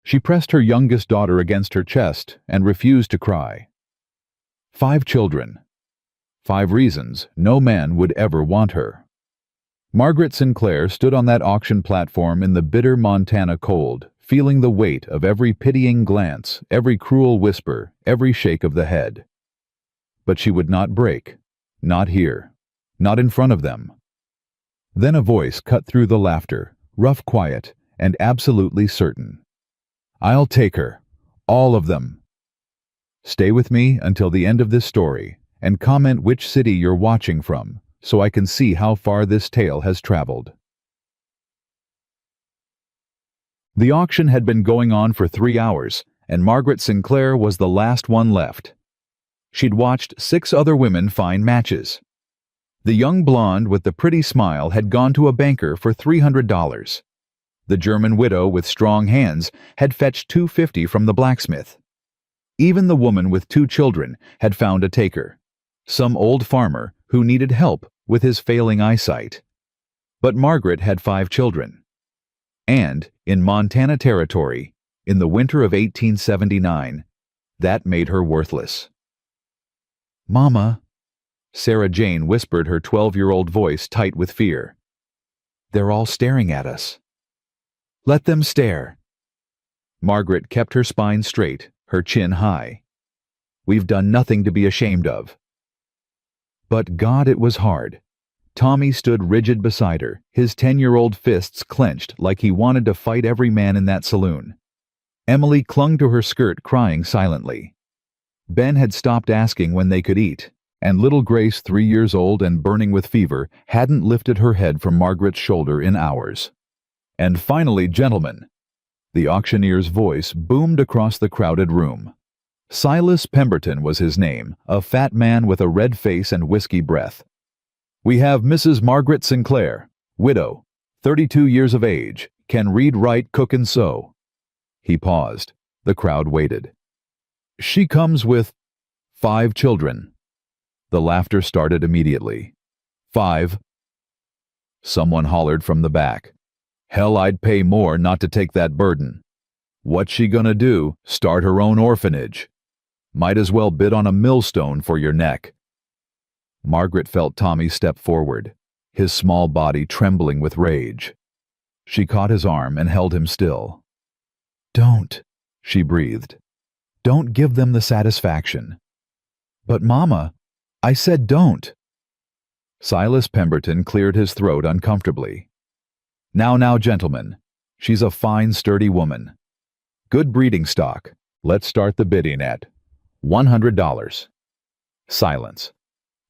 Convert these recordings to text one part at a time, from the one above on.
She pressed her youngest daughter against her chest and refused to cry. 5 children. 5 reasons no man would ever want her. Margaret Sinclair stood on that auction platform in the bitter Montana cold, feeling the weight of every pitying glance, every cruel whisper, every shake of the head. But she would not break. Not here. Not in front of them. Then a voice cut through the laughter, rough, quiet, and absolutely certain. "I'll take her. All of them." Stay with me until the end of this story, and comment which city you're watching from, so I can see how far this tale has traveled. The auction had been going on for 3 hours, and Margaret Sinclair was the last one left. She'd watched 6 other women find matches. The young blonde with the pretty smile had gone to a banker for $300. The German widow with strong hands had fetched $250 from the blacksmith. Even the woman with 2 children had found a taker, some old farmer who needed help with his failing eyesight. But Margaret had 5 children. And, in Montana territory, in the winter of 1879, that made her worthless. "Mama," Sarah Jane whispered, her 12-year-old voice tight with fear. "They're all staring at us." "Let them stare." Margaret kept her spine straight, her chin high. "We've done nothing to be ashamed of." But God, it was hard. Tommy stood rigid beside her, his 10-year-old fists clenched like he wanted to fight every man in that saloon. Emily clung to her skirt, crying silently. Ben had stopped asking when they could eat, and little Grace, 3 years old and burning with fever, hadn't lifted her head from Margaret's shoulder in hours. "And finally, gentlemen," the auctioneer's voice boomed across the crowded room. Silas Pemberton was his name, a fat man with a red face and whiskey breath. "We have Mrs. Margaret Sinclair, widow, 32 years of age, can read, write, cook, and sew." He paused. The crowd waited. "She comes with 5 children." The laughter started immediately. 5. Someone hollered from the back. "Hell, I'd pay more not to take that burden. What's she gonna do? Start her own orphanage? Might as well bid on a millstone for your neck." Margaret felt Tommy step forward, his small body trembling with rage. She caught his arm and held him still. "Don't," she breathed. "Don't give them the satisfaction." "But Mama, I said don't." Silas Pemberton cleared his throat uncomfortably. Now, gentlemen. She's a fine, sturdy woman. Good breeding stock. Let's start the bidding at $100. Silence.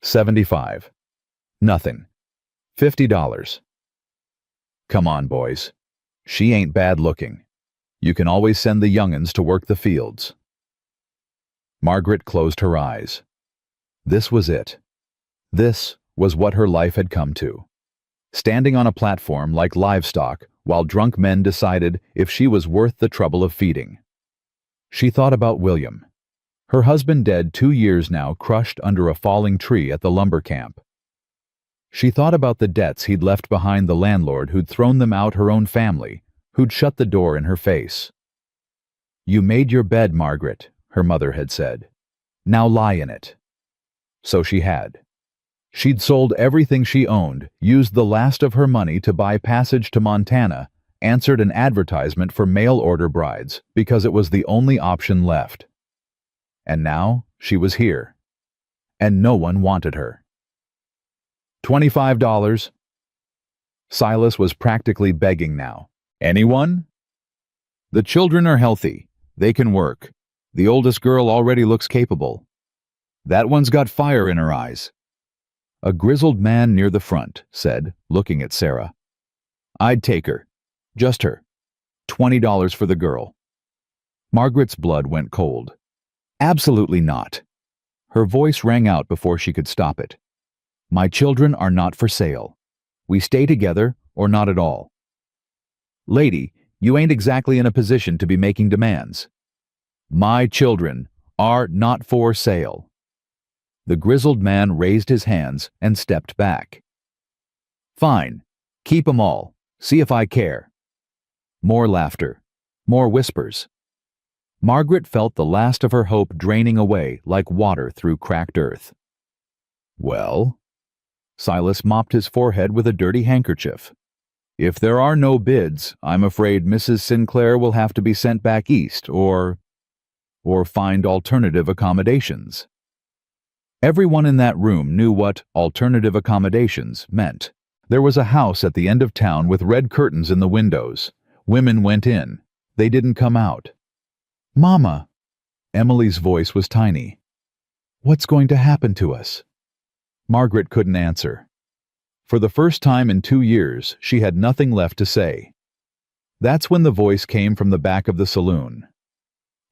75. Nothing. $50. Come on, boys. She ain't bad looking. You can always send the young'uns to work the fields." Margaret closed her eyes. This was it. This was what her life had come to. Standing on a platform like livestock while drunk men decided if she was worth the trouble of feeding. She thought about William. Her husband dead 2 years now, crushed under a falling tree at the lumber camp. She thought about the debts he'd left behind, the landlord who'd thrown them out, her own family, who'd shut the door in her face. "You made your bed, Margaret," her mother had said. "Now lie in it." So she had. She'd sold everything she owned, used the last of her money to buy passage to Montana, answered an advertisement for mail-order brides because it was the only option left. And now she was here. And no one wanted her. $25. Silas was practically begging now. "Anyone? The children are healthy. They can work. The oldest girl already looks capable. That one's got fire in her eyes." A grizzled man near the front said, looking at Sarah. "I'd take her. Just her. $20 for the girl." Margaret's blood went cold. "Absolutely not." Her voice rang out before she could stop it. "My children are not for sale. We stay together or not at all." "Lady, you ain't exactly in a position to be making demands." "My children are not for sale." The grizzled man raised his hands and stepped back. "Fine. Keep 'em all. See if I care." More laughter. More whispers. Margaret felt the last of her hope draining away like water through cracked earth. Well? Silas mopped his forehead with a dirty handkerchief. If there are no bids, I'm afraid Mrs. Sinclair will have to be sent back east or find alternative accommodations. Everyone in that room knew what alternative accommodations meant. There was a house at the end of town with red curtains in the windows. Women went in. They didn't come out. Mama! Emily's voice was tiny. What's going to happen to us? Margaret couldn't answer. For the first time in 2 years, she had nothing left to say. That's when the voice came from the back of the saloon.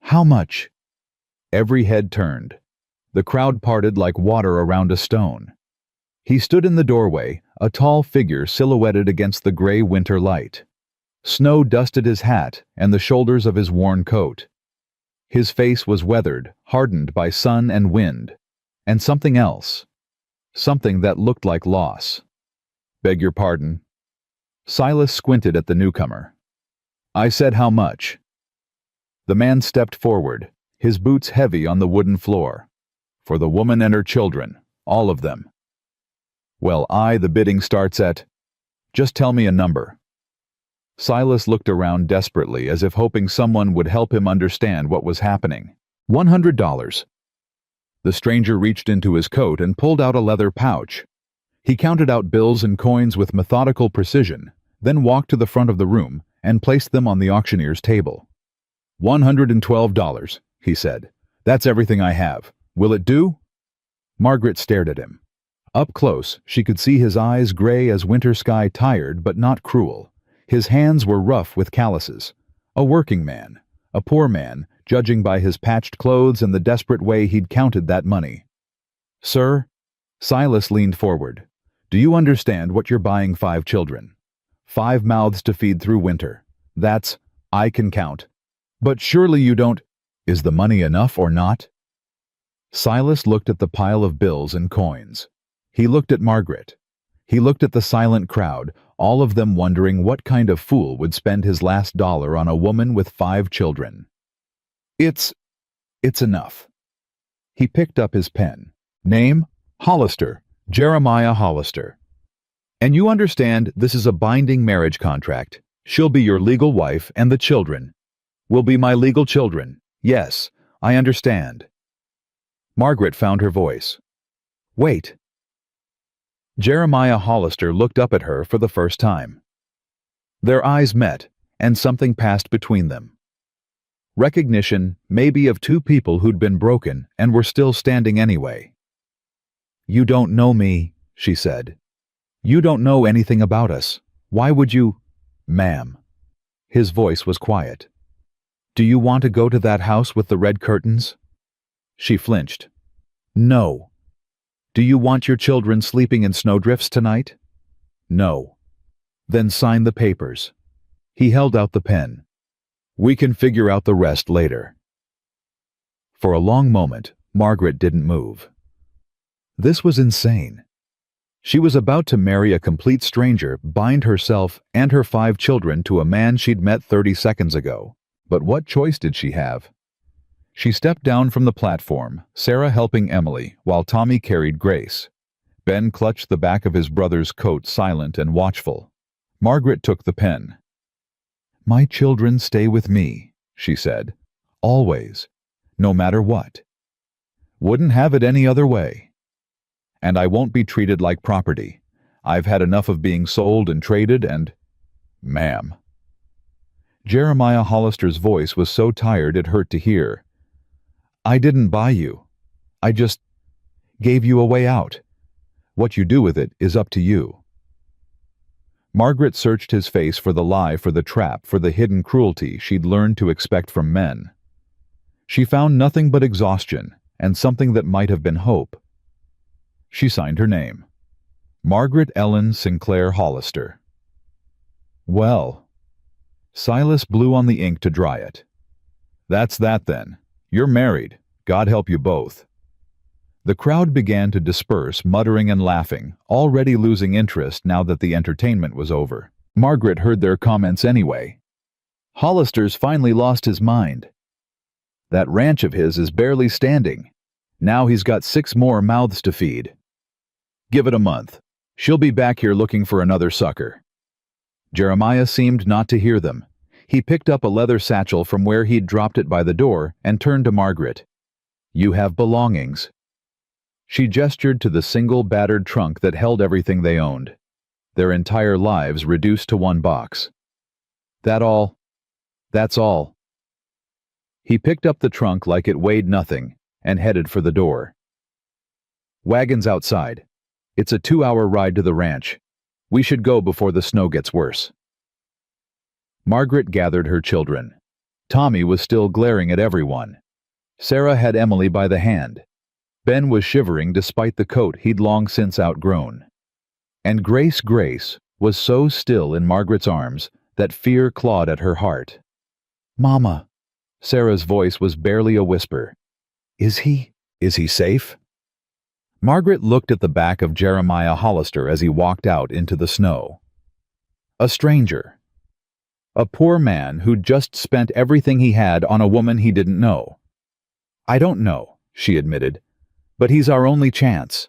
How much? Every head turned. The crowd parted like water around a stone. He stood in the doorway, a tall figure silhouetted against the gray winter light. Snow dusted his hat and the shoulders of his worn coat. His face was weathered, hardened by sun and wind, and something else. Something that looked like loss. Beg your pardon? Silas squinted at the newcomer. I said how much? The man stepped forward, his boots heavy on the wooden floor. For the woman and her children, all of them. Well, the bidding starts at... Just tell me a number. Silas looked around desperately as if hoping someone would help him understand what was happening. $100. The stranger reached into his coat and pulled out a leather pouch. He counted out bills and coins with methodical precision, then walked to the front of the room and placed them on the auctioneer's table. $112, he said. That's everything I have. Will it do? Margaret stared at him. Up close, she could see his eyes gray as winter sky, tired but not cruel. His hands were rough with calluses. A working man, a poor man, judging by his patched clothes and the desperate way he'd counted that money. Sir? Silas leaned forward. Do you understand what you're buying? 5 children. 5 mouths to feed through winter. That's, I can count. But surely you don't... Is the money enough or not? Silas looked at the pile of bills and coins. He looked at Margaret. He looked at the silent crowd, all of them wondering what kind of fool would spend his last dollar on a woman with 5 children. It's enough. He picked up his pen. Name? Hollister. Jeremiah Hollister. And you understand this is a binding marriage contract. She'll be your legal wife and the children will be my legal children. Yes, I understand. Margaret found her voice. Wait. Jeremiah Hollister looked up at her for the first time. Their eyes met, and something passed between them. Recognition, maybe of 2 people who'd been broken and were still standing anyway. You don't know me, she said. You don't know anything about us. Why would you... Ma'am. His voice was quiet. Do you want to go to that house with the red curtains? She flinched. No. Do you want your children sleeping in snowdrifts tonight? No. Then sign the papers. He held out the pen. We can figure out the rest later. For a long moment, Margaret didn't move. This was insane. She was about to marry a complete stranger, bind herself and her 5 children to a man she'd met 30 seconds ago. But what choice did she have? She stepped down from the platform, Sarah helping Emily, while Tommy carried Grace. Ben clutched the back of his brother's coat, silent and watchful. Margaret took the pen. My children stay with me, she said. Always. No matter what. Wouldn't have it any other way. And I won't be treated like property. I've had enough of being sold and traded and... Ma'am. Jeremiah Hollister's voice was so tired it hurt to hear. I didn't buy you. I just gave you a way out. What you do with it is up to you. Margaret searched his face for the lie, for the trap, for the hidden cruelty she'd learned to expect from men. She found nothing but exhaustion and something that might have been hope. She signed her name. Margaret Ellen Sinclair Hollister. Well... Silas blew on the ink to dry it. That's that then. You're married. God help you both. The crowd began to disperse, muttering and laughing, already losing interest now that the entertainment was over. Margaret heard their comments anyway. Hollister's finally lost his mind. That ranch of his is barely standing. Now he's got 6 more mouths to feed. Give it a month. She'll be back here looking for another sucker. Jeremiah seemed not to hear them. He picked up a leather satchel from where he'd dropped it by the door and turned to Margaret. You have belongings. She gestured to the single battered trunk that held everything they owned. Their entire lives reduced to one box. That all? That's all. He picked up the trunk like it weighed nothing and headed for the door. Wagon's outside. It's a 2-hour ride to the ranch. We should go before the snow gets worse. Margaret gathered her children. Tommy was still glaring at everyone. Sarah had Emily by the hand. Ben was shivering despite the coat he'd long since outgrown. And Grace was so still in Margaret's arms that fear clawed at her heart. Mama. Sarah's voice was barely a whisper. Is he safe? Margaret looked at the back of Jeremiah Hollister as he walked out into the snow. A stranger. A poor man who'd just spent everything he had on a woman he didn't know. I don't know, she admitted, but he's our only chance.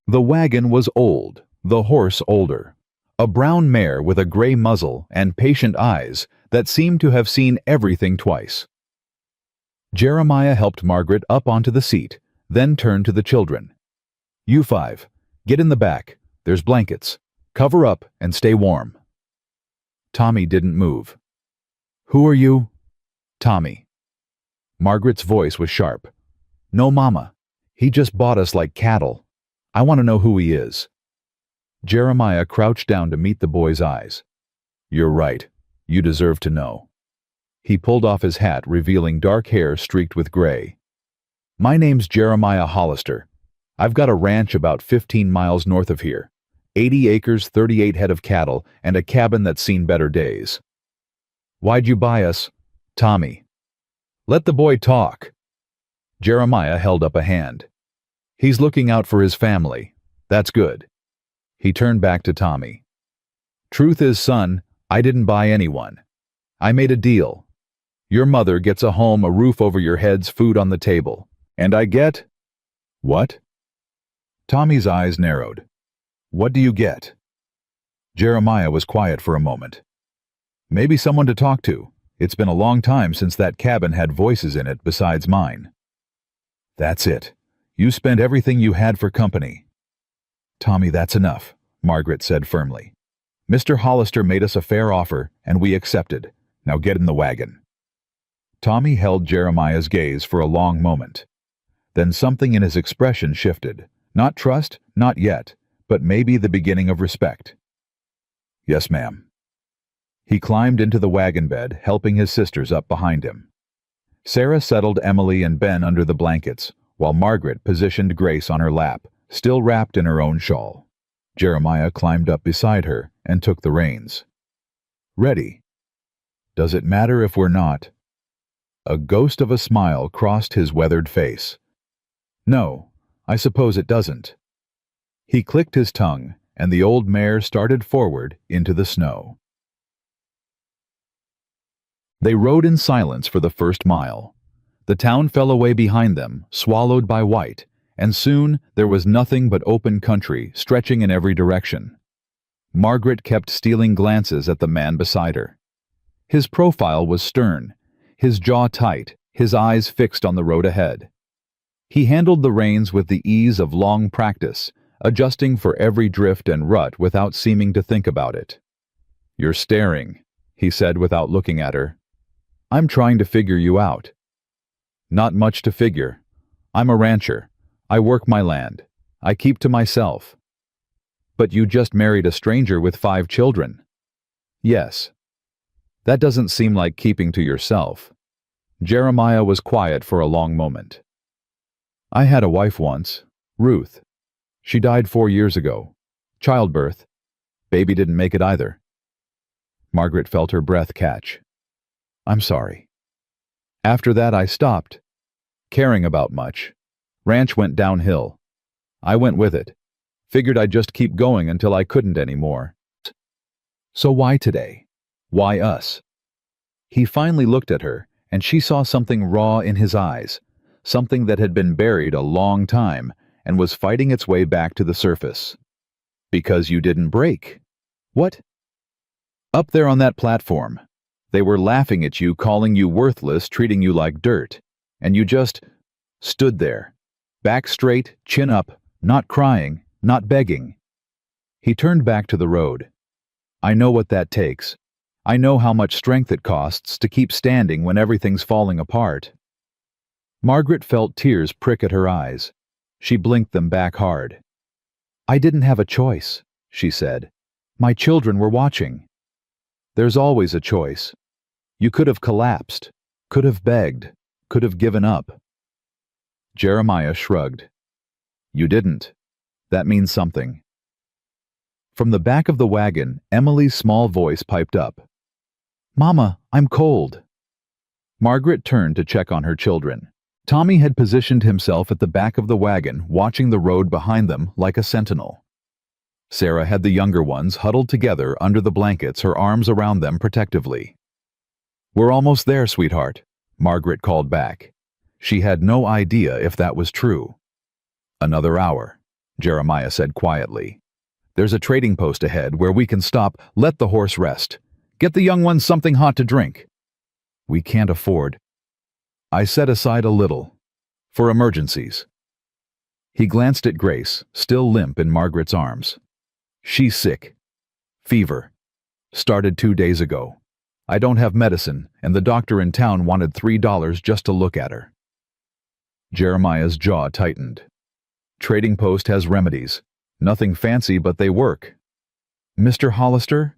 The wagon was old, the horse older. A brown mare with a gray muzzle and patient eyes that seemed to have seen everything twice. Jeremiah helped Margaret up onto the seat, then turned to the children. You 5, get in the back. There's blankets. Cover up and stay warm. Tommy didn't move. Who are you? Tommy. Margaret's voice was sharp. No, Mama. He just bought us like cattle. I want to know who he is. Jeremiah crouched down to meet the boy's eyes. You're right. You deserve to know. He pulled off his hat, revealing dark hair streaked with gray. My name's Jeremiah Hollister. I've got a ranch about 15 miles north of here. 80 acres, 38 head of cattle, and a cabin that's seen better days. Why'd you buy us? Tommy. Let the boy talk. Jeremiah held up a hand. He's looking out for his family. That's good. He turned back to Tommy. Truth is, son, I didn't buy anyone. I made a deal. Your mother gets a home, a roof over your heads, food on the table. And I get... What? Tommy's eyes narrowed. What do you get? Jeremiah was quiet for a moment. Maybe someone to talk to. It's been a long time since that cabin had voices in it besides mine. That's it. You spent everything you had for company. Tommy, that's enough, Margaret said firmly. Mr. Hollister made us a fair offer, and we accepted. Now get in the wagon. Tommy held Jeremiah's gaze for a long moment. Then something in his expression shifted. Not trust, not yet, but maybe the beginning of respect. Yes, ma'am. He climbed into the wagon bed, helping his sisters up behind him. Sarah settled Emily and Ben under the blankets, while Margaret positioned Grace on her lap, still wrapped in her own shawl. Jeremiah climbed up beside her and took the reins. Ready. Does it matter if we're not? A ghost of a smile crossed his weathered face. No, I suppose it doesn't. He clicked his tongue, and the old mare started forward into the snow. They rode in silence for the first mile. The town fell away behind them, swallowed by white, and soon there was nothing but open country stretching in every direction. Margaret kept stealing glances at the man beside her. His profile was stern, his jaw tight, his eyes fixed on the road ahead. He handled the reins with the ease of long practice, adjusting for every drift and rut without seeming to think about it. You're staring, he said without looking at her. I'm trying to figure you out. Not much to figure. I'm a rancher. I work my land. I keep to myself. But you just married a stranger with 5 children. Yes. That doesn't seem like keeping to yourself. Jeremiah was quiet for a long moment. I had a wife once, Ruth. She died 4 years ago. Childbirth. Baby didn't make it either. Margaret felt her breath catch. I'm sorry. After that I stopped caring about much. Ranch went downhill. I went with it. Figured I'd just keep going until I couldn't anymore. So why today? Why us? He finally looked at her, and she saw something raw in his eyes, something that had been buried a long time and was fighting its way back to the surface. Because you didn't break. What? Up there on that platform. They were laughing at you, calling you worthless, treating you like dirt. And you just stood there, back straight, chin up, not crying, not begging. He turned back to the road. I know what that takes. I know how much strength it costs to keep standing when everything's falling apart. Margaret felt tears prick at her eyes. She blinked them back hard. I didn't have a choice, she said. My children were watching. There's always a choice. You could have collapsed, could have begged, could have given up. Jeremiah shrugged. You didn't. That means something. From the back of the wagon, Emily's small voice piped up. Mama, I'm cold. Margaret turned to check on her children. Tommy had positioned himself at the back of the wagon, watching the road behind them like a sentinel. Sarah had the younger ones huddled together under the blankets, her arms around them protectively. We're almost there, sweetheart, Margaret called back. She had no idea if that was true. Another hour, Jeremiah said quietly. There's a trading post ahead where we can stop, let the horse rest. Get the young ones something hot to drink. We can't afford. I set aside a little. For emergencies. He glanced at Grace, still limp in Margaret's arms. She's sick. Fever. Started 2 days ago. I don't have medicine, and the doctor in town wanted $3 just to look at her. Jeremiah's jaw tightened. Trading post has remedies. Nothing fancy, but they work. Mr. Hollister?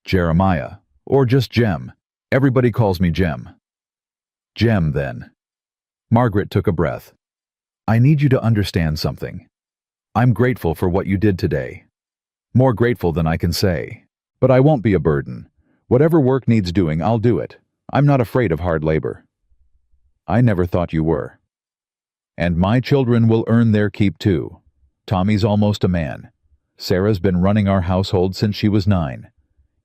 Jeremiah. Or just Jem. Everybody calls me Jem. Jem, then. Margaret took a breath. I need you to understand something. I'm grateful for what you did today. More grateful than I can say. But I won't be a burden. Whatever work needs doing, I'll do it. I'm not afraid of hard labor. I never thought you were. And my children will earn their keep too. Tommy's almost a man. Sarah's been running our household since she was 9.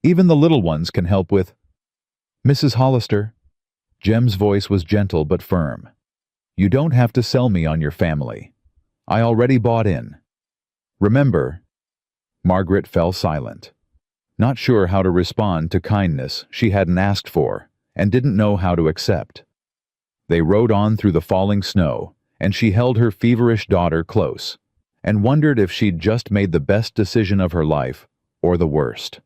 Even the little ones can help with... Mrs. Hollister. Jem's voice was gentle but firm. You don't have to sell me on your family. I already bought in. Remember... Margaret fell silent. Not sure how to respond to kindness she hadn't asked for and didn't know how to accept. They rode on through the falling snow, and she held her feverish daughter close and wondered if she'd just made the best decision of her life or the worst.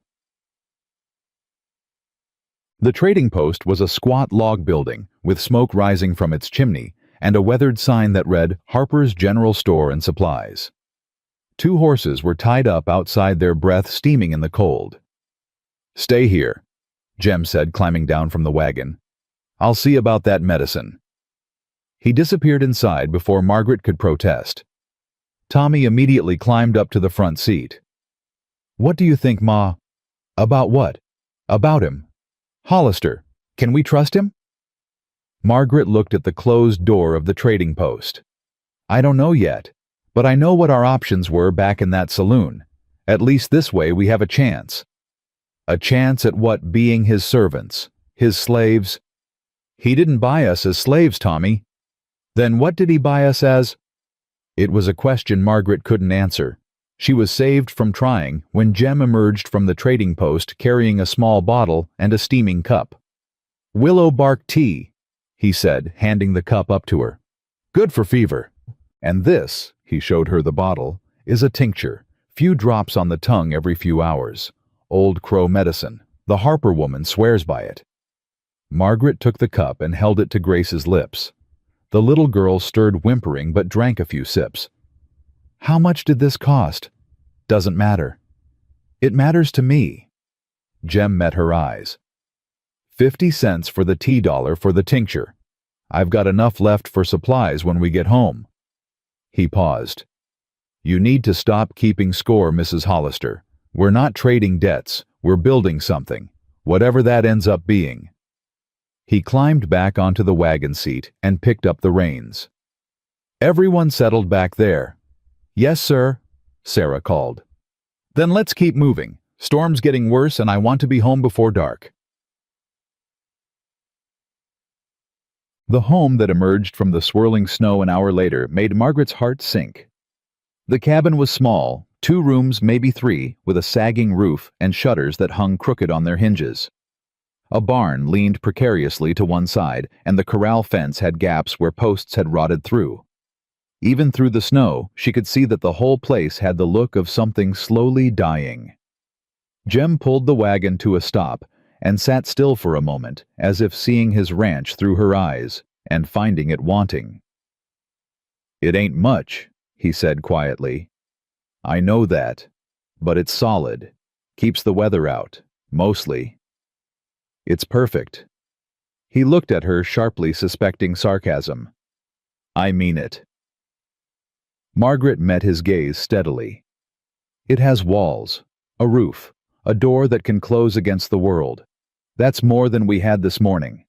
The trading post was a squat log building with smoke rising from its chimney and a weathered sign that read Harper's General Store and Supplies. 2 horses were tied up outside, their breath steaming in the cold. Stay here, Jem said, climbing down from the wagon. I'll see about that medicine. He disappeared inside before Margaret could protest. Tommy immediately climbed up to the front seat. What do you think, Ma? About what? About him. Hollister, can we trust him? Margaret looked at the closed door of the trading post. I don't know yet, but I know what our options were back in that saloon. At least this way we have a chance. A chance at what? Being his servants, his slaves. He didn't buy us as slaves, Tommy. Then what did he buy us as? It was a question Margaret couldn't answer. She was saved from trying when Jem emerged from the trading post carrying a small bottle and a steaming cup. Willow bark tea, he said, handing the cup up to her. Good for fever. And this, he showed her the bottle, is a tincture, few drops on the tongue every few hours. Old Crow medicine. The Harper woman swears by it. Margaret took the cup and held it to Grace's lips. The little girl stirred, whimpering, but drank a few sips. How much did this cost? Doesn't matter. It matters to me. Jem met her eyes. 50 cents for the tea, dollar for the tincture. I've got enough left for supplies when we get home. He paused. You need to stop keeping score, Mrs. Hollister. We're not trading debts. We're building something, whatever that ends up being. He climbed back onto the wagon seat and picked up the reins. Everyone settled back there. Yes, sir, Sarah called. Then let's keep moving. Storm's getting worse and I want to be home before dark." The home that emerged from the swirling snow an hour later made Margaret's heart sink. The cabin was small, 2 rooms, maybe 3, with a sagging roof and shutters that hung crooked on their hinges. A barn leaned precariously to one side, and the corral fence had gaps where posts had rotted through. Even through the snow, she could see that the whole place had the look of something slowly dying. Jem pulled the wagon to a stop and sat still for a moment, as if seeing his ranch through her eyes and finding it wanting. "It ain't much," he said quietly. "I know that, but it's solid. Keeps the weather out, mostly. It's perfect." He looked at her sharply, suspecting sarcasm. "I mean it." Margaret met his gaze steadily. "It has walls, a roof, a door that can close against the world. That's more than we had this morning."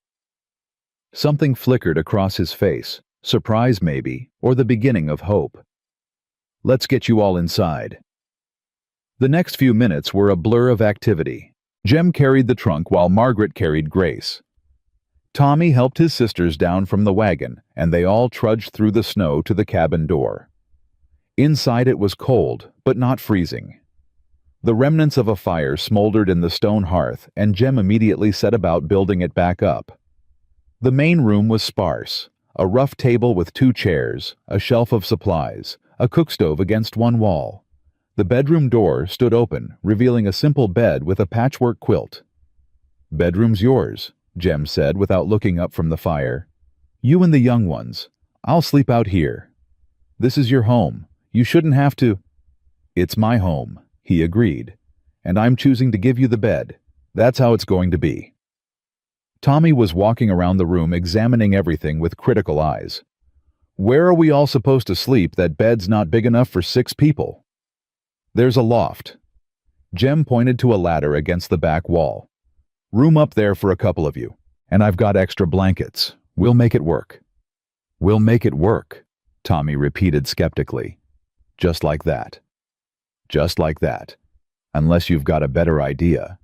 Something flickered across his face, surprise maybe, or the beginning of hope. "Let's get you all inside." The next few minutes were a blur of activity. Jem carried the trunk while Margaret carried Grace. Tommy helped his sisters down from the wagon, and they all trudged through the snow to the cabin door. Inside it was cold, but not freezing. The remnants of a fire smoldered in the stone hearth, and Jem immediately set about building it back up. The main room was sparse: a rough table with 2 chairs, a shelf of supplies, a cookstove against one wall. The bedroom door stood open, revealing a simple bed with a patchwork quilt. "Bedroom's yours," Jem said without looking up from the fire. "You and the young ones. I'll sleep out here. This is your home. You shouldn't have to—" "It's my home," he agreed, "and I'm choosing to give you the bed. That's how it's going to be." Tommy was walking around the room examining everything with critical eyes. "Where are we all supposed to sleep? That bed's not big enough for 6 people. "There's a loft." Jem pointed to a ladder against the back wall. "Room up there for a couple of you, and I've got extra blankets. We'll make it work." "We'll make it work," Tommy repeated skeptically. "Just like that. Just like that. Unless you've got a better idea."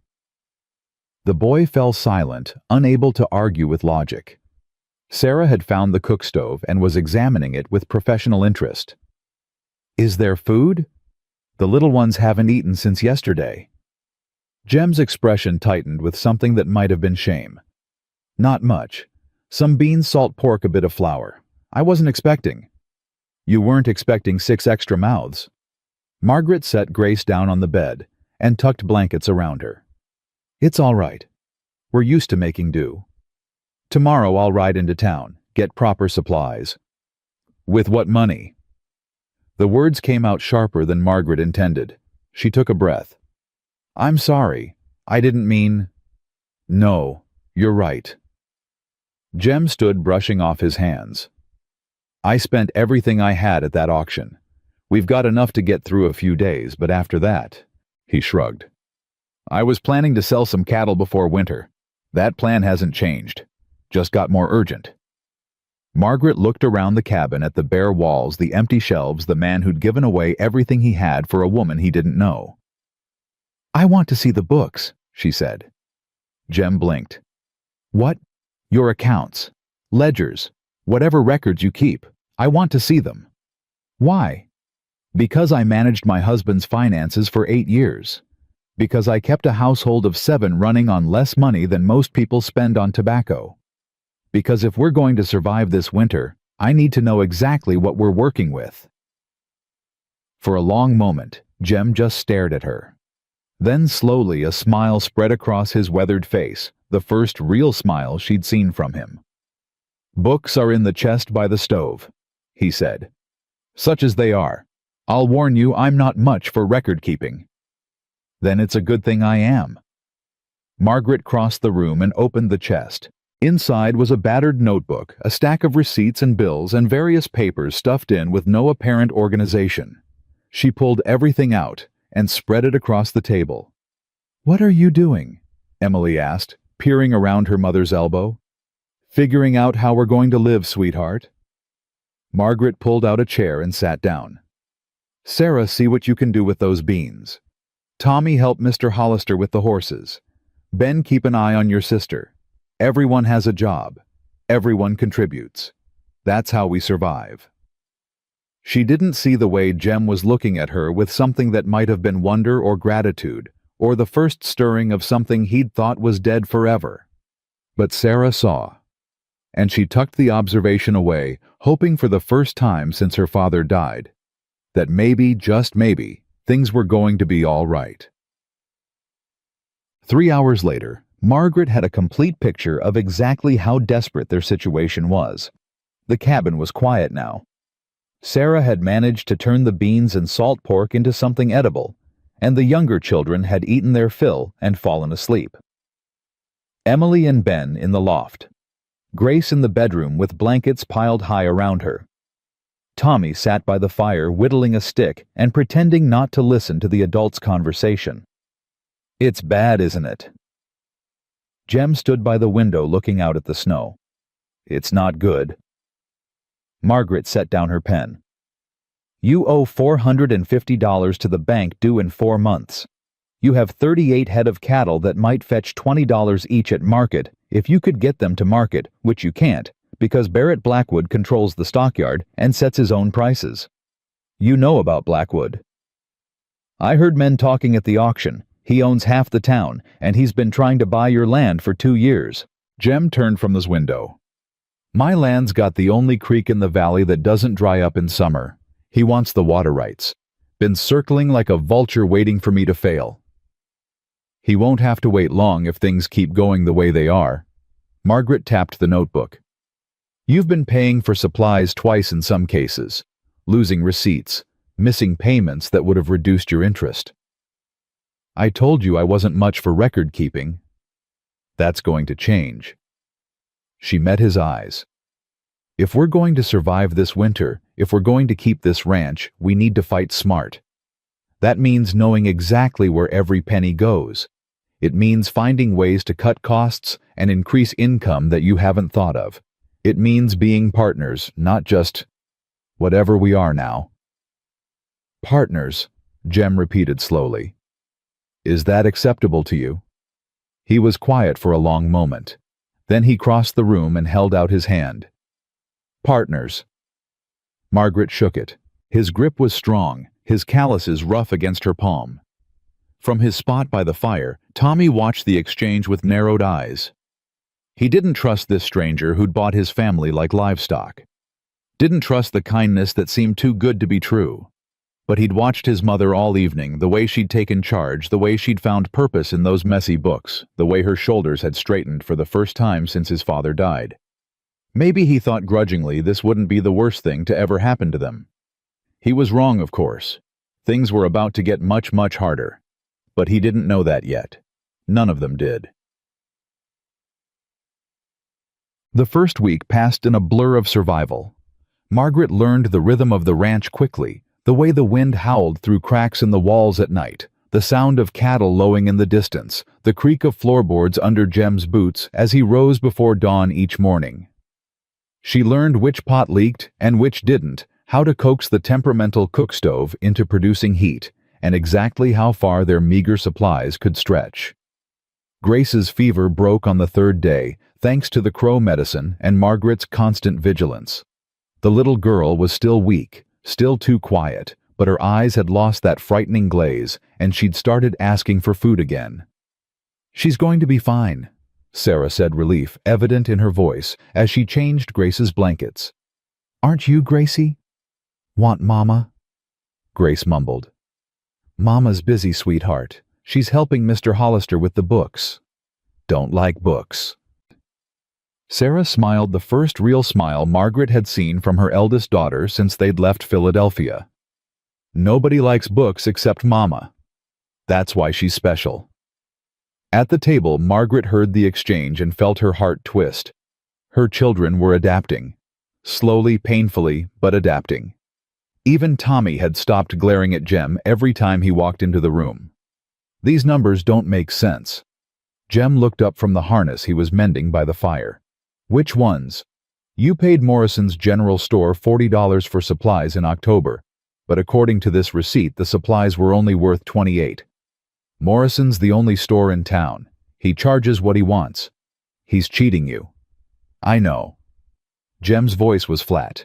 The boy fell silent, unable to argue with logic. Sarah had found the cook stove and was examining it with professional interest. "Is there food? The little ones haven't eaten since yesterday." Jem's expression tightened with something that might have been shame. "Not much. Some beans, salt pork, a bit of flour. I wasn't expecting." "You weren't expecting 6 extra mouths." Margaret set Grace down on the bed and tucked blankets around her. "It's all right. We're used to making do. Tomorrow I'll ride into town, get proper supplies." "With what money?" The words came out sharper than Margaret intended. She took a breath. "I'm sorry. I didn't mean—" "No, you're right." Jem stood brushing off his hands. "I spent everything I had at that auction. We've got enough to get through a few days, but after that," he shrugged. "I was planning to sell some cattle before winter. That plan hasn't changed. Just got more urgent." Margaret looked around the cabin at the bare walls, the empty shelves, the man who'd given away everything he had for a woman he didn't know. "I want to see the books," she said. Jem blinked. "What?" "Your accounts, ledgers, whatever records you keep. I want to see them." "Why?" "Because I managed my husband's finances for 8 years. Because I kept a household of 7 running on less money than most people spend on tobacco. Because if we're going to survive this winter, I need to know exactly what we're working with." For a long moment, Jem just stared at her. Then slowly a smile spread across his weathered face, the first real smile she'd seen from him. "Books are in the chest by the stove," he said. "Such as they are. I'll warn you, I'm not much for record-keeping." "Then it's a good thing I am." Margaret crossed the room and opened the chest. Inside was a battered notebook, a stack of receipts and bills, and various papers stuffed in with no apparent organization. She pulled everything out and spread it across the table. "What are you doing?" Emily asked, peering around her mother's elbow. "Figuring out how we're going to live, sweetheart." Margaret pulled out a chair and sat down. "Sarah, see what you can do with those beans." Tommy, help Mr. Hollister with the horses. Ben, keep an eye on your sister. Everyone has a job. Everyone contributes. That's how we survive." She didn't see the way Jem was looking at her with something that might have been wonder or gratitude, or the first stirring of something he'd thought was dead forever. But Sarah saw, and she tucked the observation away, hoping for the first time since her father died, that maybe, just maybe, things were going to be all right. 3 hours later, Margaret had a complete picture of exactly how desperate their situation was. The cabin was quiet now. Sarah had managed to turn the beans and salt pork into something edible, and the younger children had eaten their fill and fallen asleep. Emily and Ben in the loft. Grace in the bedroom with blankets piled high around her. Tommy sat by the fire whittling a stick and pretending not to listen to the adults' conversation. "It's bad, isn't it?" Jem stood by the window looking out at the snow. "It's not good." Margaret set down her pen. "You owe $450 to the bank due in 4 months. You have 38 head of cattle that might fetch $20 each at market if you could get them to market, which you can't, because Barrett Blackwood controls the stockyard and sets his own prices. You know about Blackwood. I heard men talking at the auction. He owns half the town, and he's been trying to buy your land for 2 years. Jem turned from his window. "My land's got the only creek in the valley that doesn't dry up in summer. He wants the water rights. Been circling like a vulture waiting for me to fail." "He won't have to wait long if things keep going the way they are." Margaret tapped the notebook. "You've been paying for supplies twice in some cases, losing receipts, missing payments that would have reduced your interest. I told you I wasn't much for record keeping. That's going to change." She met his eyes. "If we're going to survive this winter, if we're going to keep this ranch, we need to fight smart. That means knowing exactly where every penny goes. It means finding ways to cut costs and increase income that you haven't thought of. It means being partners, not just whatever we are now." "Partners," Jem repeated slowly. "Is that acceptable to you?" He was quiet for a long moment. Then he crossed the room and held out his hand. "Partners." Margaret shook it. His grip was strong, his calluses rough against her palm. From his spot by the fire, Tommy watched the exchange with narrowed eyes. He didn't trust this stranger who'd bought his family like livestock. Didn't trust the kindness that seemed too good to be true. But he'd watched his mother all evening, the way she'd taken charge, the way she'd found purpose in those messy books, the way her shoulders had straightened for the first time since his father died. Maybe he thought grudgingly this wouldn't be the worst thing to ever happen to them. He was wrong, of course. Things were about to get much, much harder. But he didn't know that yet. None of them did. The first week passed in a blur of survival. Margaret learned the rhythm of the ranch quickly, the way the wind howled through cracks in the walls at night, the sound of cattle lowing in the distance, the creak of floorboards under Jem's boots as he rose before dawn each morning. She learned which pot leaked and which didn't, how to coax the temperamental cook stove into producing heat, and exactly how far their meager supplies could stretch. Grace's fever broke on the 3rd day, thanks to the crow medicine and Margaret's constant vigilance. The little girl was still weak, still too quiet, but her eyes had lost that frightening glaze, and she'd started asking for food again. "She's going to be fine," Sarah said, relief evident in her voice as she changed Grace's blankets. "Aren't you, Gracie?" "Want Mama?" Grace mumbled. "Mama's busy, sweetheart. She's helping Mr. Hollister with the books." "Don't like books." Sarah smiled, the first real smile Margaret had seen from her eldest daughter since they'd left Philadelphia. "Nobody likes books except Mama. That's why she's special." At the table, Margaret heard the exchange and felt her heart twist. Her children were adapting. Slowly, painfully, but adapting. Even Tommy had stopped glaring at Jem every time he walked into the room. "These numbers don't make sense." Jem looked up from the harness he was mending by the fire. "Which ones?" "You paid Morrison's General Store $40 for supplies in October, but according to this receipt the supplies were only worth $28. Morrison's the only store in town. He charges what he wants. He's cheating you. I know. Jem's voice was flat.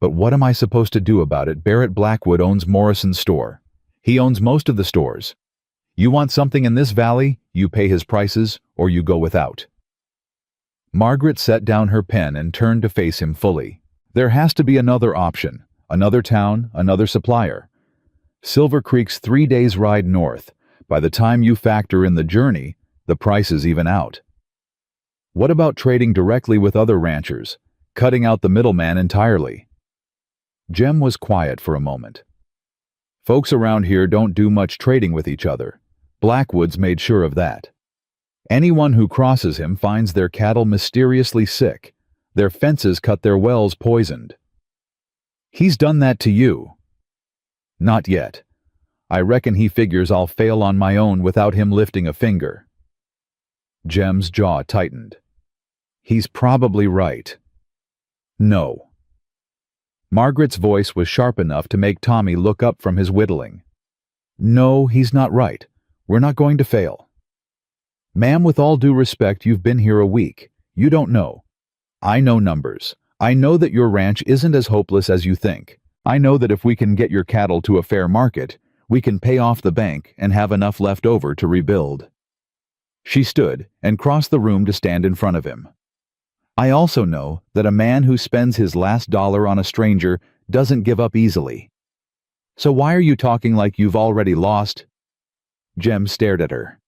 But what am I supposed to do about it? Barrett Blackwood owns Morrison's store. He owns most of the stores. You want something in this valley, you pay his prices, or you go without. Margaret set down her pen and turned to face him fully. There has to be another option, another town, another supplier. Silver Creek's 3 days' ride north. By the time you factor in the journey, the prices even out. What about trading directly with other ranchers, cutting out the middleman entirely? Jem was quiet for a moment. Folks around here don't do much trading with each other. Blackwood's made sure of that. Anyone who crosses him finds their cattle mysteriously sick, their fences cut, their wells poisoned. He's done that to you. Not yet. I reckon he figures I'll fail on my own without him lifting a finger. Jem's jaw tightened. He's probably right. No. Margaret's voice was sharp enough to make Tommy look up from his whittling. No, he's not right. We're not going to fail. Ma'am, with all due respect, you've been here a week. You don't know. I know numbers. I know that your ranch isn't as hopeless as you think. I know that if we can get your cattle to a fair market, we can pay off the bank and have enough left over to rebuild. She stood and crossed the room to stand in front of him. I also know that a man who spends his last dollar on a stranger doesn't give up easily. So why are you talking like you've already lost? Jem stared at her.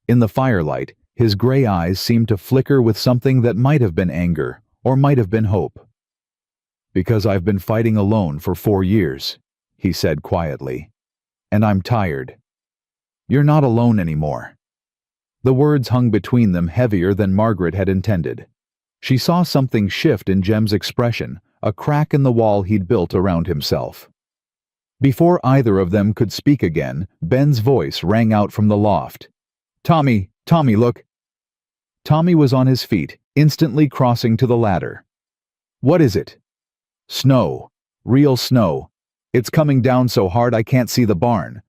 In the firelight, his gray eyes seemed to flicker with something that might have been anger or might have been hope. Because I've been fighting alone for 4 years, he said quietly. And I'm tired. You're not alone anymore. The words hung between them heavier than Margaret had intended. She saw something shift in Jem's expression, a crack in the wall he'd built around himself. Before either of them could speak again, Ben's voice rang out from the loft. Tommy, look. Tommy was on his feet, instantly crossing to the ladder. What is it? Snow. Real snow. It's coming down so hard I can't see the barn.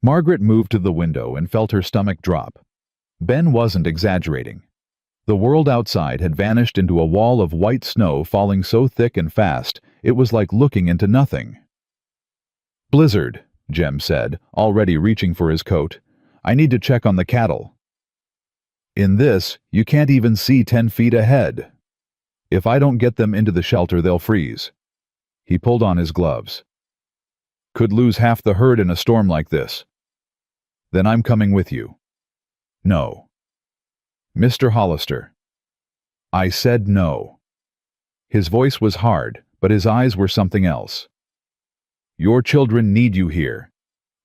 Margaret moved to the window and felt her stomach drop. Ben wasn't exaggerating. The world outside had vanished into a wall of white snow falling so thick and fast, it was like looking into nothing. Blizzard, Jem said, already reaching for his coat. I need to check on the cattle. In this, you can't even see 10 feet ahead. If I don't get them into the shelter, they'll freeze. He pulled on his gloves. Could lose half the herd in a storm like this. Then I'm coming with you. No. Mr. Hollister. I said no. His voice was hard, but his eyes were something else. Your children need you here.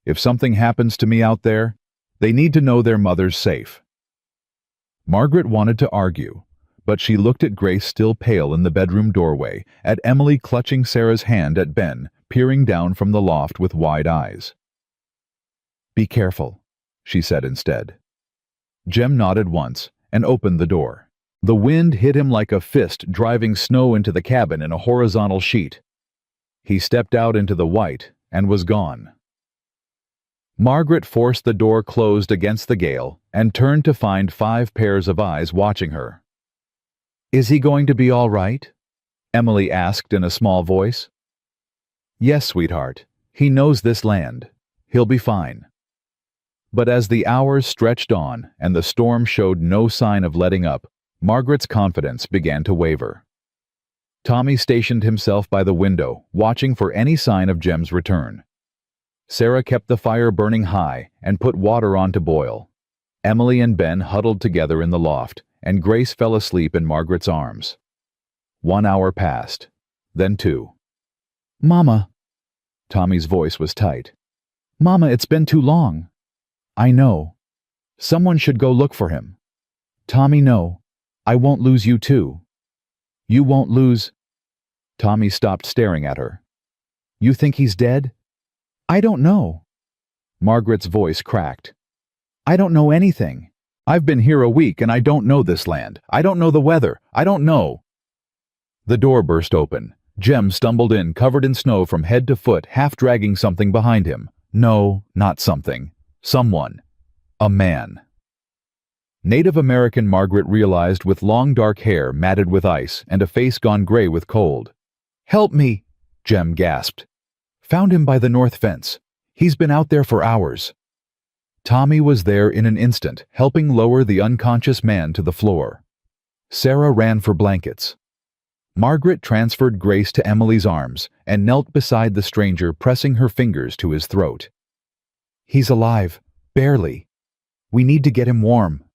If something happens to me out there, they need to know their mother's safe. Margaret wanted to argue, but she looked at Grace still pale in the bedroom doorway, at Emily clutching Sarah's hand, at Ben, peering down from the loft with wide eyes. Be careful, she said instead. Jem nodded once and opened the door. The wind hit him like a fist, driving snow into the cabin in a horizontal sheet. He stepped out into the white and was gone. Margaret forced the door closed against the gale and turned to find 5 pairs of eyes watching her. Is he going to be all right? Emily asked in a small voice. Yes, sweetheart. He knows this land. He'll be fine. But as the hours stretched on and the storm showed no sign of letting up, Margaret's confidence began to waver. Tommy stationed himself by the window, watching for any sign of Jem's return. Sarah kept the fire burning high and put water on to boil. Emily and Ben huddled together in the loft, and Grace fell asleep in Margaret's arms. 1 hour passed, then 2. Mama. Tommy's voice was tight. Mama, it's been too long. I know. Someone should go look for him. Tommy, no. I won't lose you too. You won't lose. Tommy stopped staring at her. You think he's dead? I don't know. Margaret's voice cracked. I don't know anything. I've been here a week and I don't know this land. I don't know the weather. I don't know. The door burst open. Jem stumbled in, covered in snow from head to foot, half dragging something behind him. No, not something. Someone. A man. Native American Margaret realized, with long dark hair matted with ice and a face gone gray with cold. "Help me," Jem gasped. "Found him by the north fence. He's been out there for hours." Tommy was there in an instant, helping lower the unconscious man to the floor. Sarah ran for blankets. Margaret transferred Grace to Emily's arms and knelt beside the stranger, pressing her fingers to his throat. "He's alive. Barely. We need to get him warm."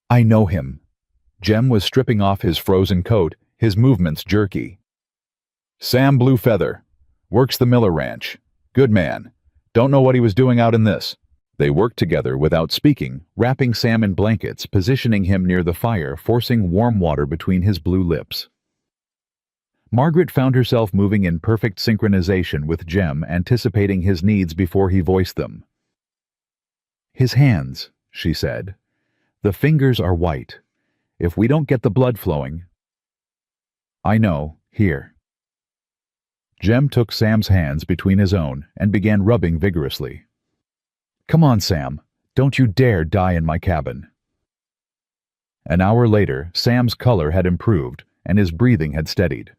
"I know him." Jem was stripping off his frozen coat, his movements jerky. "Sam Bluefeather. Works the Miller Ranch. Good man. Don't know what he was doing out in this." They worked together without speaking, wrapping Sam in blankets, positioning him near the fire, forcing warm water between his blue lips. Margaret found herself moving in perfect synchronization with Jem, anticipating his needs before he voiced them. "His hands," she said. "The fingers are white. If we don't get the blood flowing—" "I know. Here." Jem took Sam's hands between his own and began rubbing vigorously. "Come on, Sam. Don't you dare die in my cabin." An hour later, Sam's color had improved and his breathing had steadied.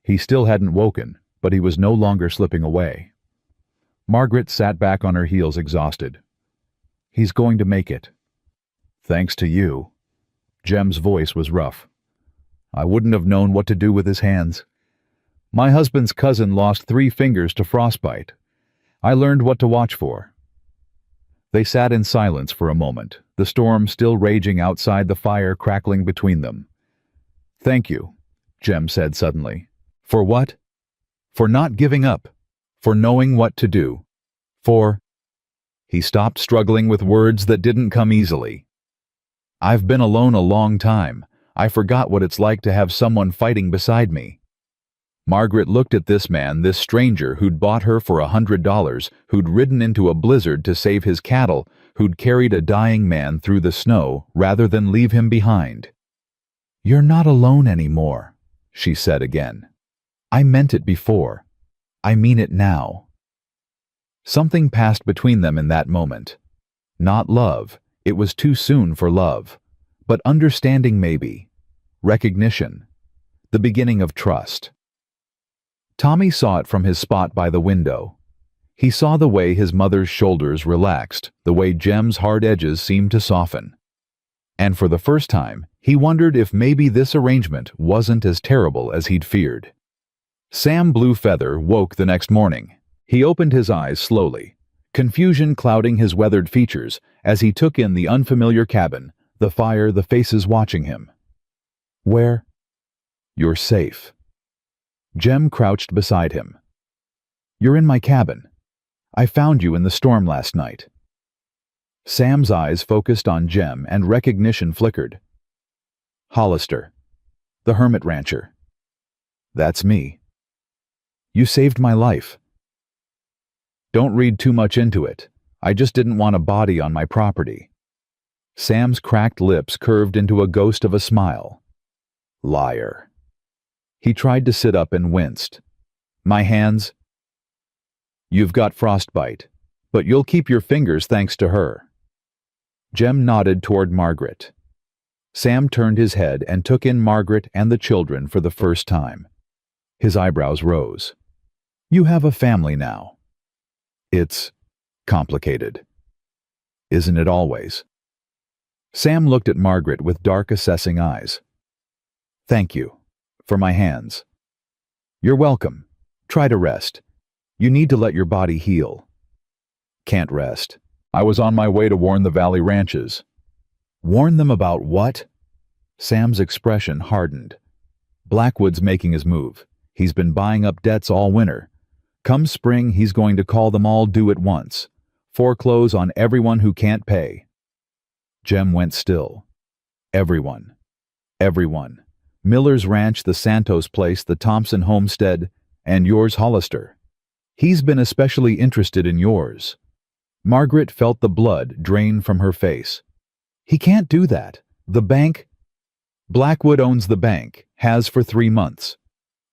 He still hadn't woken, but he was no longer slipping away. Margaret sat back on her heels, exhausted. "He's going to make it." "Thanks to you." Jem's voice was rough. "I wouldn't have known what to do with his hands. My husband's cousin lost 3 fingers to frostbite. I learned what to watch for." They sat in silence for a moment, the storm still raging outside, the fire crackling between them. "Thank you," Jem said suddenly. "For what?" "For not giving up. For knowing what to do. For—" He stopped, struggling with words that didn't come easily. "I've been alone a long time. I forgot what it's like to have someone fighting beside me." Margaret looked at this man, this stranger who'd bought her for $100, who'd ridden into a blizzard to save his cattle, who'd carried a dying man through the snow rather than leave him behind. "You're not alone anymore," she said again. "I meant it before. I mean it now." Something passed between them in that moment. Not love. It was too soon for love. But understanding, maybe. Recognition. The beginning of trust. Tommy saw it from his spot by the window. He saw the way his mother's shoulders relaxed, the way Jem's hard edges seemed to soften. And for the first time, he wondered if maybe this arrangement wasn't as terrible as he'd feared. Sam Bluefeather woke the next morning. He opened his eyes slowly, confusion clouding his weathered features as he took in the unfamiliar cabin, the fire, the faces watching him. "Where?" "You're safe." Jem crouched beside him. "You're in my cabin. I found you in the storm last night." Sam's eyes focused on Jem and recognition flickered. "Hollister. The hermit rancher." "That's me." "You saved my life." "Don't read too much into it. I just didn't want a body on my property." Sam's cracked lips curved into a ghost of a smile. "Liar." He tried to sit up and winced. "My hands—" "You've got frostbite, but you'll keep your fingers thanks to her." Jem nodded toward Margaret. Sam turned his head and took in Margaret and the children for the first time. His eyebrows rose. "You have a family now." "It's complicated." "Isn't it always?" Sam looked at Margaret with dark, assessing eyes. "Thank you. For my hands." "You're welcome. Try to rest. You need to let your body heal." "Can't rest. I was on my way to warn the Valley ranches." "Warn them about what?" Sam's expression hardened. "Blackwood's making his move. He's been buying up debts all winter. Come spring, he's going to call them all due at once. Foreclose on everyone who can't pay." Jem went still. Everyone. Everyone. Miller's ranch, the Santos place, the Thompson homestead, and yours, Hollister. He's been especially interested in yours. Margaret felt the blood drain from her face. "He can't do that. The bank—" "Blackwood owns the bank, has for 3 months.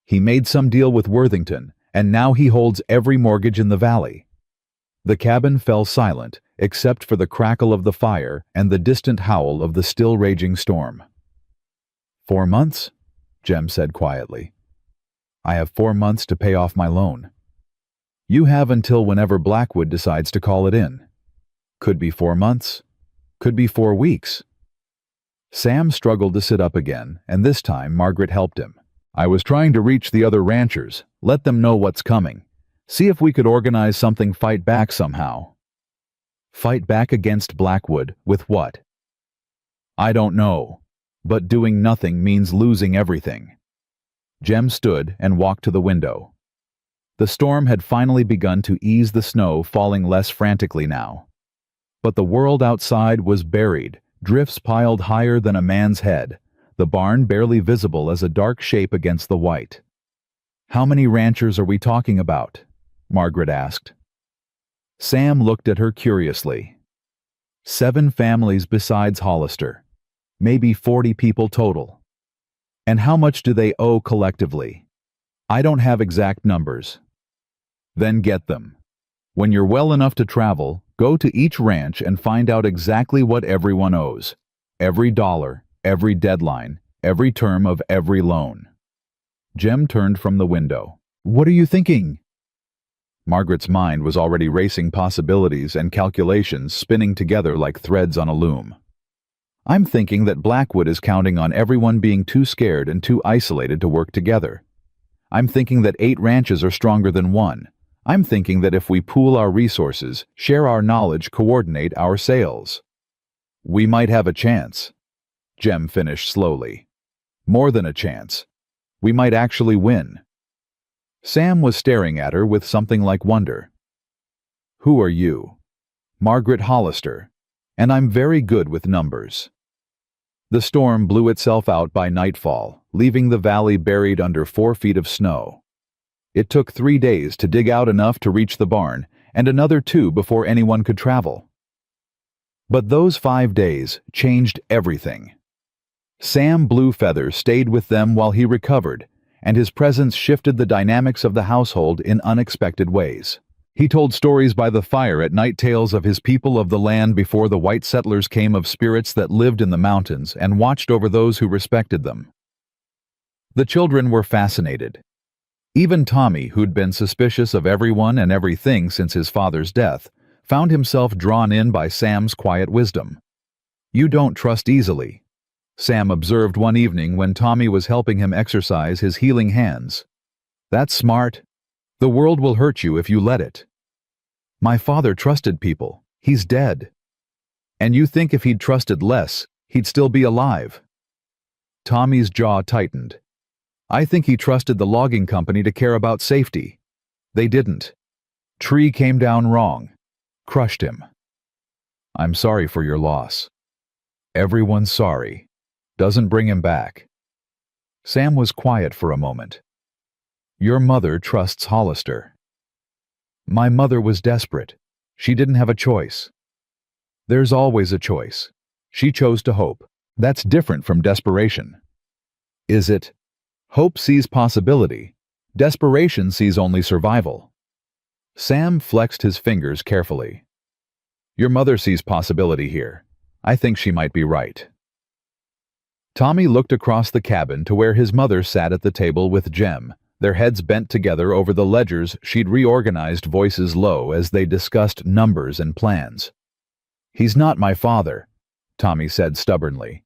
He made some deal with Worthington, and now he holds every mortgage in the valley." The cabin fell silent, except for the crackle of the fire and the distant howl of the still raging storm. 4 months? Jem said quietly. I have 4 months to pay off my loan. You have until whenever Blackwood decides to call it in. Could be 4 months. Could be 4 weeks. Sam struggled to sit up again, and this time Margaret helped him. I was trying to reach the other ranchers, let them know what's coming. See if we could organize something, fight back somehow. Fight back against Blackwood with what? I don't know, but doing nothing means losing everything. Jem stood and walked to the window. The storm had finally begun to ease, the snow falling less frantically now. But the world outside was buried, drifts piled higher than a man's head, the barn barely visible as a dark shape against the white. How many ranchers are we talking about? Margaret asked. Sam looked at her curiously. 7 families besides Hollister. Maybe 40 people total. And how much do they owe collectively? I don't have exact numbers. Then get them. When you're well enough to travel, go to each ranch and find out exactly what everyone owes. Every dollar, every deadline, every term of every loan. Jem turned from the window. What are you thinking? Margaret's mind was already racing possibilities and calculations spinning together like threads on a loom. I'm thinking that Blackwood is counting on everyone being too scared and too isolated to work together. I'm thinking that 8 ranches are stronger than 1. I'm thinking that if we pool our resources, share our knowledge, coordinate our sales, we might have a chance. Jem finished slowly. More than a chance. We might actually win. Sam was staring at her with something like wonder. Who are you? Margaret Hollister, and I'm very good with numbers. The storm blew itself out by nightfall, leaving the valley buried under 4 feet of snow. It took 3 days to dig out enough to reach the barn, and another 2 before anyone could travel. But those 5 days changed everything. Sam Bluefeather stayed with them while he recovered, and his presence shifted the dynamics of the household in unexpected ways. He told stories by the fire at night, tales of his people of the land before the white settlers came, of spirits that lived in the mountains and watched over those who respected them. The children were fascinated. Even Tommy, who'd been suspicious of everyone and everything since his father's death, found himself drawn in by Sam's quiet wisdom. You don't trust easily, Sam observed one evening when Tommy was helping him exercise his healing hands. That's smart. The world will hurt you if you let it. My father trusted people. He's dead. And you think if he'd trusted less, he'd still be alive? Tommy's jaw tightened. I think he trusted the logging company to care about safety. They didn't. Tree came down wrong. Crushed him. I'm sorry for your loss. Everyone's sorry. Doesn't bring him back. Sam was quiet for a moment. Your mother trusts Hollister. My mother was desperate. She didn't have a choice. There's always a choice. She chose to hope. That's different from desperation. Is it? Hope sees possibility. Desperation sees only survival. Sam flexed his fingers carefully. Your mother sees possibility here. I think she might be right. Tommy looked across the cabin to where his mother sat at the table with Jem, their heads bent together over the ledgers she'd reorganized, voices low as they discussed numbers and plans. He's not my father, Tommy said stubbornly.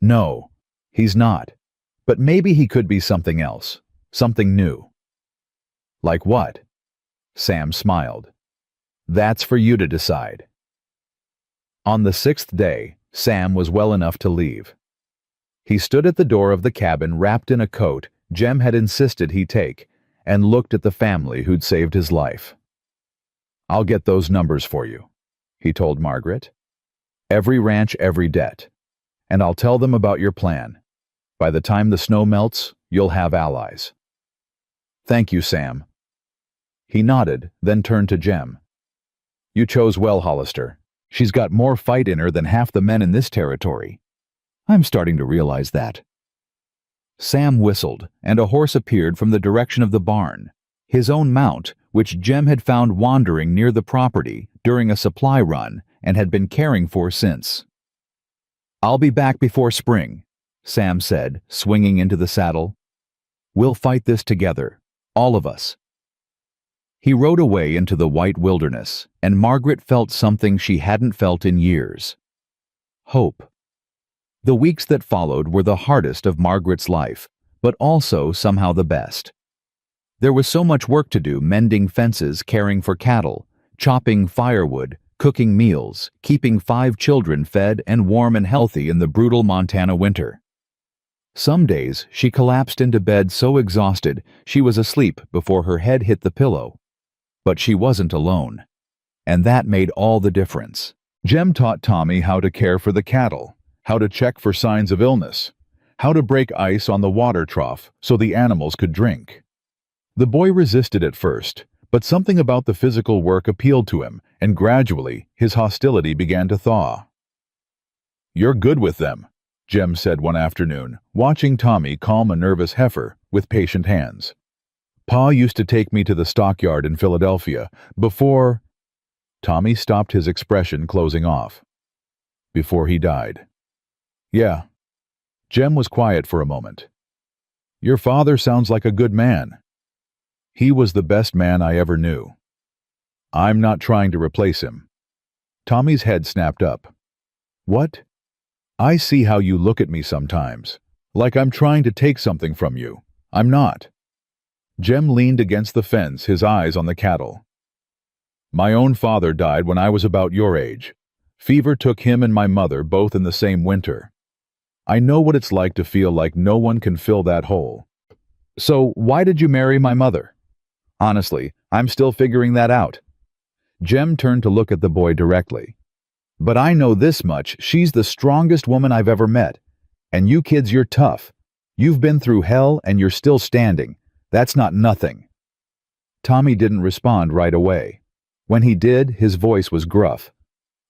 No, he's not. But maybe he could be something else, something new. Like what? Sam smiled. That's for you to decide. On the 6th day, Sam was well enough to leave. He stood at the door of the cabin wrapped in a coat Jem had insisted he take, and looked at the family who'd saved his life. I'll get those numbers for you, he told Margaret. Every ranch, every debt. And I'll tell them about your plan. By the time the snow melts, you'll have allies. Thank you, Sam. He nodded, then turned to Jem. You chose well, Hollister. She's got more fight in her than half the men in this territory. I'm starting to realize that. Sam whistled, and a horse appeared from the direction of the barn. his own mount, which Jem had found wandering near the property during a supply run and had been caring for since. "I'll be back before spring," Sam said, swinging into the saddle. "We'll fight this together, all of us." He rode away into the white wilderness, and Margaret felt something she hadn't felt in years. Hope. The weeks that followed were the hardest of Margaret's life, but also somehow the best. There was so much work to do, mending fences, caring for cattle, chopping firewood, cooking meals, keeping 5 children fed and warm and healthy in the brutal Montana winter. Some days she collapsed into bed so exhausted she was asleep before her head hit the pillow. But she wasn't alone. And that made all the difference. Jem taught Tommy how to care for the cattle, how to check for signs of illness, how to break ice on the water trough so the animals could drink. The boy resisted at first, but something about the physical work appealed to him, and gradually his hostility began to thaw. "You're good with them," Jem said one afternoon, watching Tommy calm a nervous heifer with patient hands. "Pa used to take me to the stockyard in Philadelphia before—" Tommy stopped, his expression closing off. "Before he died." "Yeah." Jem was quiet for a moment. "Your father sounds like a good man." "He was the best man I ever knew." "I'm not trying to replace him." Tommy's head snapped up. "What?" "I see how you look at me sometimes, like I'm trying to take something from you. I'm not." Jem leaned against the fence, his eyes on the cattle. "My own father died when I was about your age. Fever took him and my mother both in the same winter. I know what it's like to feel like no one can fill that hole." "So why did you marry my mother?" "Honestly, I'm still figuring that out." Jem turned to look at the boy directly. "But I know this much, she's the strongest woman I've ever met. And you kids, you're tough. You've been through hell and you're still standing. That's not nothing." Tommy didn't respond right away. When he did, his voice was gruff.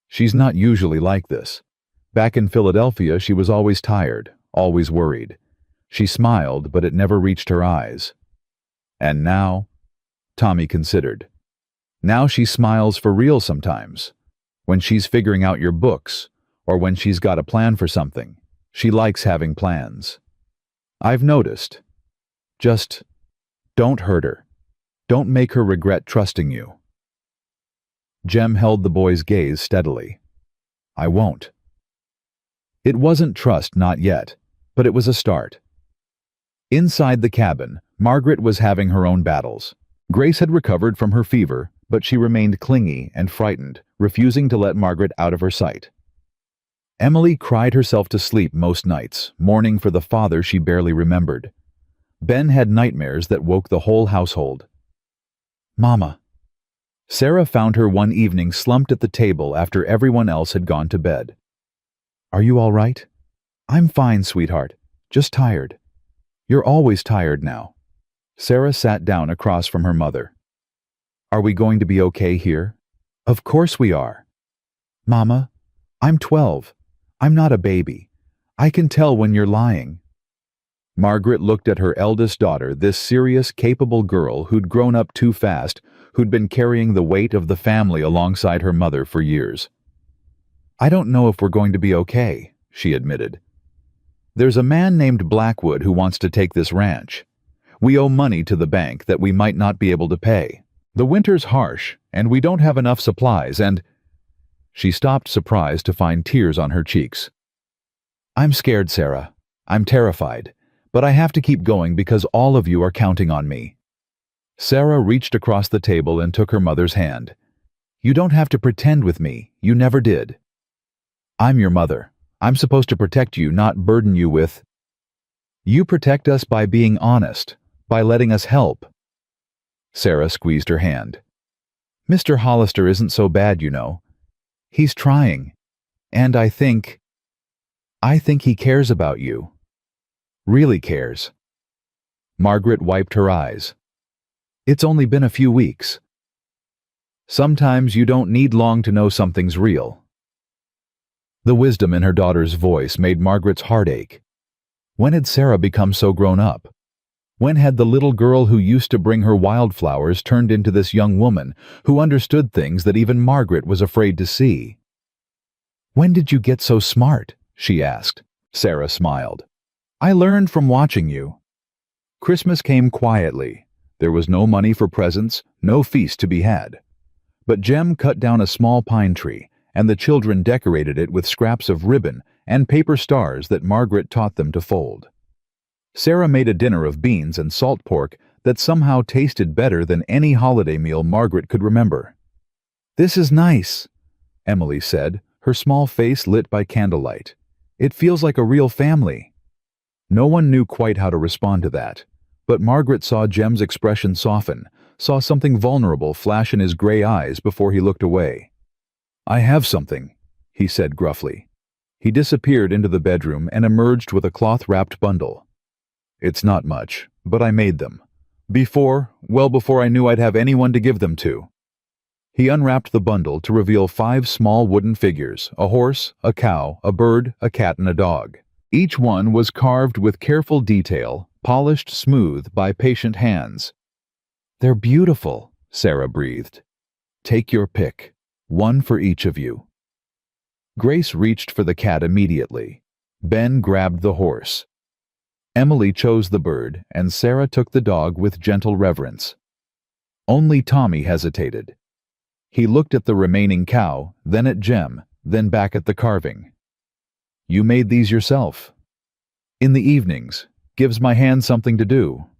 "She's not usually like this. Back in Philadelphia, she was always tired, always worried. She smiled, but it never reached her eyes. And now," Tommy considered, "now she smiles for real sometimes. When she's figuring out your books, or when she's got a plan for something. She likes having plans. I've noticed. Just don't hurt her. Don't make her regret trusting you." Jem held the boy's gaze steadily. "I won't." It wasn't trust, not yet, but it was a start. Inside the cabin, Margaret was having her own battles. Grace had recovered from her fever, but she remained clingy and frightened, refusing to let Margaret out of her sight. Emily cried herself to sleep most nights, mourning for the father she barely remembered. Ben had nightmares that woke the whole household. "Mama." Sarah found her one evening slumped at the table after everyone else had gone to bed. "Are you all right?" "I'm fine, sweetheart. Just tired." "You're always tired now." Sarah sat down across from her mother. "Are we going to be okay here?" "Of course we are." "Mama, I'm 12. I'm not a baby. I can tell when you're lying." Margaret looked at her eldest daughter, this serious, capable girl who'd grown up too fast, who'd been carrying the weight of the family alongside her mother for years. "I don't know if we're going to be okay," she admitted. "There's a man named Blackwood who wants to take this ranch. We owe money to the bank that we might not be able to pay. The winter's harsh, and we don't have enough supplies, and—" She stopped, surprised to find tears on her cheeks. "I'm scared, Sarah. I'm terrified. But I have to keep going because all of you are counting on me." Sarah reached across the table and took her mother's hand. "You don't have to pretend with me. You never did. I'm your mother. I'm supposed to protect you, not burden you with—" "You protect us by being honest, by letting us help." Sarah squeezed her hand. "Mr. Hollister isn't so bad, you know. He's trying. And I think he cares about you. Really cares." Margaret wiped her eyes. "It's only been a few weeks. Sometimes you don't need long to know something's real." The wisdom in her daughter's voice made Margaret's heart ache. When had Sarah become so grown up? When had the little girl who used to bring her wildflowers turned into this young woman who understood things that even Margaret was afraid to see? "When did you get so smart?" she asked. Sarah smiled. "I learned from watching you." Christmas came quietly. There was no money for presents, no feast to be had. But Jem cut down a small pine tree, and the children decorated it with scraps of ribbon and paper stars that Margaret taught them to fold. Sarah made a dinner of beans and salt pork that somehow tasted better than any holiday meal Margaret could remember. "This is nice," Emily said, her small face lit by candlelight. "It feels like a real family." No one knew quite how to respond to that, but Margaret saw Jem's expression soften, saw something vulnerable flash in his gray eyes before he looked away. "I have something," he said gruffly. He disappeared into the bedroom and emerged with a cloth-wrapped bundle. "It's not much, but I made them. Before I knew I'd have anyone to give them to." He unwrapped the bundle to reveal 5 small wooden figures, a horse, a cow, a bird, a cat, and a dog. Each one was carved with careful detail, polished smooth by patient hands. "They're beautiful," Sarah breathed. "Take your pick, one for each of you." Grace reached for the cat immediately. Ben grabbed the horse. Emily chose the bird, and Sarah took the dog with gentle reverence. Only Tommy hesitated. He looked at the remaining cow, then at Jem, then back at the carving. "You made these yourself?" "In the evenings. Gives my hand something to do."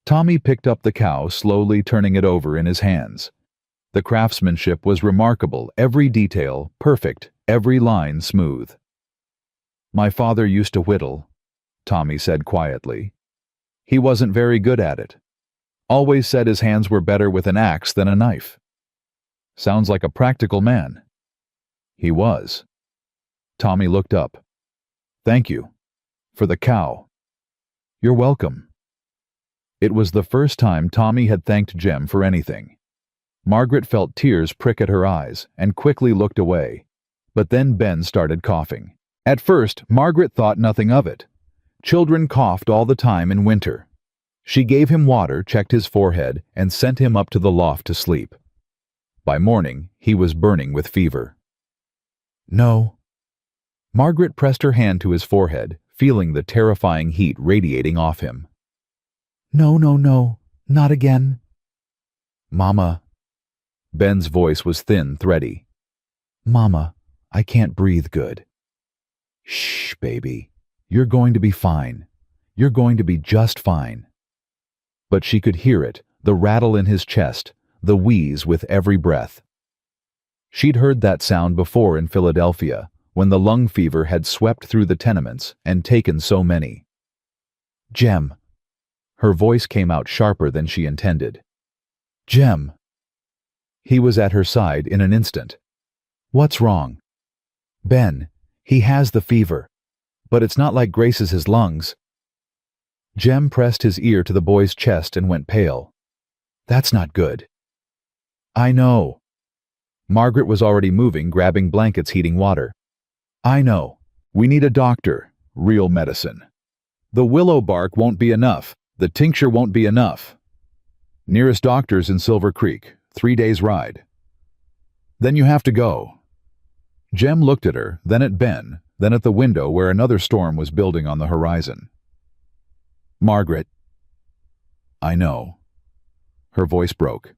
Tommy picked up the cow, slowly turning it over in his hands. The craftsmanship was remarkable, every detail perfect, every line smooth. "My father used to whittle," Tommy said quietly. "He wasn't very good at it. Always said his hands were better with an axe than a knife." "Sounds like a practical man." He was. Tommy looked up. "Thank you. For the cow." "You're welcome." It was the first time Tommy had thanked Jem for anything. Margaret felt tears prick at her eyes and quickly looked away. But then Ben started coughing. At first, Margaret thought nothing of it. Children coughed all the time in winter. She gave him water, checked his forehead, and sent him up to the loft to sleep. By morning, he was burning with fever. "No." Margaret pressed her hand to his forehead, feeling the terrifying heat radiating off him. "No, no, no, not again." "Mama." Ben's voice was thin, thready. "Mama, I can't breathe good." "Shh, baby. You're going to be fine. You're going to be just fine." But she could hear it, the rattle in his chest, the wheeze with every breath. She'd heard that sound before in Philadelphia, when the lung fever had swept through the tenements and taken so many. "Jem." Her voice came out sharper than she intended. "Jem." He was at her side in an instant. "What's wrong?" "Ben, he has the fever. But it's not like Grace's lungs." Jem pressed his ear to the boy's chest and went pale. "That's not good." "I know." Margaret was already moving, grabbing blankets, heating water. "I know. We need a doctor. Real medicine. The willow bark won't be enough. The tincture won't be enough. Nearest doctor's in Silver Creek, 3 days' ride." "Then you have to go." Jem looked at her, then at Ben, then at the window where another storm was building on the horizon. "Margaret." "I know." Her voice broke.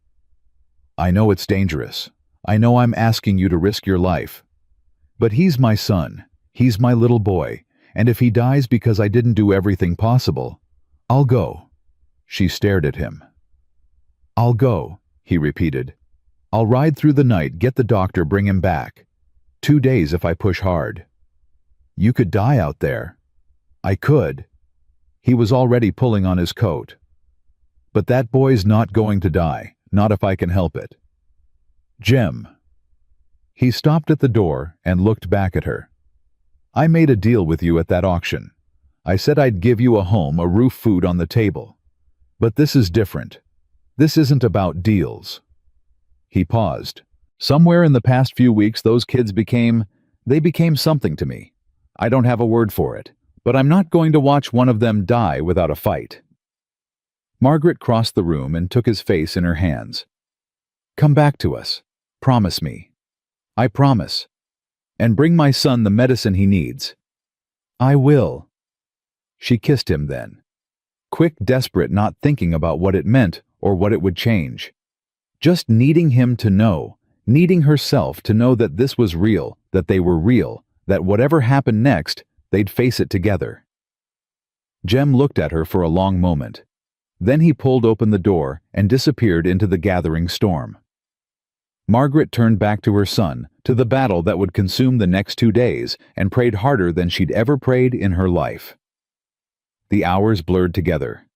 "I know it's dangerous. I know I'm asking you to risk your life. But he's my son. He's my little boy. And if he dies because I didn't do everything possible, I'll go." She stared at him. "I'll go," he repeated. "I'll ride through the night, get the doctor, bring him back. 2 days if I push hard." "You could die out there." "I could." He was already pulling on his coat. "But that boy's not going to die, not if I can help it." "Jem." He stopped at the door and looked back at her. "I made a deal with you at that auction. I said I'd give you a home, a roof, food on the table. But this is different. This isn't about deals." He paused. "Somewhere in the past few weeks those kids became something to me. I don't have a word for it, but I'm not going to watch one of them die without a fight." Margaret crossed the room and took his face in her hands. "Come back to us. Promise me." "I promise. And bring my son the medicine he needs." "I will." She kissed him then. Quick, desperate, not thinking about what it meant or what it would change. Just needing him to know, needing herself to know that this was real, that they were real, that whatever happened next, they'd face it together. Jem looked at her for a long moment. Then he pulled open the door and disappeared into the gathering storm. Margaret turned back to her son, to the battle that would consume the next 2 days, and prayed harder than she'd ever prayed in her life. The hours blurred together.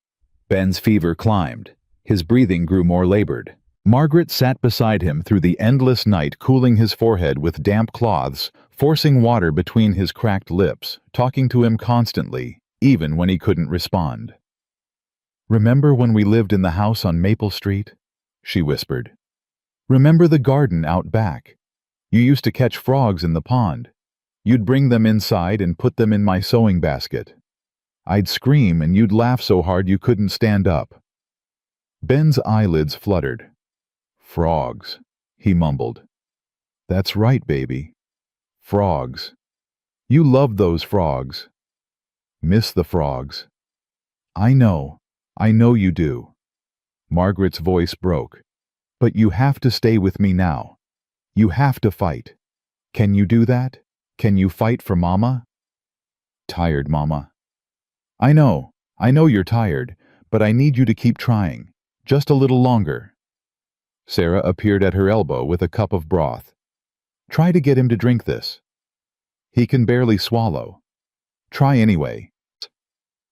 Ben's fever climbed. His breathing grew more labored. Margaret sat beside him through the endless night, cooling his forehead with damp cloths, forcing water between his cracked lips, talking to him constantly, even when he couldn't respond. "Remember when we lived in the house on Maple Street?" she whispered. "Remember the garden out back? You used to catch frogs in the pond. You'd bring them inside and put them in my sewing basket. I'd scream and you'd laugh so hard you couldn't stand up." Ben's eyelids fluttered. "Frogs," he mumbled. "That's right, baby. Frogs. You loved those frogs. Miss the frogs. I know you do." Margaret's voice broke. "But you have to stay with me now. You have to fight. Can you do that? Can you fight for Mama?" "Tired, Mama." I know you're tired, but I need you to keep trying. Just a little longer." Sarah appeared at her elbow with a cup of broth. "Try to get him to drink this. He can barely swallow. Try anyway."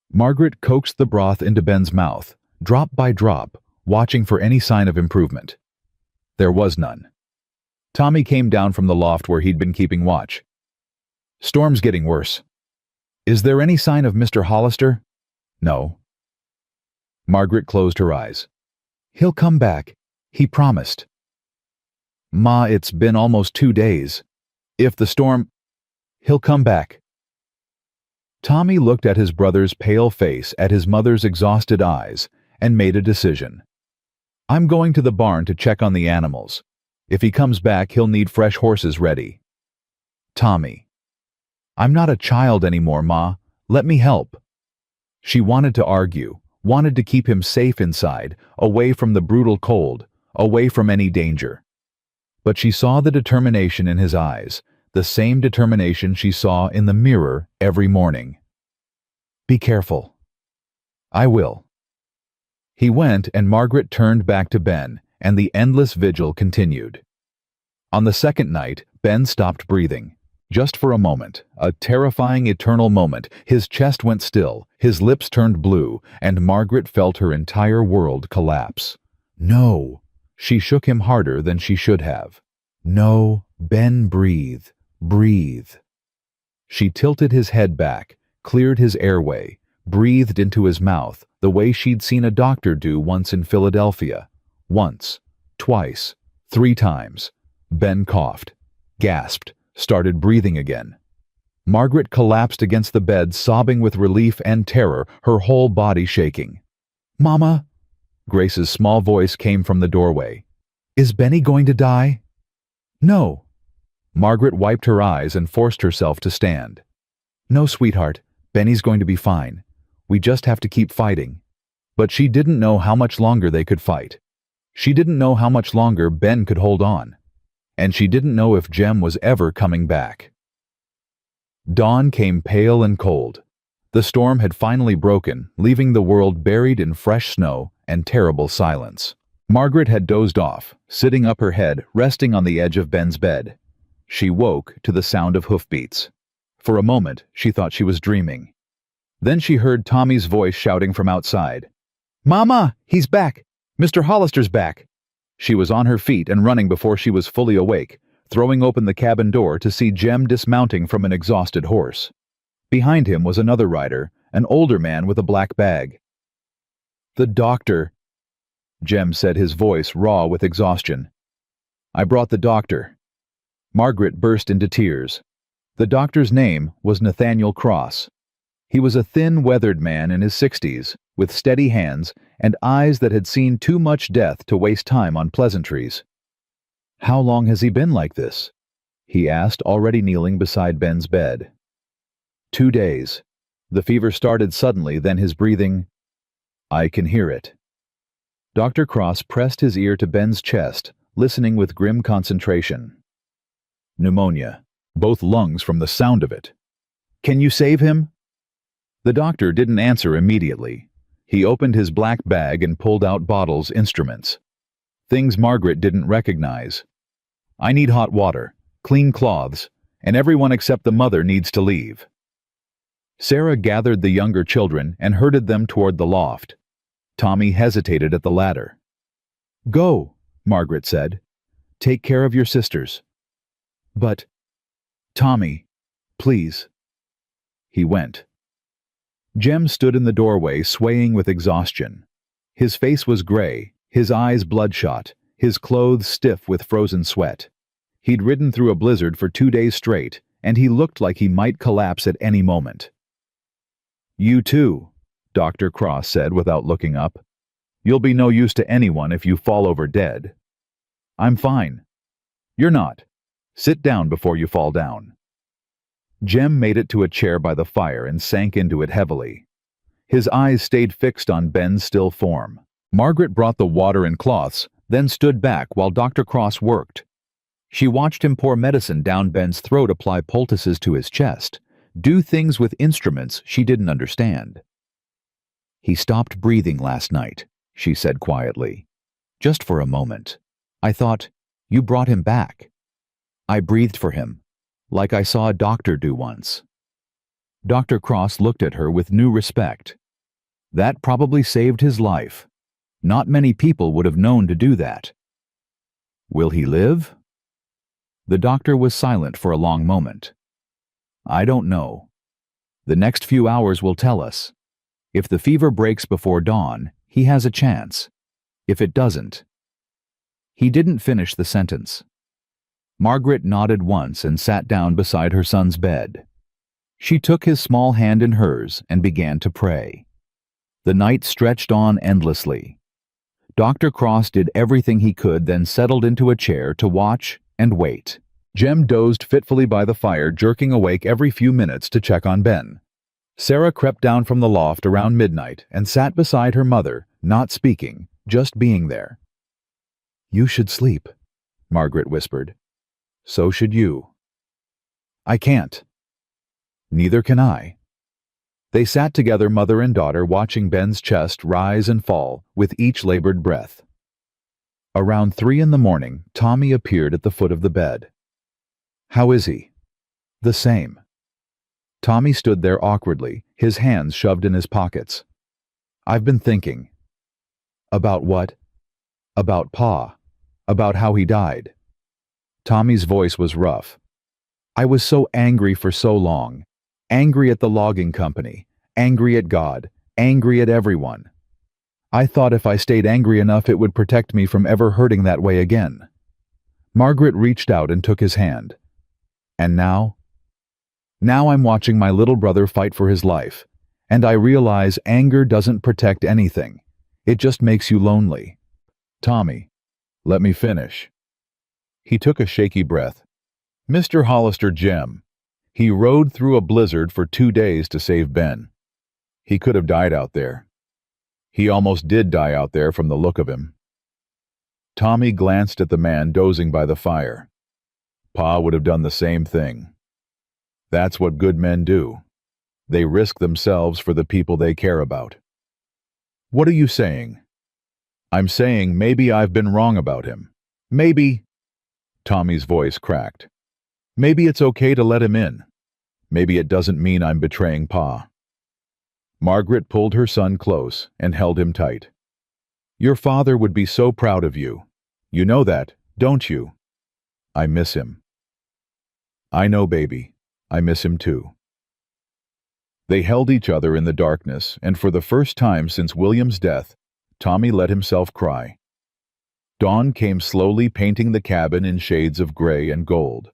Margaret coaxed the broth into Ben's mouth, drop by drop, watching for any sign of improvement. There was none. Tommy came down from the loft where he'd been keeping watch. "Storm's getting worse. Is there any sign of Mr. Hollister?" "No." Margaret closed her eyes. "He'll come back. He promised." "Ma, it's been almost 2 days. If the storm—" "He'll come back." Tommy looked at his brother's pale face, at his mother's exhausted eyes, and made a decision. "I'm going to the barn to check on the animals. If he comes back, he'll need fresh horses ready." "Tommy." "I'm not a child anymore, Ma. Let me help." She wanted to argue, wanted to keep him safe inside, away from the brutal cold, away from any danger. But she saw the determination in his eyes, the same determination she saw in the mirror every morning. "Be careful." "I will." He went, and Margaret turned back to Ben, and the endless vigil continued. On the second night, Ben stopped breathing. Just for a moment, a terrifying eternal moment, his chest went still, his lips turned blue, and Margaret felt her entire world collapse. "No!" She shook him harder than she should have. "No, Ben, breathe. Breathe." She tilted his head back, cleared his airway, breathed into his mouth, the way she'd seen a doctor do once in Philadelphia. Once, twice, 3 times. Ben coughed, gasped, started breathing again. Margaret collapsed against the bed, sobbing with relief and terror, her whole body shaking. "Mama?" Grace's small voice came from the doorway. "Is Benny going to die?" "No." Margaret wiped her eyes and forced herself to stand. "No, sweetheart. Benny's going to be fine. We just have to keep fighting." But she didn't know how much longer they could fight. She didn't know how much longer Ben could hold on. And she didn't know if Jem was ever coming back. Dawn came pale and cold. The storm had finally broken, leaving the world buried in fresh snow and terrible silence. Margaret had dozed off, sitting up her head, resting on the edge of Ben's bed. She woke to the sound of hoofbeats. For a moment, she thought she was dreaming. Then she heard Tommy's voice shouting from outside. "Mama, he's back! Mr. Hollister's back!" She was on her feet and running before she was fully awake, throwing open the cabin door to see Jem dismounting from an exhausted horse. Behind him was another rider, an older man with a black bag. "The doctor," Jem said, his voice raw with exhaustion. "I brought the doctor." Margaret burst into tears. The doctor's name was Nathaniel Cross. He was a thin, weathered man in his 60s, with steady hands and eyes that had seen too much death to waste time on pleasantries. "How long has he been like this?" he asked, already kneeling beside Ben's bed. 2 days. The fever started suddenly, then his breathing. I can hear it. Dr. Cross pressed his ear to Ben's chest, listening with grim concentration. Pneumonia. Both lungs from the sound of it. Can you save him? The doctor didn't answer immediately. He opened his black bag and pulled out bottles, instruments. Things Margaret didn't recognize. I need hot water, clean cloths, and everyone except the mother needs to leave. Sarah gathered the younger children and herded them toward the loft. Tommy hesitated at the ladder. Go, Margaret said. Take care of your sisters. But, Tommy, please. He went. Jem stood in the doorway, swaying with exhaustion. His face was gray, his eyes bloodshot, his clothes stiff with frozen sweat. He'd ridden through a blizzard for 2 days straight, and he looked like he might collapse at any moment. You too, Dr. Cross said without looking up. You'll be no use to anyone if you fall over dead. I'm fine. You're not. Sit down before you fall down. Jem made it to a chair by the fire and sank into it heavily. His eyes stayed fixed on Ben's still form. Margaret brought the water and cloths, then stood back while Dr. Cross worked. She watched him pour medicine down Ben's throat, apply poultices to his chest, do things with instruments she didn't understand. He stopped breathing last night, she said quietly. Just for a moment. I thought, you brought him back. I breathed for him, like I saw a doctor do once. Dr. Cross looked at her with new respect. That probably saved his life. Not many people would have known to do that. Will he live? The doctor was silent for a long moment. I don't know. The next few hours will tell us. If the fever breaks before dawn, he has a chance. If it doesn't. He didn't finish the sentence. Margaret nodded once and sat down beside her son's bed. She took his small hand in hers and began to pray. The night stretched on endlessly. Dr. Cross did everything he could, then settled into a chair to watch and wait. Jem dozed fitfully by the fire, jerking awake every few minutes to check on Ben. Sarah crept down from the loft around midnight and sat beside her mother, not speaking, just being there. You should sleep, Margaret whispered. So should you. I can't. Neither can I. They sat together, mother and daughter, watching Ben's chest rise and fall with each labored breath. Around 3 a.m, Tommy appeared at the foot of the bed. How is he? The same. Tommy stood there awkwardly, his hands shoved in his pockets. I've been thinking. About what? About Pa. About how he died. Tommy's voice was rough. I was so angry for so long. Angry at the logging company. Angry at God. Angry at everyone. I thought if I stayed angry enough it would protect me from ever hurting that way again. Margaret reached out and took his hand. And now? Now I'm watching my little brother fight for his life, and I realize anger doesn't protect anything. It just makes you lonely. Tommy, let me finish. He took a shaky breath. Mr. Hollister Jem. He rode through a blizzard for 2 days to save Ben. He could have died out there. He almost did die out there from the look of him. Tommy glanced at the man dozing by the fire. Pa would have done the same thing. That's what good men do. They risk themselves for the people they care about. What are you saying? I'm saying maybe I've been wrong about him. Maybe... Tommy's voice cracked. Maybe it's okay to let him in. Maybe it doesn't mean I'm betraying Pa. Margaret pulled her son close and held him tight. Your father would be so proud of you. You know that, don't you? I miss him. I know, baby. I miss him too. They held each other in the darkness, and for the first time since William's death, Tommy let himself cry. Dawn came slowly, painting the cabin in shades of gray and gold.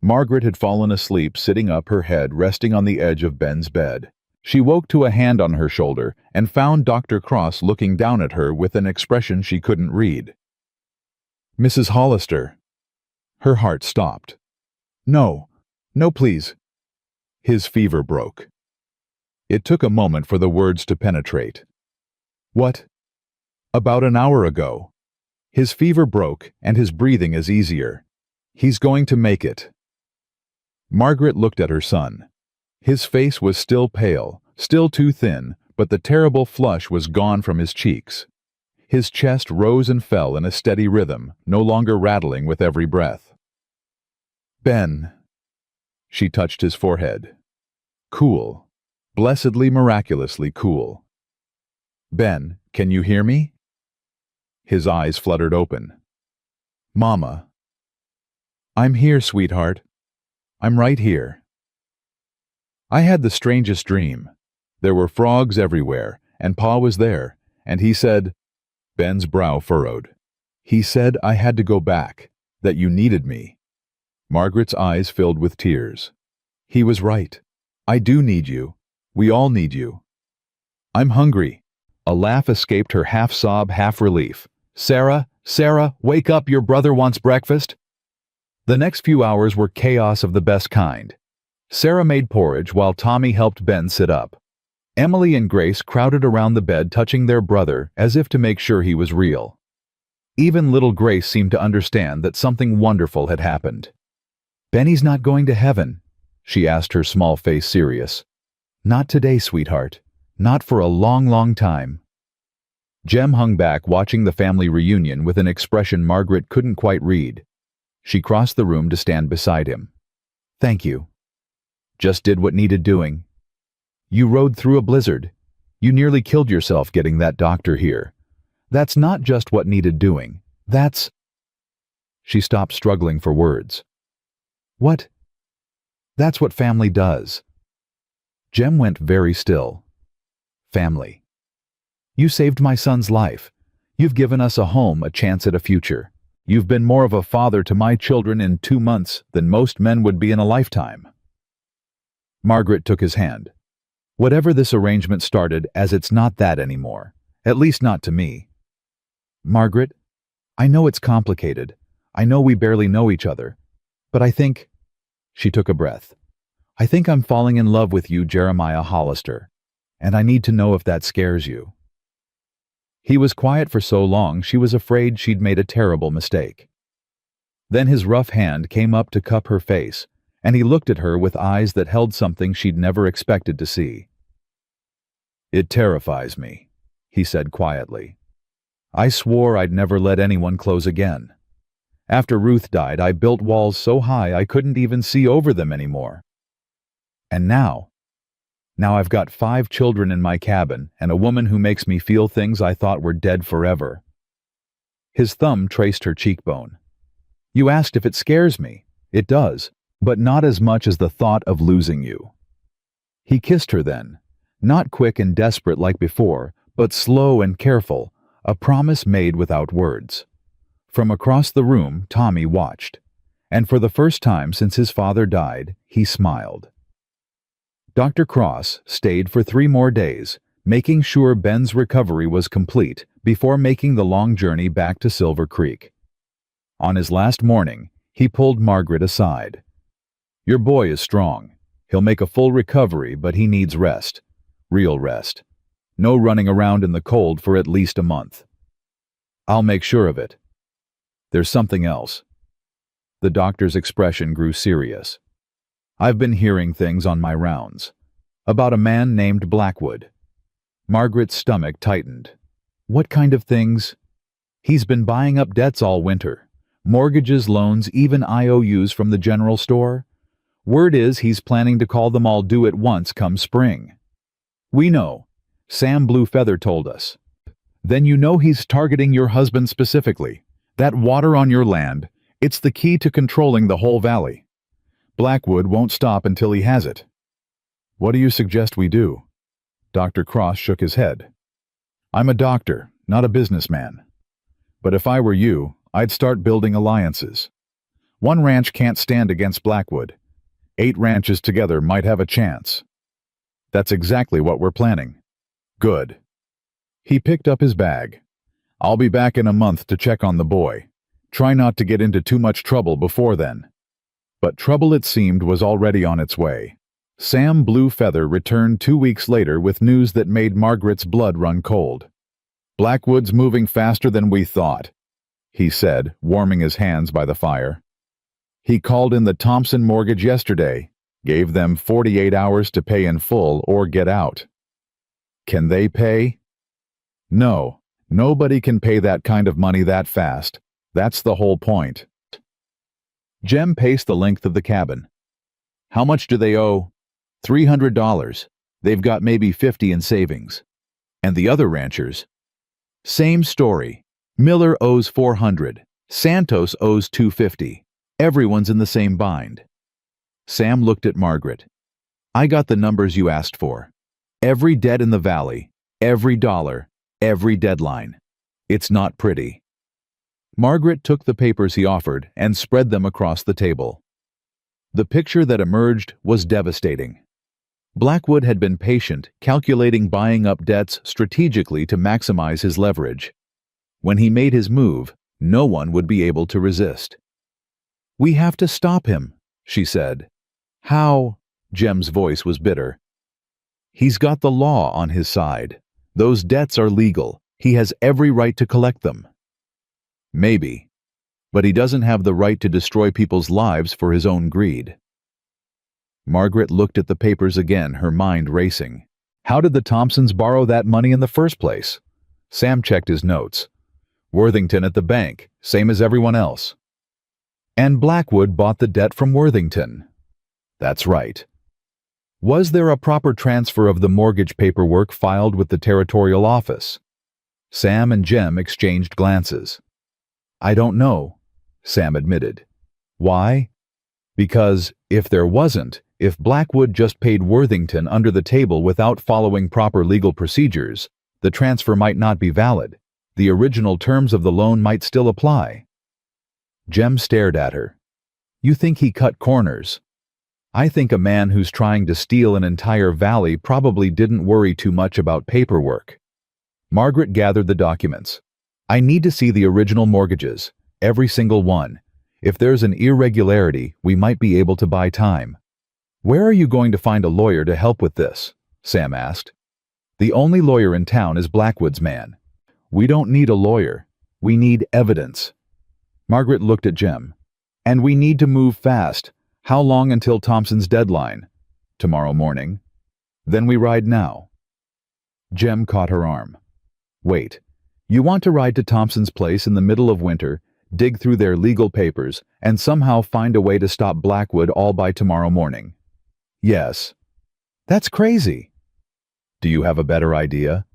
Margaret had fallen asleep, sitting up, her head resting on the edge of Ben's bed. She woke to a hand on her shoulder and found Dr. Cross looking down at her with an expression she couldn't read. "Mrs. Hollister." Her heart stopped. "No, no, please." His fever broke. It took a moment for the words to penetrate. "What?" "About an hour ago. His fever broke and his breathing is easier. He's going to make it." Margaret looked at her son. His face was still pale, still too thin, but the terrible flush was gone from his cheeks. His chest rose and fell in a steady rhythm, no longer rattling with every breath. "Ben." She touched his forehead. "Cool. Blessedly, miraculously cool." "Ben, can you hear me?" His eyes fluttered open. "Mama." "I'm here, sweetheart. I'm right here." "I had the strangest dream. There were frogs everywhere, and Pa was there, and he said—" Ben's brow furrowed. "He said I had to go back, that you needed me." Margaret's eyes filled with tears. "He was right. I do need you. We all need you." "I'm hungry." A laugh escaped her, half sob, half relief. "Sarah, Sarah, wake up, your brother wants breakfast." The next few hours were chaos of the best kind. Sarah made porridge while Tommy helped Ben sit up. Emily and Grace crowded around the bed touching their brother as if to make sure he was real. Even little Grace seemed to understand that something wonderful had happened. "Benny's not going to heaven?" she asked, her small face serious. "Not today, sweetheart. Not for a long, long time." Jem hung back watching the family reunion with an expression Margaret couldn't quite read. She crossed the room to stand beside him. "Thank you. Just did what needed doing. You rode through a blizzard. You nearly killed yourself getting that doctor here. That's not just what needed doing. That's—" She stopped, struggling for words. "What?" "That's what family does." Jem went very still. "Family. You saved my son's life. You've given us a home, a chance at a future. You've been more of a father to my children in 2 months than most men would be in a lifetime." Margaret took his hand. "Whatever this arrangement started as, it's not that anymore. At least not to me." "Margaret, I know it's complicated. I know we barely know each other. But I think—" She took a breath. "I think I'm falling in love with you, Jeremiah Hollister. And I need to know if that scares you." He was quiet for so long she was afraid she'd made a terrible mistake. Then his rough hand came up to cup her face, and he looked at her with eyes that held something she'd never expected to see. "It terrifies me," he said quietly. "I swore I'd never let anyone close again. After Ruth died, I built walls so high I couldn't even see over them anymore. And now I've got 5 children in my cabin and a woman who makes me feel things I thought were dead forever." His thumb traced her cheekbone. "You asked if it scares me. It does, but not as much as the thought of losing you." He kissed her then, not quick and desperate like before, but slow and careful, a promise made without words. From across the room, Tommy watched, and for the first time since his father died, he smiled. Dr. Cross stayed for 3 more days, making sure Ben's recovery was complete before making the long journey back to Silver Creek. On his last morning, he pulled Margaret aside. "Your boy is strong. He'll make a full recovery, but he needs rest. Real rest. No running around in the cold for at least a month. I'll make sure of it. There's something else." The doctor's expression grew serious. "I've been hearing things on my rounds. About a man named Blackwood." Margaret's stomach tightened. "What kind of things?" "He's been buying up debts all winter. Mortgages, loans, even IOUs from the general store. Word is he's planning to call them all due at once come spring." "We know. Sam Bluefeather told us." "Then you know he's targeting your husband specifically. That water on your land, it's the key to controlling the whole valley. Blackwood won't stop until he has it." "What do you suggest we do?" Dr. Cross shook his head. "I'm a doctor, not a businessman. But if I were you, I'd start building alliances. One ranch can't stand against Blackwood. 8 ranches together might have a chance." That's exactly what we're planning. Good. He picked up his bag. I'll be back in a month to check on the boy. Try not to get into too much trouble before then. But trouble, it seemed, was already on its way. Sam Blue Feather returned 2 weeks later with news that made Margaret's blood run cold. "Blackwood's moving faster than we thought," he said, warming his hands by the fire. "He called in the Thompson mortgage yesterday, gave them 48 hours to pay in full or get out." "Can they pay?" "No, nobody can pay that kind of money that fast. That's the whole point." Jem paced the length of the cabin. "How much do they owe?" $300. They've got maybe 50 in savings. And the other ranchers? Same story. Miller owes 400. Santos owes 250. Everyone's in the same bind. Sam looked at Margaret. "I got the numbers you asked for. Every debt in the valley, every dollar, every deadline. It's not pretty." Margaret took the papers he offered and spread them across the table. The picture that emerged was devastating. Blackwood had been patient, calculating buying up debts strategically to maximize his leverage. When he made his move, no one would be able to resist. "We have to stop him," she said. "How?" Jem's voice was bitter. "He's got the law on his side. Those debts are legal. He has every right to collect them." "Maybe. But he doesn't have the right to destroy people's lives for his own greed." Margaret looked at the papers again, her mind racing. How did the Thompsons borrow that money in the first place? Sam checked his notes. Worthington at the bank, same as everyone else. And Blackwood bought the debt from Worthington. That's right. Was there a proper transfer of the mortgage paperwork filed with the territorial office? Sam and Jem exchanged glances. "I don't know," Sam admitted. "Why?" "Because if there wasn't, if Blackwood just paid Worthington under the table without following proper legal procedures, the transfer might not be valid. The original terms of the loan might still apply." Jem stared at her. "You think he cut corners?" "I think a man who's trying to steal an entire valley probably didn't worry too much about paperwork." Margaret gathered the documents. "I need to see the original mortgages, every single one. If there's an irregularity, we might be able to buy time." "Where are you going to find a lawyer to help with this?" Sam asked. "The only lawyer in town is Blackwood's man." "We don't need a lawyer. We need evidence." Margaret looked at Jem. "And we need to move fast. How long until Thompson's deadline?" "Tomorrow morning." "Then we ride now." Jem caught her arm. "Wait. You want to ride to Thompson's place in the middle of winter, dig through their legal papers, and somehow find a way to stop Blackwood all by tomorrow morning?" "Yes." "That's crazy." "Do you have a better idea?"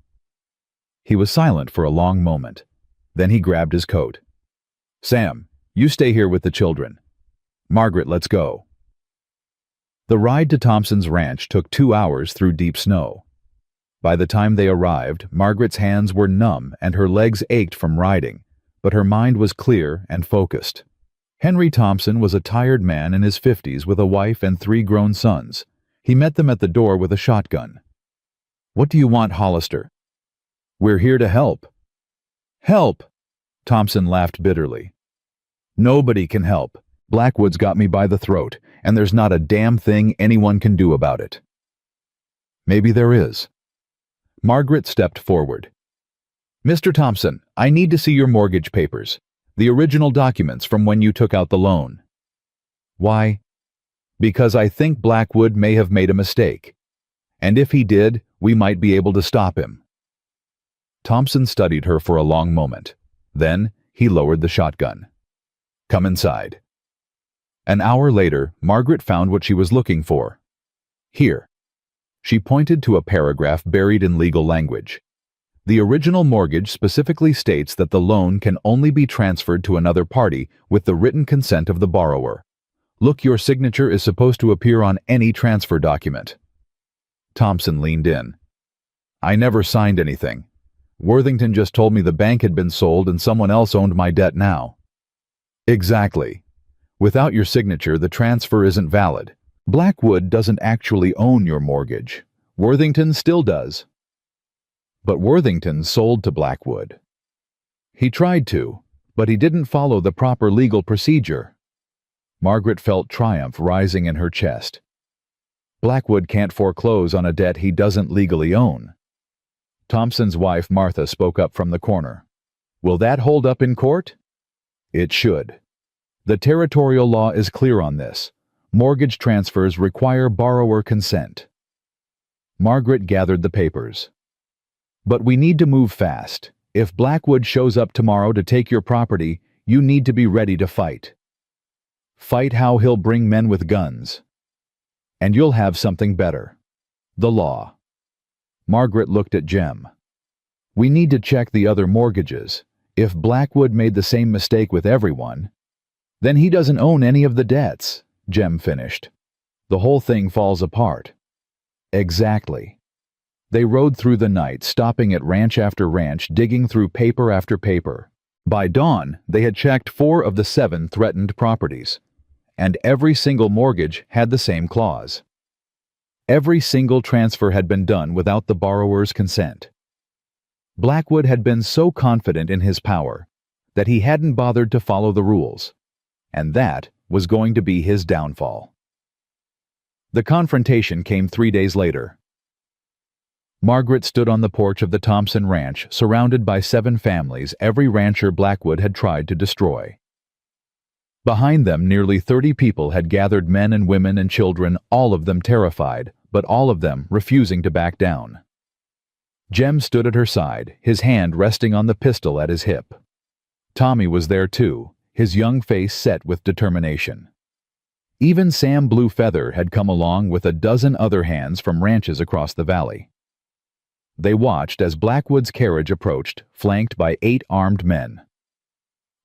He was silent for a long moment. Then he grabbed his coat. "Sam, you stay here with the children. Margaret, let's go." The ride to Thompson's ranch took 2 hours through deep snow. By the time they arrived, Margaret's hands were numb and her legs ached from riding, but her mind was clear and focused. Henry Thompson was a tired man in his 50s with a wife and 3 grown sons. He met them at the door with a shotgun. "What do you want, Hollister?" "We're here to help." "Help!" Thompson laughed bitterly. "Nobody can help. Blackwood's got me by the throat, and there's not a damn thing anyone can do about it." "Maybe there is." Margaret stepped forward. "Mr. Thompson, I need to see your mortgage papers. The original documents from when you took out the loan." "Why?" "Because I think Blackwood may have made a mistake. And if he did, we might be able to stop him." Thompson studied her for a long moment. Then he lowered the shotgun. "Come inside." An hour later, Margaret found what she was looking for. "Here." She pointed to a paragraph buried in legal language. The original mortgage specifically states that the loan can only be transferred to another party with the written consent of the borrower. Look, your signature is supposed to appear on any transfer document. Thompson leaned in. "I never signed anything. Worthington just told me the bank had been sold and someone else owned my debt now." "Exactly. Without your signature, the transfer isn't valid. Blackwood doesn't actually own your mortgage. Worthington still does. But Worthington sold to Blackwood. He tried to, but he didn't follow the proper legal procedure. Margaret felt triumph rising in her chest. Blackwood can't foreclose on a debt he doesn't legally own. Thompson's wife Martha spoke up from the corner. Will that hold up in court? It should. The territorial law is clear on this. Mortgage transfers require borrower consent. Margaret gathered the papers. But we need to move fast. If Blackwood shows up tomorrow to take your property, you need to be ready to fight. Fight how he'll bring men with guns. And you'll have something better. The law. Margaret looked at Jem. We need to check the other mortgages. If Blackwood made the same mistake with everyone, then he doesn't own any of the debts, Jem finished. The whole thing falls apart. Exactly. They rode through the night, stopping at ranch after ranch, digging through paper after paper. By dawn, they had checked 4 of the 7 threatened properties, and every single mortgage had the same clause. Every single transfer had been done without the borrower's consent. Blackwood had been so confident in his power that he hadn't bothered to follow the rules, and that was going to be his downfall. The confrontation came 3 days later. Margaret stood on the porch of the Thompson Ranch, surrounded by 7 families, every rancher Blackwood had tried to destroy. Behind them, nearly 30 people had gathered, men and women and children, all of them terrified, but all of them refusing to back down. Jem stood at her side, his hand resting on the pistol at his hip. Tommy was there too, his young face set with determination. Even Sam Blue Feather had come along with a dozen other hands from ranches across the valley. They watched as Blackwood's carriage approached, flanked by 8 armed men.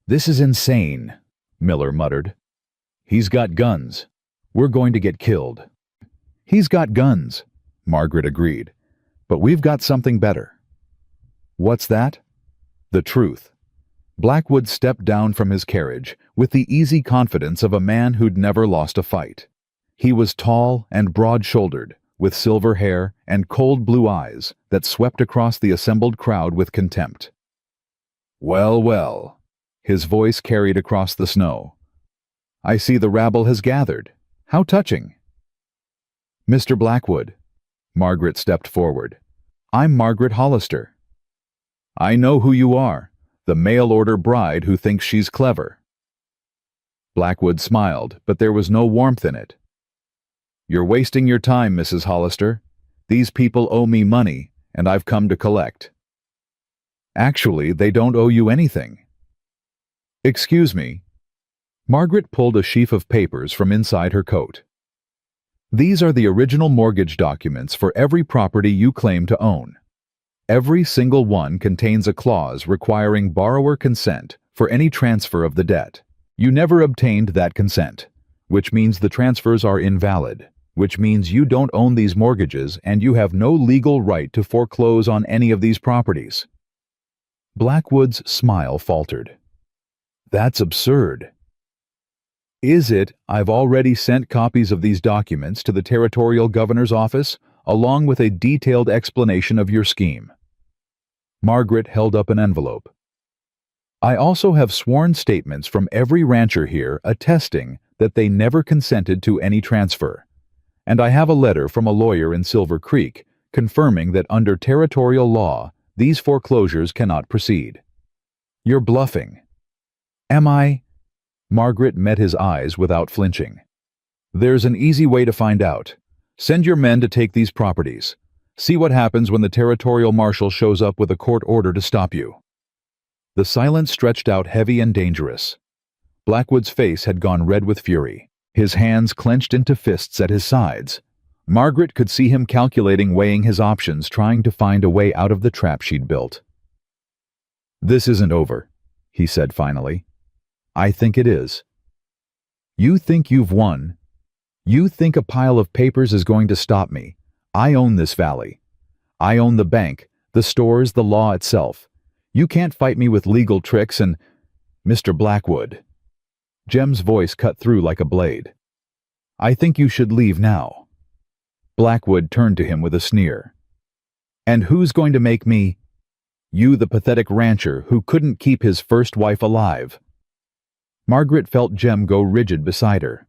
"This is insane," Miller muttered. "He's got guns. We're going to get killed." "He's got guns," Margaret agreed. "But we've got something better." "What's that?" "The truth." Blackwood stepped down from his carriage with the easy confidence of a man who'd never lost a fight. He was tall and broad-shouldered, with silver hair and cold blue eyes that swept across the assembled crowd with contempt. "Well, well," his voice carried across the snow. "I see the rabble has gathered. How touching." "Mr. Blackwood." Margaret stepped forward. "I'm Margaret Hollister." "I know who you are, the mail-order bride who thinks she's clever." Blackwood smiled, but there was no warmth in it. "You're wasting your time, Mrs. Hollister. These people owe me money, and I've come to collect." "Actually, they don't owe you anything." "Excuse me." Margaret pulled a sheaf of papers from inside her coat. "These are the original mortgage documents for every property you claim to own. Every single one contains a clause requiring borrower consent for any transfer of the debt. You never obtained that consent, which means the transfers are invalid, which means you don't own these mortgages and you have no legal right to foreclose on any of these properties." Blackwood's smile faltered. "That's absurd." "Is it? I've already sent copies of these documents to the territorial governor's office, along with a detailed explanation of your scheme." Margaret held up an envelope. "I also have sworn statements from every rancher here attesting that they never consented to any transfer. And I have a letter from a lawyer in Silver Creek confirming that under territorial law, these foreclosures cannot proceed." "You're bluffing." "Am I?" Margaret met his eyes without flinching. "There's an easy way to find out. Send your men to take these properties. See what happens when the territorial marshal shows up with a court order to stop you." The silence stretched out heavy and dangerous. Blackwood's face had gone red with fury. His hands clenched into fists at his sides. Margaret could see him calculating, weighing his options, trying to find a way out of the trap she'd built. "This isn't over," he said finally. "I think it is." "You think you've won? You think a pile of papers is going to stop me? I own this valley. I own the bank, the stores, the law itself. You can't fight me with legal tricks and—" "Mr. Blackwood." Jem's voice cut through like a blade. "I think you should leave now." Blackwood turned to him with a sneer. "And who's going to make me—" "You, the pathetic rancher who couldn't keep his first wife alive." Margaret felt Jem go rigid beside her.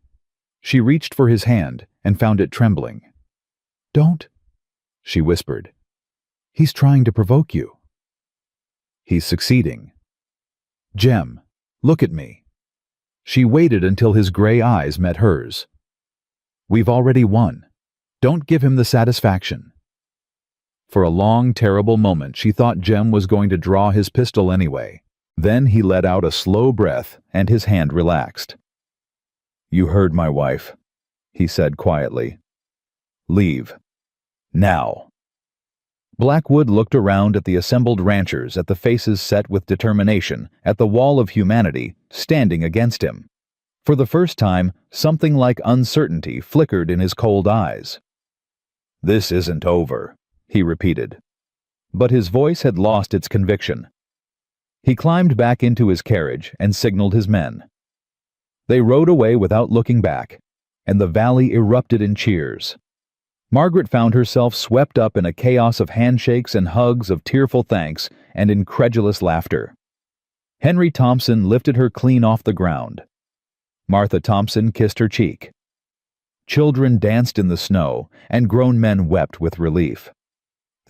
She reached for his hand and found it trembling. "Don't," she whispered. "He's trying to provoke you." "He's succeeding." "Jem, look at me." She waited until his gray eyes met hers. "We've already won. Don't give him the satisfaction." For a long, terrible moment she thought Jem was going to draw his pistol anyway. Then he let out a slow breath and his hand relaxed. "You heard my wife," he said quietly. "Leave. Now." Blackwood looked around at the assembled ranchers, at the faces set with determination, at the wall of humanity standing against him. For the first time, something like uncertainty flickered in his cold eyes. "This isn't over," he repeated. But his voice had lost its conviction. He climbed back into his carriage and signaled his men. They rode away without looking back, and the valley erupted in cheers. Margaret found herself swept up in a chaos of handshakes and hugs, of tearful thanks and incredulous laughter. Henry Thompson lifted her clean off the ground. Martha Thompson kissed her cheek. Children danced in the snow, and grown men wept with relief.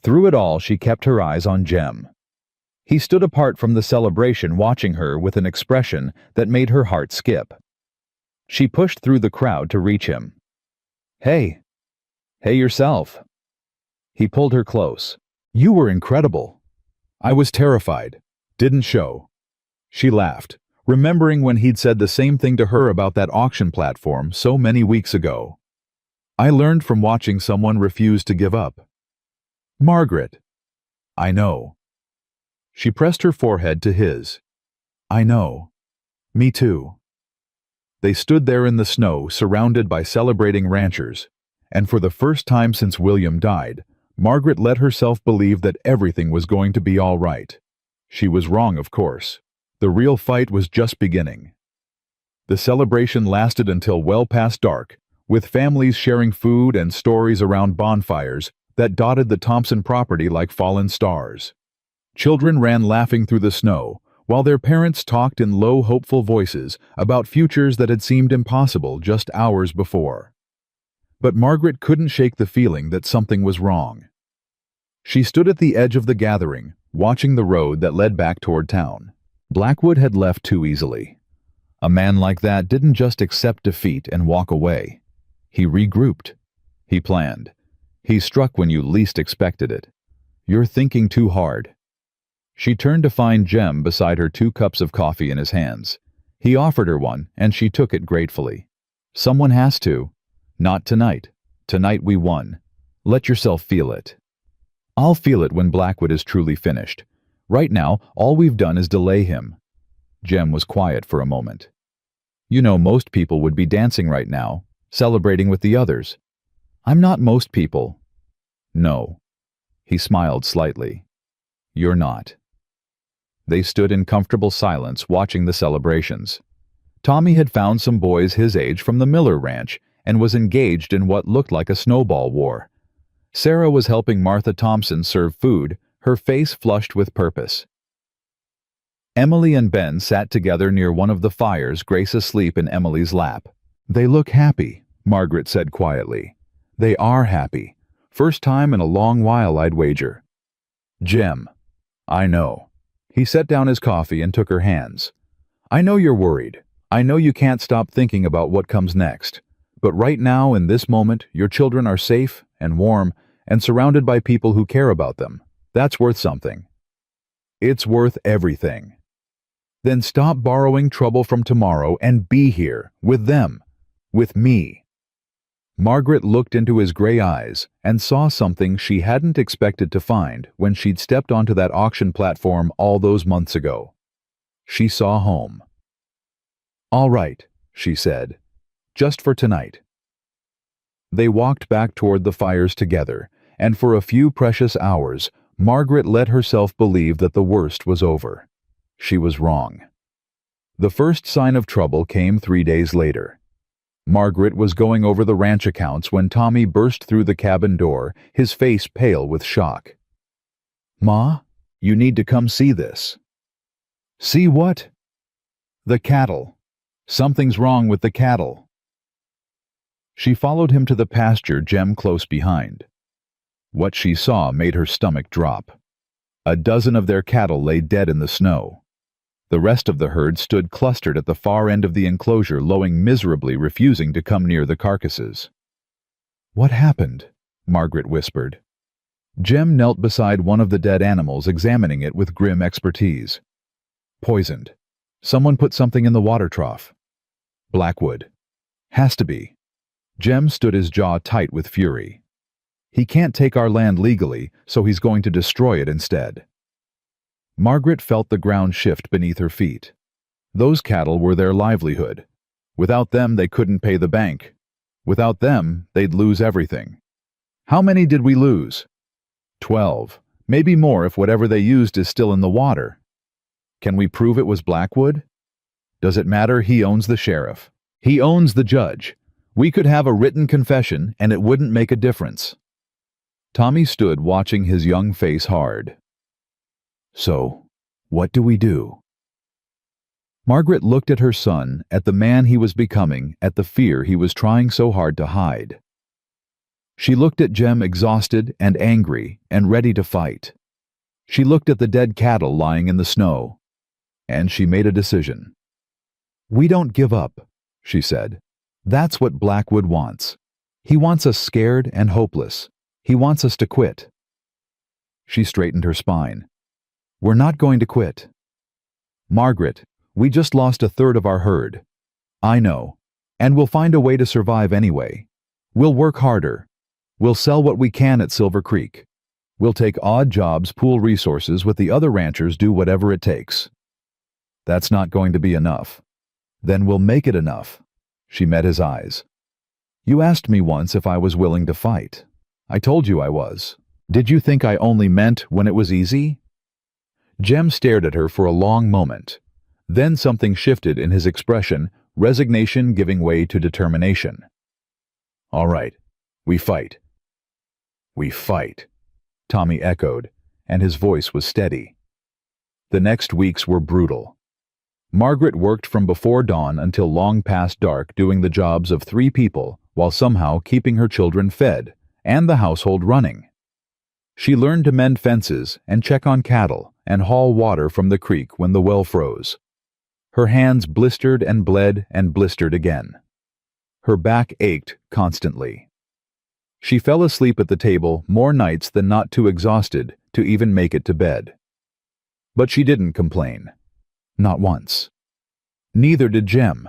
Through it all she kept her eyes on Jem. He stood apart from the celebration, watching her with an expression that made her heart skip. She pushed through the crowd to reach him. "Hey. Hey yourself." He pulled her close. "You were incredible." "I was terrified. Didn't show." She laughed, remembering when he'd said the same thing to her about that auction platform so many weeks ago. "I learned from watching someone refuse to give up." "Margaret." "I know." She pressed her forehead to his. "I know. Me too." They stood there in the snow, surrounded by celebrating ranchers, and for the first time since William died, Margaret let herself believe that everything was going to be all right. She was wrong, of course. The real fight was just beginning. The celebration lasted until well past dark, with families sharing food and stories around bonfires that dotted the Thompson property like fallen stars. Children ran laughing through the snow, while their parents talked in low, hopeful voices about futures that had seemed impossible just hours before. But Margaret couldn't shake the feeling that something was wrong. She stood at the edge of the gathering, watching the road that led back toward town. Blackwood had left too easily. A man like that didn't just accept defeat and walk away. He regrouped. He planned. He struck when you least expected it. "You're thinking too hard." She turned to find Jem beside her 2 cups of coffee in his hands. He offered her one, and she took it gratefully. "Someone has to. Not tonight. Tonight we won. Let yourself feel it." "I'll feel it when Blackwood is truly finished. Right now, all we've done is delay him." Jem was quiet for a moment. "You know, most people would be dancing right now, celebrating with the others." "I'm not most people." "No." He smiled slightly. "You're not." They stood in comfortable silence, watching the celebrations. Tommy had found some boys his age from the Miller Ranch and was engaged in what looked like a snowball war. Sarah was helping Martha Thompson serve food, her face flushed with purpose. Emily and Ben sat together near one of the fires, Grace asleep in Emily's lap. "They look happy," Margaret said quietly. "They are happy. First time in a long while, I'd wager." "Jem." "I know." He set down his coffee and took her hands. "I know you're worried. I know you can't stop thinking about what comes next. But right now, in this moment, your children are safe and warm and surrounded by people who care about them. That's worth something." "It's worth everything." "Then stop borrowing trouble from tomorrow and be here, with them, with me." Margaret looked into his gray eyes and saw something she hadn't expected to find when she'd stepped onto that auction platform all those months ago. She saw home. "All right," she said. "Just for tonight." They walked back toward the fires together, and for a few precious hours, Margaret let herself believe that the worst was over. She was wrong. The first sign of trouble came 3 days later. Margaret was going over the ranch accounts when Tommy burst through the cabin door, his face pale with shock. "Ma, you need to come see this." "See what?" "The cattle. Something's wrong with the cattle." She followed him to the pasture, Jem close behind. What she saw made her stomach drop. A dozen of their cattle lay dead in the snow. The rest of the herd stood clustered at the far end of the enclosure, lowing miserably, refusing to come near the carcasses. "What happened?" Margaret whispered. Jem knelt beside one of the dead animals, examining it with grim expertise. "Poisoned. Someone put something in the water trough. Blackwood. Has to be." Jem stood his jaw tight with fury. "He can't take our land legally, so he's going to destroy it instead." Margaret felt the ground shift beneath her feet. Those cattle were their livelihood. Without them, they couldn't pay the bank. Without them, they'd lose everything. "How many did we lose?" 12. Maybe more if whatever they used is still in the water. "Can we prove it was Blackwood?" "Does it matter? He owns the sheriff. He owns the judge. We could have a written confession, and it wouldn't make a difference." Tommy stood watching his young face hard. "So, what do we do?" Margaret looked at her son, at the man he was becoming, at the fear he was trying so hard to hide. She looked at Jem, exhausted and angry and ready to fight. She looked at the dead cattle lying in the snow, and she made a decision. "We don't give up," she said. "That's what Blackwood wants. He wants us scared and hopeless. He wants us to quit." She straightened her spine. "We're not going to quit. Margaret, we just lost a third of our herd. I know. And we'll find a way to survive anyway. We'll work harder. We'll sell what we can at Silver Creek. We'll take odd jobs, pool resources with the other ranchers, do whatever it takes." "That's not going to be enough." "Then we'll make it enough." She met his eyes. "You asked me once if I was willing to fight. I told you I was. Did you think I only meant when it was easy?" Jem stared at her for a long moment. Then something shifted in his expression, resignation giving way to determination. "All right, we fight." "We fight," Tommy echoed, and his voice was steady. The next weeks were brutal. Margaret worked from before dawn until long past dark, doing the jobs of 3 people while somehow keeping her children fed and the household running. She learned to mend fences and check on cattle and haul water from the creek when the well froze. Her hands blistered and bled and blistered again. Her back ached constantly. She fell asleep at the table more nights than not, too exhausted to even make it to bed. But she didn't complain. Not once. Neither did Jem.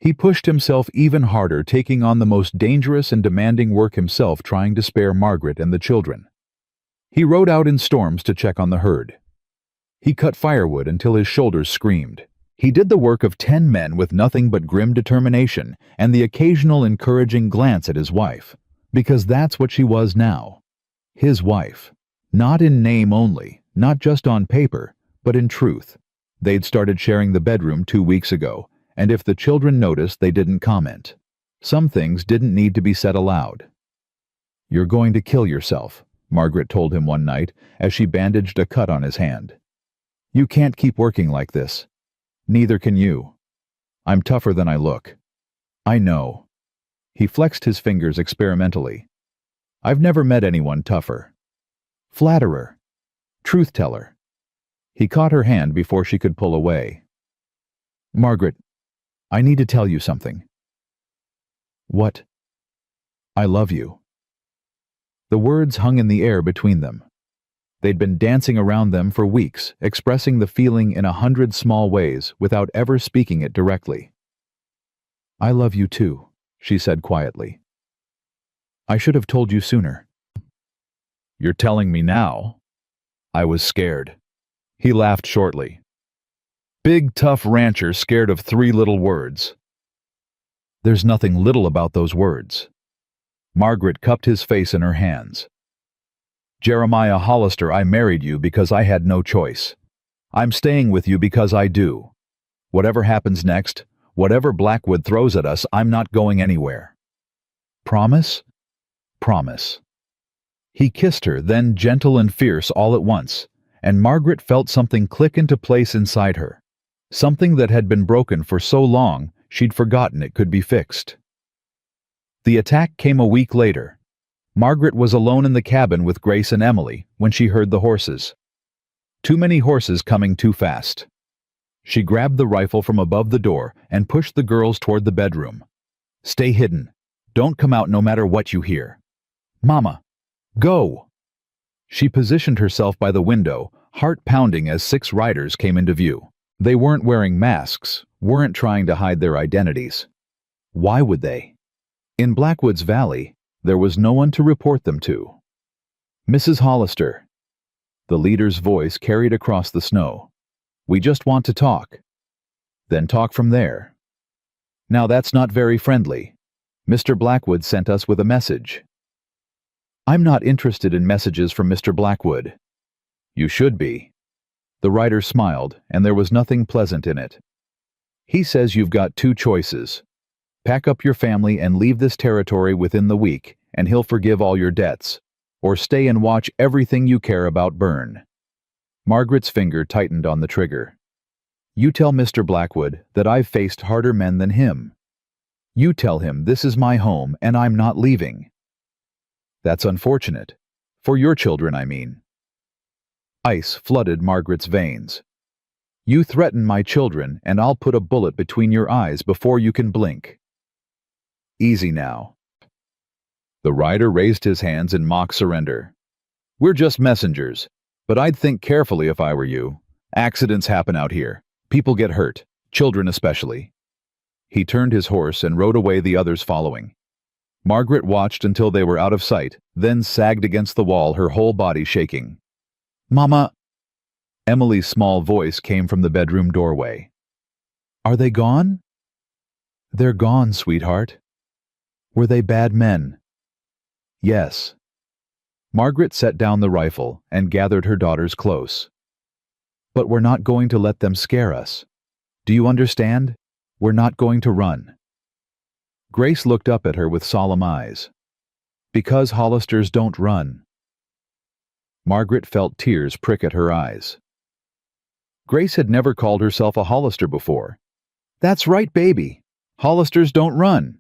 He pushed himself even harder, taking on the most dangerous and demanding work himself, trying to spare Margaret and the children. He rode out in storms to check on the herd. He cut firewood until his shoulders screamed. He did the work of 10 men with nothing but grim determination and the occasional encouraging glance at his wife, because that's what she was now. His wife. Not in name only, not just on paper, but in truth. They'd started sharing the bedroom 2 weeks ago, and if the children noticed, they didn't comment. Some things didn't need to be said aloud. "You're going to kill yourself," Margaret told him one night as she bandaged a cut on his hand. "You can't keep working like this. Neither can you. I'm tougher than I look." "I know." He flexed his fingers experimentally. "I've never met anyone tougher. Flatterer. Truth-teller." He caught her hand before she could pull away. "Margaret, I need to tell you something." "What?" "I love you." The words hung in the air between them. They'd been dancing around them for weeks, expressing the feeling in 100 small ways without ever speaking it directly. "I love you too," she said quietly. "I should have told you sooner." "You're telling me now?" "I was scared." He laughed shortly. "Big, tough rancher scared of 3 little words." "There's nothing little about those words." Margaret cupped his face in her hands. "Jeremiah Hollister, I married you because I had no choice. I'm staying with you because I do. Whatever happens next, Whatever Blackwood throws at us, I'm not going anywhere. Promise? Promise. He kissed her, then gentle and fierce all at once, and Margaret felt something click into place inside her. Something that had been broken for so long, she'd forgotten it could be fixed. The attack came a week later. Margaret was alone in the cabin with Grace and Emily when she heard the horses. Too many horses coming too fast. She grabbed the rifle from above the door and pushed the girls toward the bedroom. Stay hidden. Don't come out no matter what you hear. Mama, go! She positioned herself by the window, heart pounding as 6 riders came into view. They weren't wearing masks, weren't trying to hide their identities. Why would they? In Blackwood's Valley, there was no one to report them to. Mrs. Hollister. The leader's voice carried across the snow. We just want to talk. Then talk from there. Now that's not very friendly. Mr. Blackwood sent us with a message. I'm not interested in messages from Mr. Blackwood. You should be. The rider smiled, and there was nothing pleasant in it. He says you've got 2 choices. Pack up your family and leave this territory within the week, and he'll forgive all your debts. Or stay and watch everything you care about burn. Margaret's finger tightened on the trigger. You tell Mr. Blackwood that I've faced harder men than him. You tell him this is my home and I'm not leaving. That's unfortunate. For your children, I mean. Ice flooded Margaret's veins. You threaten my children and I'll put a bullet between your eyes before you can blink. Easy now. The rider raised his hands in mock surrender. We're just messengers, but I'd think carefully if I were you. Accidents happen out here. People get hurt, children especially. He turned his horse and rode away, the others following. Margaret watched until they were out of sight, then sagged against the wall, her whole body shaking. Mama! Emily's small voice came from the bedroom doorway. Are they gone? They're gone, sweetheart. Were they bad men? Yes. Margaret set down the rifle and gathered her daughters close. But we're not going to let them scare us. Do you understand? We're not going to run. Grace looked up at her with solemn eyes. Because Hollisters don't run. Margaret felt tears prick at her eyes. Grace had never called herself a Hollister before. That's right, baby. Hollisters don't run.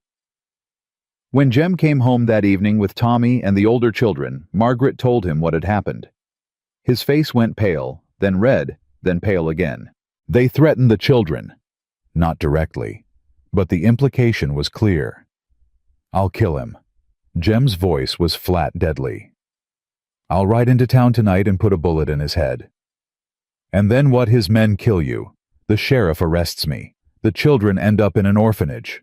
When Jem came home that evening with Tommy and the older children, Margaret told him what had happened. His face went pale, then red, then pale again. They threatened the children. Not directly, but the implication was clear. I'll kill him. Jem's voice was flat, deadly. I'll ride into town tonight and put a bullet in his head. And then what? His men kill you. The sheriff arrests me. The children end up in an orphanage.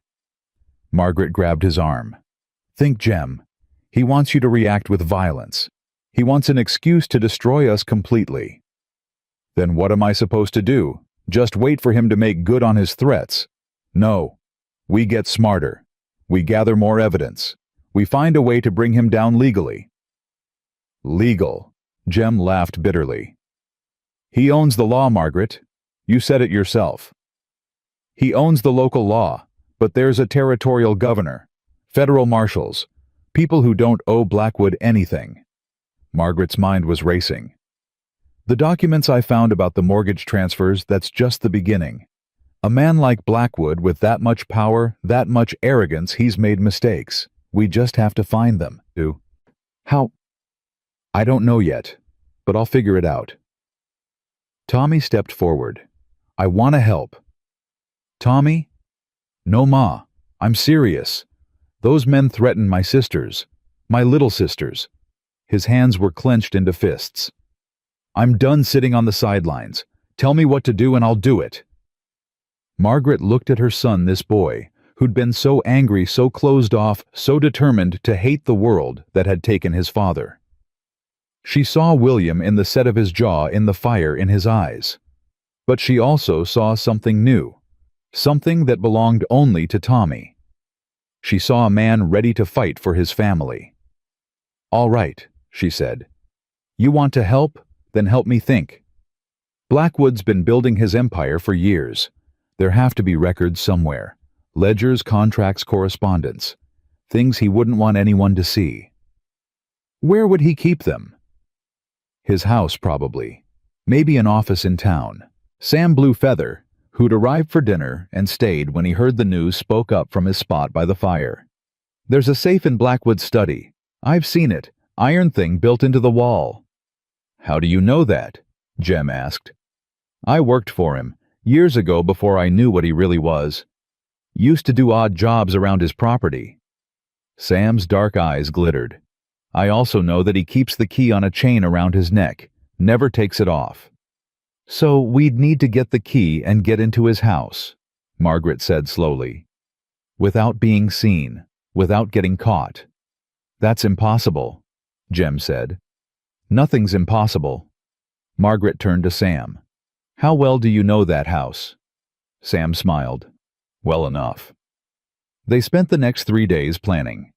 Margaret grabbed his arm. Think, Jem. He wants you to react with violence. He wants an excuse to destroy us completely. Then what am I supposed to do? Just wait for him to make good on his threats? No. We get smarter. We gather more evidence. We find a way to bring him down legally. Legal. Jem laughed bitterly. He owns the law, Margaret. You said it yourself. He owns the local law, but there's a territorial governor, federal marshals, people who don't owe Blackwood anything. Margaret's mind was racing. The documents I found about the mortgage transfers, that's just the beginning. A man like Blackwood with that much power, that much arrogance, he's made mistakes. We just have to find them. How? I don't know yet, but I'll figure it out. Tommy stepped forward. I want to help. Tommy? No, Ma. I'm serious. Those men threatened my sisters. My little sisters. His hands were clenched into fists. I'm done sitting on the sidelines. Tell me what to do and I'll do it. Margaret looked at her son, this boy, who'd been so angry, so closed off, so determined to hate the world that had taken his father. She saw William in the set of his jaw, in the fire in his eyes. But she also saw something new, something that belonged only to Tommy. She saw a man ready to fight for his family. All right, she said. You want to help? Then help me think. Blackwood's been building his empire for years. There have to be records somewhere. Ledgers, contracts, correspondence. Things he wouldn't want anyone to see. Where would he keep them? His house, probably. Maybe an office in town. Sam Blue Feather, who'd arrived for dinner and stayed when he heard the news, spoke up from his spot by the fire. There's a safe in Blackwood's study. I've seen it. Iron thing built into the wall. How do you know that? Jem asked. I worked for him, years ago before I knew what he really was. Used to do odd jobs around his property. Sam's dark eyes glittered. I also know that he keeps the key on a chain around his neck, never takes it off. So we'd need to get the key and get into his house, Margaret said slowly. Without being seen, without getting caught. That's impossible, Jem said. Nothing's impossible. Margaret turned to Sam. How well do you know that house? Sam smiled. Well enough. They spent the next 3 days planning.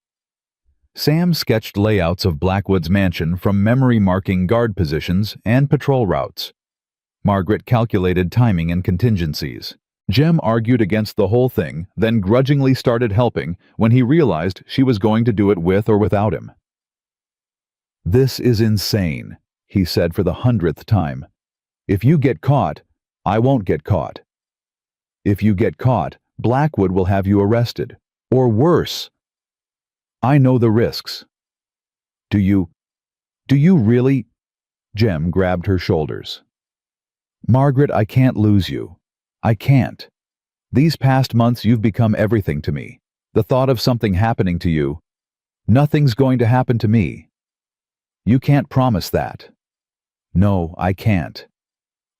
Sam sketched layouts of Blackwood's mansion from memory, marking guard positions and patrol routes. Margaret calculated timing and contingencies. Jem argued against the whole thing, then grudgingly started helping when he realized she was going to do it with or without him. This is insane, he said for the 100th time. If you get caught, I won't get caught. If you get caught, Blackwood will have you arrested. Or worse. I know the risks. Do you really? Jem grabbed her shoulders. Margaret, I can't lose you. I can't. These past months you've become everything to me. The thought of something happening to you. Nothing's going to happen to me. You can't promise that. No, I can't.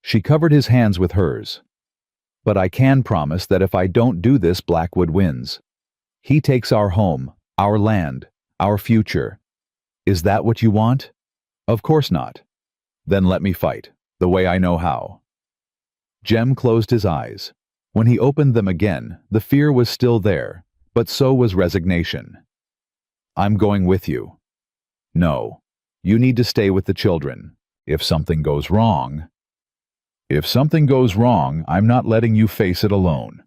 She covered his hands with hers. But I can promise that if I don't do this, Blackwood wins. He takes our home, our land, our future. Is that what you want? Of course not. Then let me fight, the way I know how. Jem closed his eyes. When he opened them again, the fear was still there, but so was resignation. I'm going with you. No, you need to stay with the children. If something goes wrong... If something goes wrong, I'm not letting you face it alone.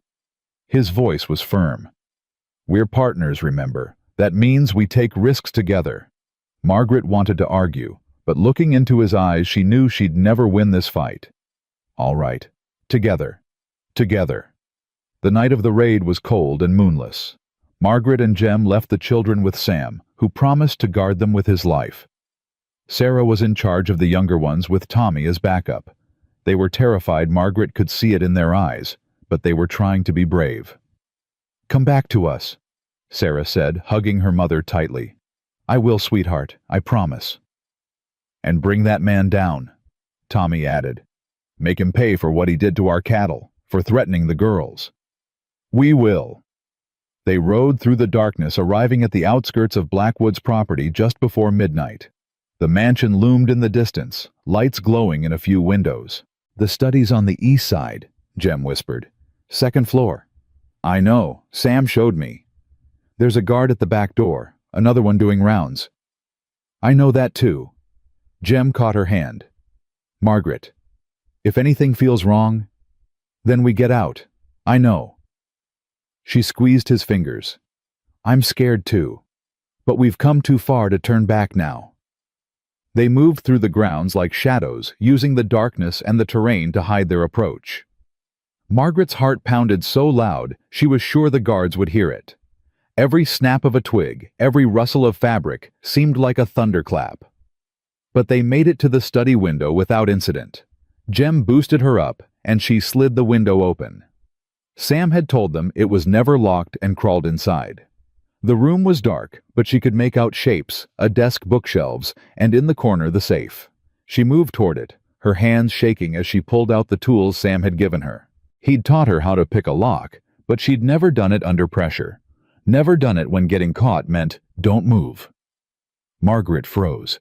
His voice was firm. We're partners, remember. That means we take risks together. Margaret wanted to argue, but looking into his eyes, she knew she'd never win this fight. All right. Together. Together. The night of the raid was cold and moonless. Margaret and Jem left the children with Sam, who promised to guard them with his life. Sarah was in charge of the younger ones with Tommy as backup. They were terrified. Margaret could see it in their eyes, but they were trying to be brave. Come back to us, Sarah said, hugging her mother tightly. I will, sweetheart, I promise. And bring that man down, Tommy added. Make him pay for what he did to our cattle, for threatening the girls. We will. They rode through the darkness, arriving at the outskirts of Blackwood's property just before midnight. The mansion loomed in the distance, lights glowing in a few windows. The study's on the east side, Jem whispered. Second floor. I know, Sam showed me. There's a guard at the back door, another one doing rounds. I know that too. Jem caught her hand. Margaret, if anything feels wrong, then we get out. I know. She squeezed his fingers. I'm scared too. But we've come too far to turn back now. They moved through the grounds like shadows, using the darkness and the terrain to hide their approach. Margaret's heart pounded so loud, she was sure the guards would hear it. Every snap of a twig, every rustle of fabric, seemed like a thunderclap. But they made it to the study window without incident. Jem boosted her up, and she slid the window open. Sam had told them it was never locked and crawled inside. The room was dark, but she could make out shapes, a desk, bookshelves, and in the corner the safe. She moved toward it, her hands shaking as she pulled out the tools Sam had given her. He'd taught her how to pick a lock, but she'd never done it under pressure. Never done it when getting caught meant, don't move. Margaret froze.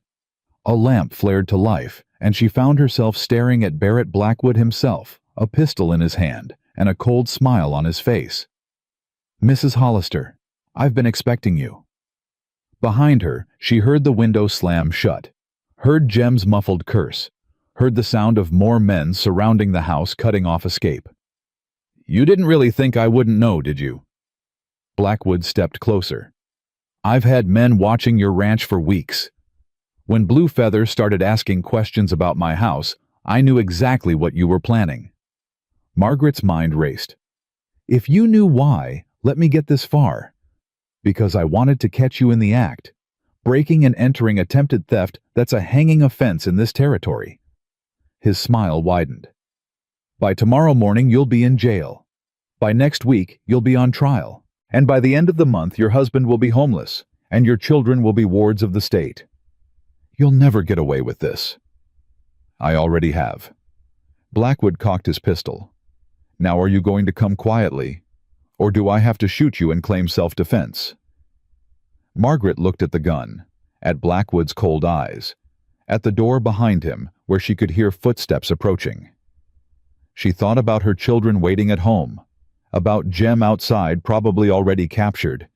A lamp flared to life, and she found herself staring at Barrett Blackwood himself, a pistol in his hand, and a cold smile on his face. Mrs. Hollister, I've been expecting you. Behind her, she heard the window slam shut, heard Jem's muffled curse, heard the sound of more men surrounding the house cutting off escape. You didn't really think I wouldn't know, did you? Blackwood stepped closer. I've had men watching your ranch for weeks. When Blue Feather started asking questions about my house, I knew exactly what you were planning. Margaret's mind raced. If you knew why, let me get this far. Because I wanted to catch you in the act. Breaking and entering attempted theft, that's a hanging offense in this territory. His smile widened. By tomorrow morning, you'll be in jail. By next week, you'll be on trial. And by the end of the month, your husband will be homeless, and your children will be wards of the state. You'll never get away with this. I already have. Blackwood cocked his pistol. Now are you going to come quietly, or do I have to shoot you and claim self-defense? Margaret looked at the gun, at Blackwood's cold eyes, at the door behind him where she could hear footsteps approaching. She thought about her children waiting at home, about Jem outside probably already captured,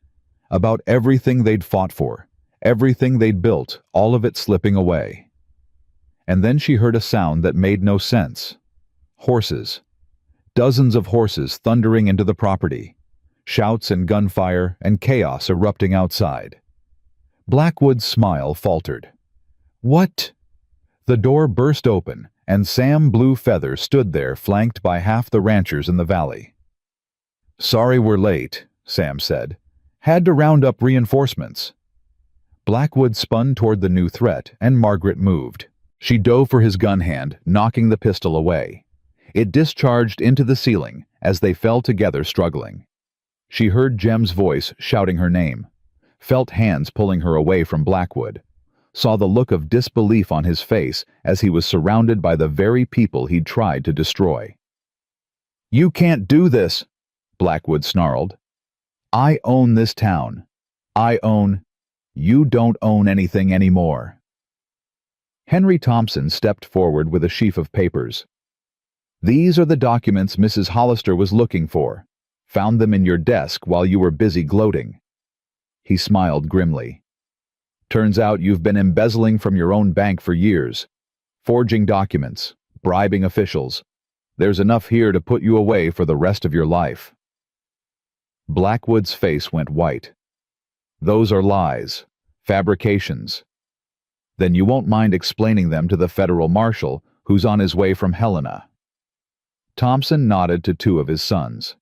about everything they'd fought for, everything they'd built, all of it slipping away. And then she heard a sound that made no sense. Horses. Dozens of horses thundering into the property. Shouts and gunfire and chaos erupting outside. Blackwood's smile faltered. What? The door burst open, and Sam Blue Feather stood there flanked by half the ranchers in the valley. Sorry we're late, Sam said. Had to round up reinforcements. Blackwood spun toward the new threat, and Margaret moved. She dove for his gun hand, knocking the pistol away. It discharged into the ceiling as they fell together struggling. She heard Jem's voice shouting her name, felt hands pulling her away from Blackwood, saw the look of disbelief on his face as he was surrounded by the very people he'd tried to destroy. You can't do this, Blackwood snarled. I own this town. I own... You don't own anything anymore. Henry Thompson stepped forward with a sheaf of papers. These are the documents Mrs. Hollister was looking for. Found them in your desk while you were busy gloating. He smiled grimly. Turns out you've been embezzling from your own bank for years. Forging documents, bribing officials. There's enough here to put you away for the rest of your life. Blackwood's face went white. Those are lies, fabrications. Then you won't mind explaining them to the federal marshal who's on his way from Helena. Thompson nodded to two of his sons.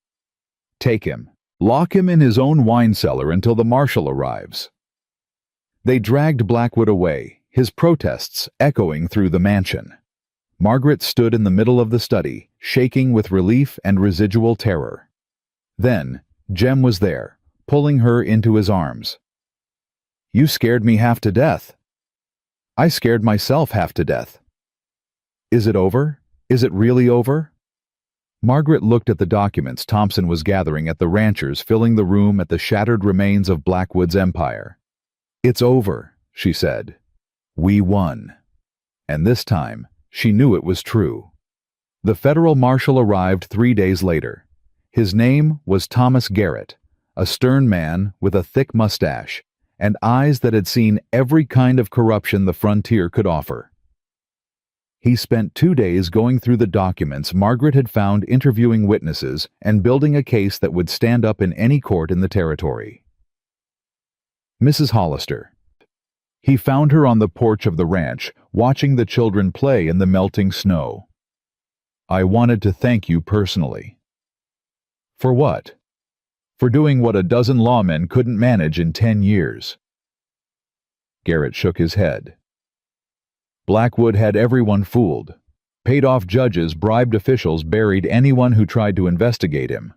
Take him. Lock him in his own wine cellar until the marshal arrives. They dragged Blackwood away, his protests echoing through the mansion. Margaret stood in the middle of the study, shaking with relief and residual terror. Then, Jem was there, pulling her into his arms. You scared me half to death. I scared myself half to death. Is it over? Is it really over? Margaret looked at the documents Thompson was gathering at the ranchers filling the room at the shattered remains of Blackwood's empire. It's over, she said. We won. And this time, she knew it was true. The federal marshal arrived 3 days later. His name was Thomas Garrett, a stern man with a thick mustache and eyes that had seen every kind of corruption the frontier could offer. He spent 2 days going through the documents Margaret had found, interviewing witnesses and building a case that would stand up in any court in the territory. Mrs. Hollister. He found her on the porch of the ranch, watching the children play in the melting snow. I wanted to thank you personally. For what? For doing what a dozen lawmen couldn't manage in 10 years. Garrett shook his head. Blackwood had everyone fooled. Paid off judges, bribed officials, buried anyone who tried to investigate him.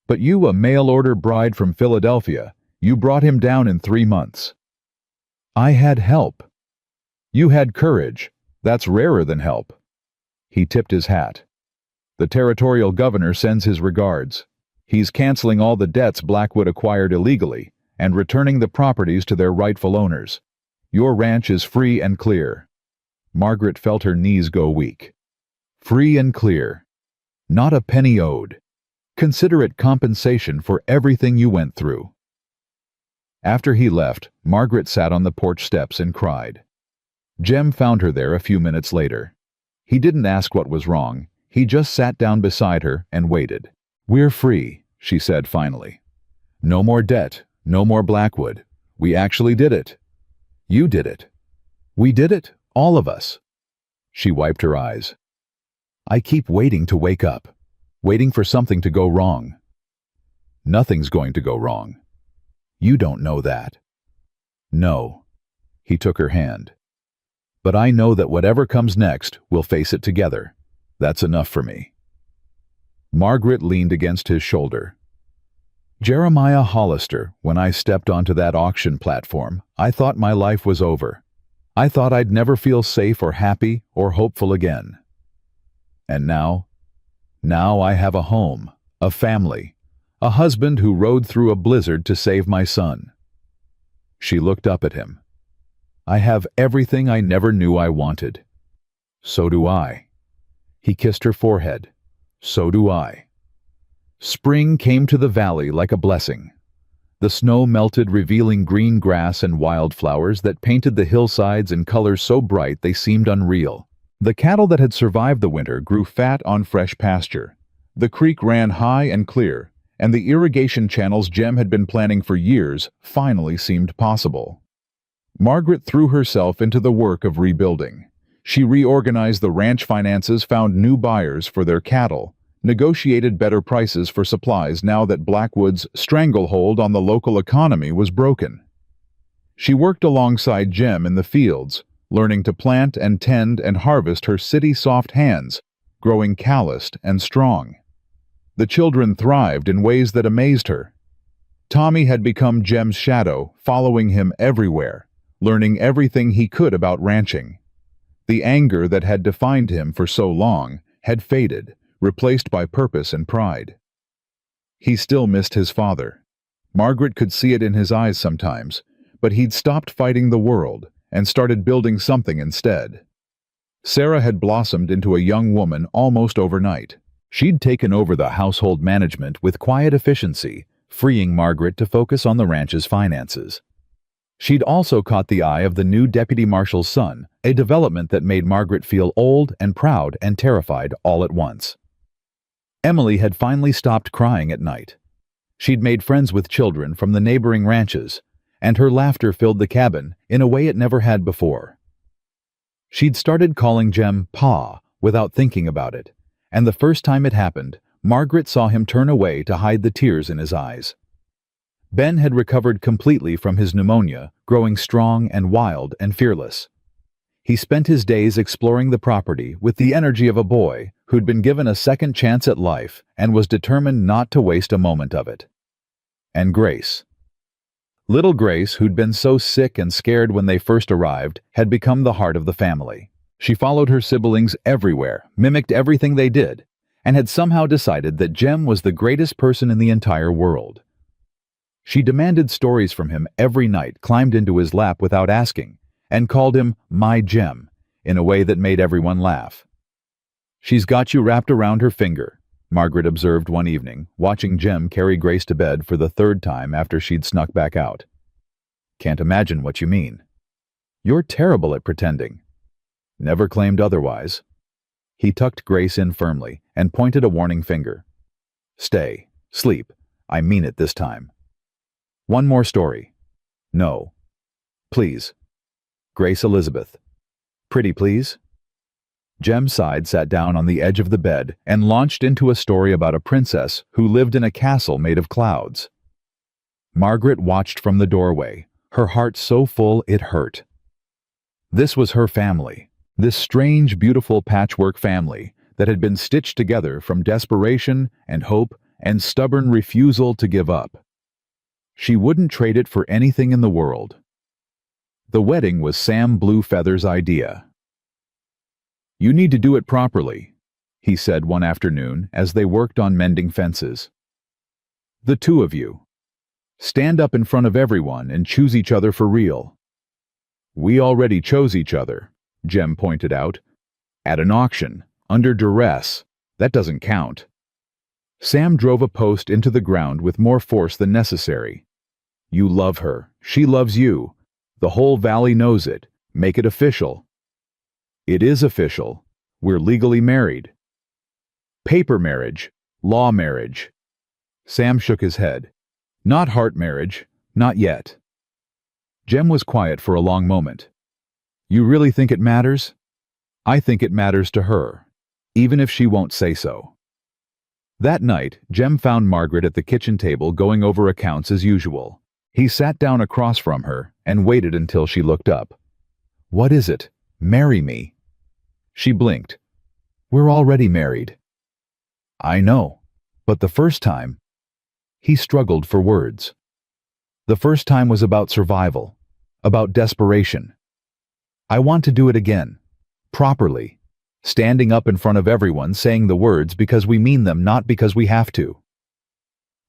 But you, a mail-order bride from Philadelphia, you brought him down in 3 months. I had help. You had courage. That's rarer than help. He tipped his hat. The territorial governor sends his regards. He's canceling all the debts Blackwood acquired illegally and returning the properties to their rightful owners. Your ranch is free and clear. Margaret felt her knees go weak. Free and clear. Not a penny owed. Consider it compensation for everything you went through. After he left, Margaret sat on the porch steps and cried. Jem found her there a few minutes later. He didn't ask what was wrong. He just sat down beside her and waited. "We're free," she said finally. "No more debt, no more Blackwood. We actually did it. You did it. We did it, all of us." She wiped her eyes. "I keep waiting to wake up, waiting for something to go wrong." "Nothing's going to go wrong. You don't know that." "No." He took her hand. "But I know that whatever comes next, we'll face it together. That's enough for me." Margaret leaned against his shoulder. "Jeremiah Hollister, when I stepped onto that auction platform, I thought my life was over. I thought I'd never feel safe or happy or hopeful again. And now I have a home, a family, a husband who rode through a blizzard to save my son." She looked up at him. "I have everything I never knew I wanted." "So do I." He kissed her forehead. "So do I." Spring came to the valley like a blessing. The snow melted, revealing green grass and wildflowers that painted the hillsides in colors so bright they seemed unreal. The cattle that had survived the winter grew fat on fresh pasture. The creek ran high and clear, and the irrigation channels Jem had been planning for years finally seemed possible. Margaret threw herself into the work of rebuilding. She reorganized the ranch finances, found new buyers for their cattle, negotiated better prices for supplies now that Blackwood's stranglehold on the local economy was broken. She worked alongside Jem in the fields, learning to plant and tend and harvest her city-soft hands, growing calloused and strong. The children thrived in ways that amazed her. Tommy had become Jem's shadow, following him everywhere, learning everything he could about ranching. The anger that had defined him for so long had faded, replaced by purpose and pride. He still missed his father. Margaret could see it in his eyes sometimes, but he'd stopped fighting the world and started building something instead. Sarah had blossomed into a young woman almost overnight. She'd taken over the household management with quiet efficiency, freeing Margaret to focus on the ranch's finances. She'd also caught the eye of the new deputy marshal's son, a development that made Margaret feel old and proud and terrified all at once. Emily had finally stopped crying at night. She'd made friends with children from the neighboring ranches, and her laughter filled the cabin in a way it never had before. She'd started calling Jem Pa without thinking about it, and the first time it happened, Margaret saw him turn away to hide the tears in his eyes. Ben had recovered completely from his pneumonia, growing strong and wild and fearless. He spent his days exploring the property with the energy of a boy who'd been given a second chance at life and was determined not to waste a moment of it. And Grace. Little Grace, who'd been so sick and scared when they first arrived, had become the heart of the family. She followed her siblings everywhere, mimicked everything they did, and had somehow decided that Jem was the greatest person in the entire world. She demanded stories from him every night, climbed into his lap without asking, and called him "my Jem" in a way that made everyone laugh. "She's got you wrapped around her finger," Margaret observed one evening, watching Jem carry Grace to bed for the third time after she'd snuck back out. "Can't imagine what you mean." "You're terrible at pretending." "Never claimed otherwise." He tucked Grace in firmly and pointed a warning finger. "Stay. Sleep. I mean it this time." "One more story." "No." "Please." "Grace Elizabeth." "Pretty please?" Jem sighed, sat down on the edge of the bed, and launched into a story about a princess who lived in a castle made of clouds. Margaret watched from the doorway, her heart so full it hurt. This was her family, this strange, beautiful patchwork family that had been stitched together from desperation and hope and stubborn refusal to give up. She wouldn't trade it for anything in the world. The wedding was Sam Bluefeather's idea. "You need to do it properly," he said one afternoon as they worked on mending fences. "The two of you. Stand up in front of everyone and choose each other for real." "We already chose each other," Jem pointed out. "At an auction, under duress. That doesn't count." Sam drove a post into the ground with more force than necessary. "You love her. She loves you. The whole valley knows it. Make it official." "It is official. We're legally married." Paper marriage. Law marriage. Sam shook his head. Not heart marriage. Not yet. Jem was quiet for a long moment. You really think it matters? I think it matters to her, even if she won't say so. That night, Jem found Margaret at the kitchen table going over accounts as usual. He sat down across from her and waited until she looked up. What is it? Marry me. She blinked. We're already married. I know, but the first time... He struggled for words. The first time was about survival, about desperation. I want to do it again, properly, standing up in front of everyone saying the words because we mean them, not because we have to.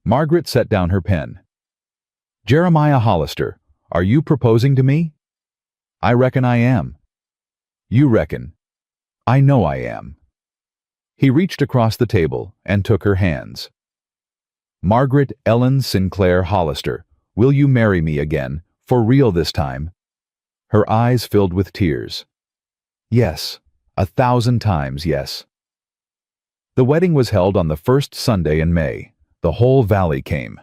Margaret set down her pen. Jeremiah Hollister, are you proposing to me? I reckon I am. You reckon? I know I am. He reached across the table and took her hands. Margaret Ellen Sinclair Hollister, will you marry me again, for real this time? Her eyes filled with tears. Yes, 1,000 times yes. The wedding was held on the first Sunday in May. The whole valley came.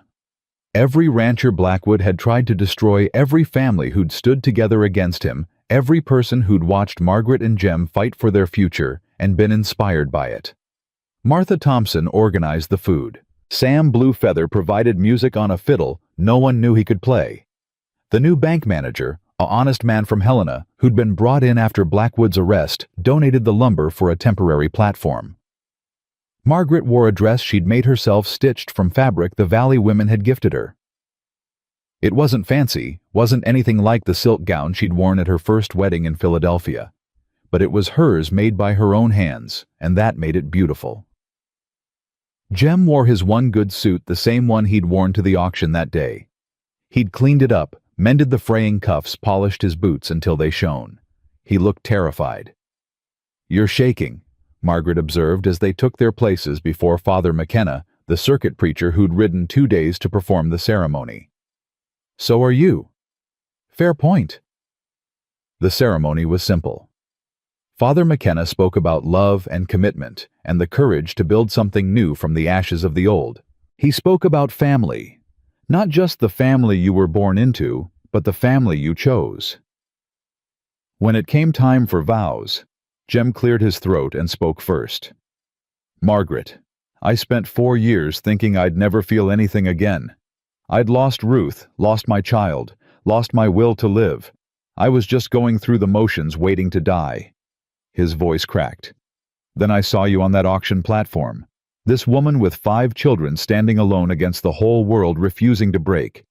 Every rancher Blackwood had tried to destroy every family who'd stood together against him, every person who'd watched Margaret and Jem fight for their future and been inspired by it. Martha Thompson organized the food. Sam Bluefeather provided music on a fiddle no one knew he could play. The new bank manager, an honest man from Helena, who'd been brought in after Blackwood's arrest, donated the lumber for a temporary platform. Margaret wore a dress she'd made herself stitched from fabric the Valley women had gifted her. It wasn't fancy, wasn't anything like the silk gown she'd worn at her first wedding in Philadelphia, but it was hers made by her own hands, and that made it beautiful. Jem wore his one good suit, the same one he'd worn to the auction that day. He'd cleaned it up, mended the fraying cuffs, polished his boots until they shone. He looked terrified. You're shaking, Margaret observed as they took their places before Father McKenna, the circuit preacher who'd ridden 2 days to perform the ceremony. So are you. Fair point. The ceremony was simple. Father McKenna spoke about love and commitment and the courage to build something new from the ashes of the old. He spoke about family, not just the family you were born into, but the family you chose. When it came time for vows, Jem cleared his throat and spoke first. Margaret, I spent 4 years thinking I'd never feel anything again. I'd lost Ruth, lost my child, lost my will to live. I was just going through the motions, waiting to die. His voice cracked. Then I saw you on that auction platform. This woman with 5 children standing alone against the whole world, refusing to break.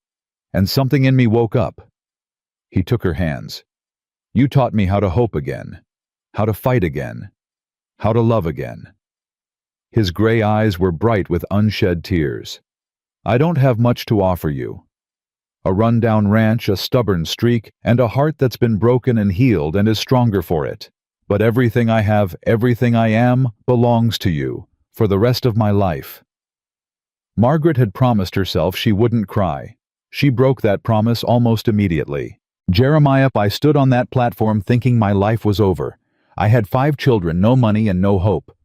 And something in me woke up. He took her hands. You taught me how to hope again, how to fight again, how to love again. His gray eyes were bright with unshed tears. I don't have much to offer you. A run-down ranch, a stubborn streak, and a heart that's been broken and healed and is stronger for it. But everything I have, everything I am, belongs to you, for the rest of my life. Margaret had promised herself she wouldn't cry. She broke that promise almost immediately. Jeremiah, I stood on that platform thinking my life was over. I had 5 children, no money, and no hope.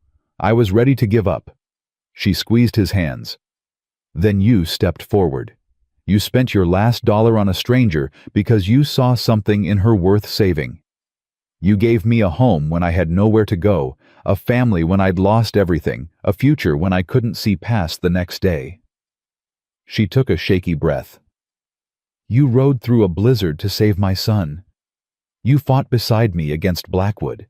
I was ready to give up. She squeezed his hands. Then you stepped forward. You spent your last dollar on a stranger because you saw something in her worth saving. You gave me a home when I had nowhere to go, a family when I'd lost everything, a future when I couldn't see past the next day. She took a shaky breath. You rode through a blizzard to save my son. You fought beside me against Blackwood.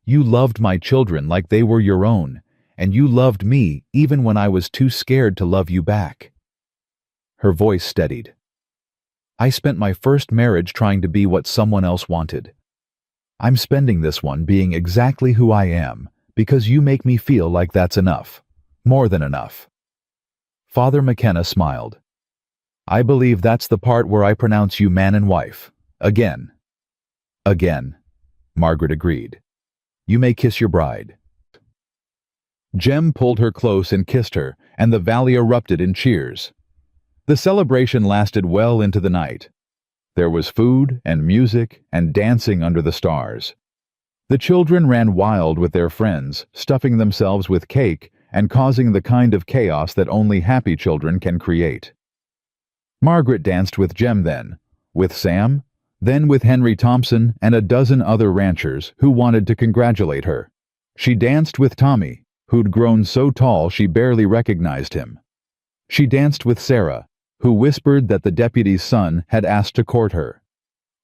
You loved my children like they were your own, and you loved me even when I was too scared to love you back. Her voice steadied. I spent my first marriage trying to be what someone else wanted. I'm spending this one being exactly who I am, because you make me feel like that's enough. More than enough. Father McKenna smiled. I believe that's the part where I pronounce you man and wife. Again. Again, Margaret agreed. You may kiss your bride. Jem pulled her close and kissed her, and the valley erupted in cheers. The celebration lasted well into the night. There was food and music and dancing under the stars. The children ran wild with their friends, stuffing themselves with cake and causing the kind of chaos that only happy children can create. Margaret danced with Jem then, with Sam, then with Henry Thompson and a dozen other ranchers who wanted to congratulate her. She danced with Tommy, who'd grown so tall she barely recognized him. She danced with Sarah, who whispered that the deputy's son had asked to court her.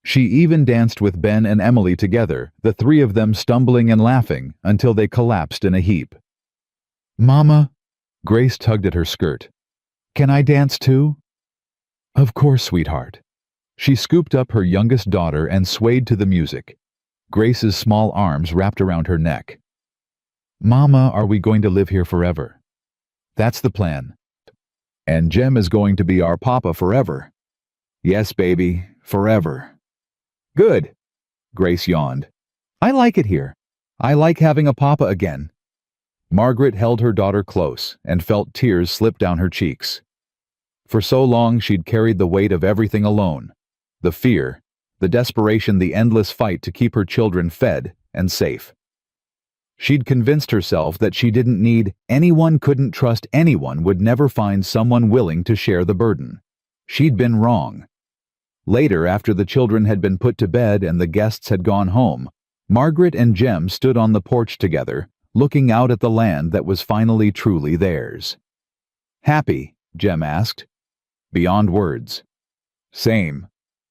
She even danced with Ben and Emily together, the three of them stumbling and laughing until they collapsed in a heap. "Mama," Grace tugged at her skirt. "Can I dance too?" "Of course, sweetheart." She scooped up her youngest daughter and swayed to the music. Grace's small arms wrapped around her neck. "Mama, are we going to live here forever?" "That's the plan. And Jem is going to be our papa forever." "Yes, baby, forever." "Good," Grace yawned. "I like it here. I like having a papa again." Margaret held her daughter close and felt tears slip down her cheeks. For so long she'd carried the weight of everything alone. The fear, the desperation, the endless fight to keep her children fed and safe. She'd convinced herself that she didn't need anyone, couldn't trust anyone, would never find someone willing to share the burden. She'd been wrong. Later, after the children had been put to bed and the guests had gone home, Margaret and Jem stood on the porch together, looking out at the land that was finally truly theirs. "Happy?" Jem asked. "Beyond words." "Same."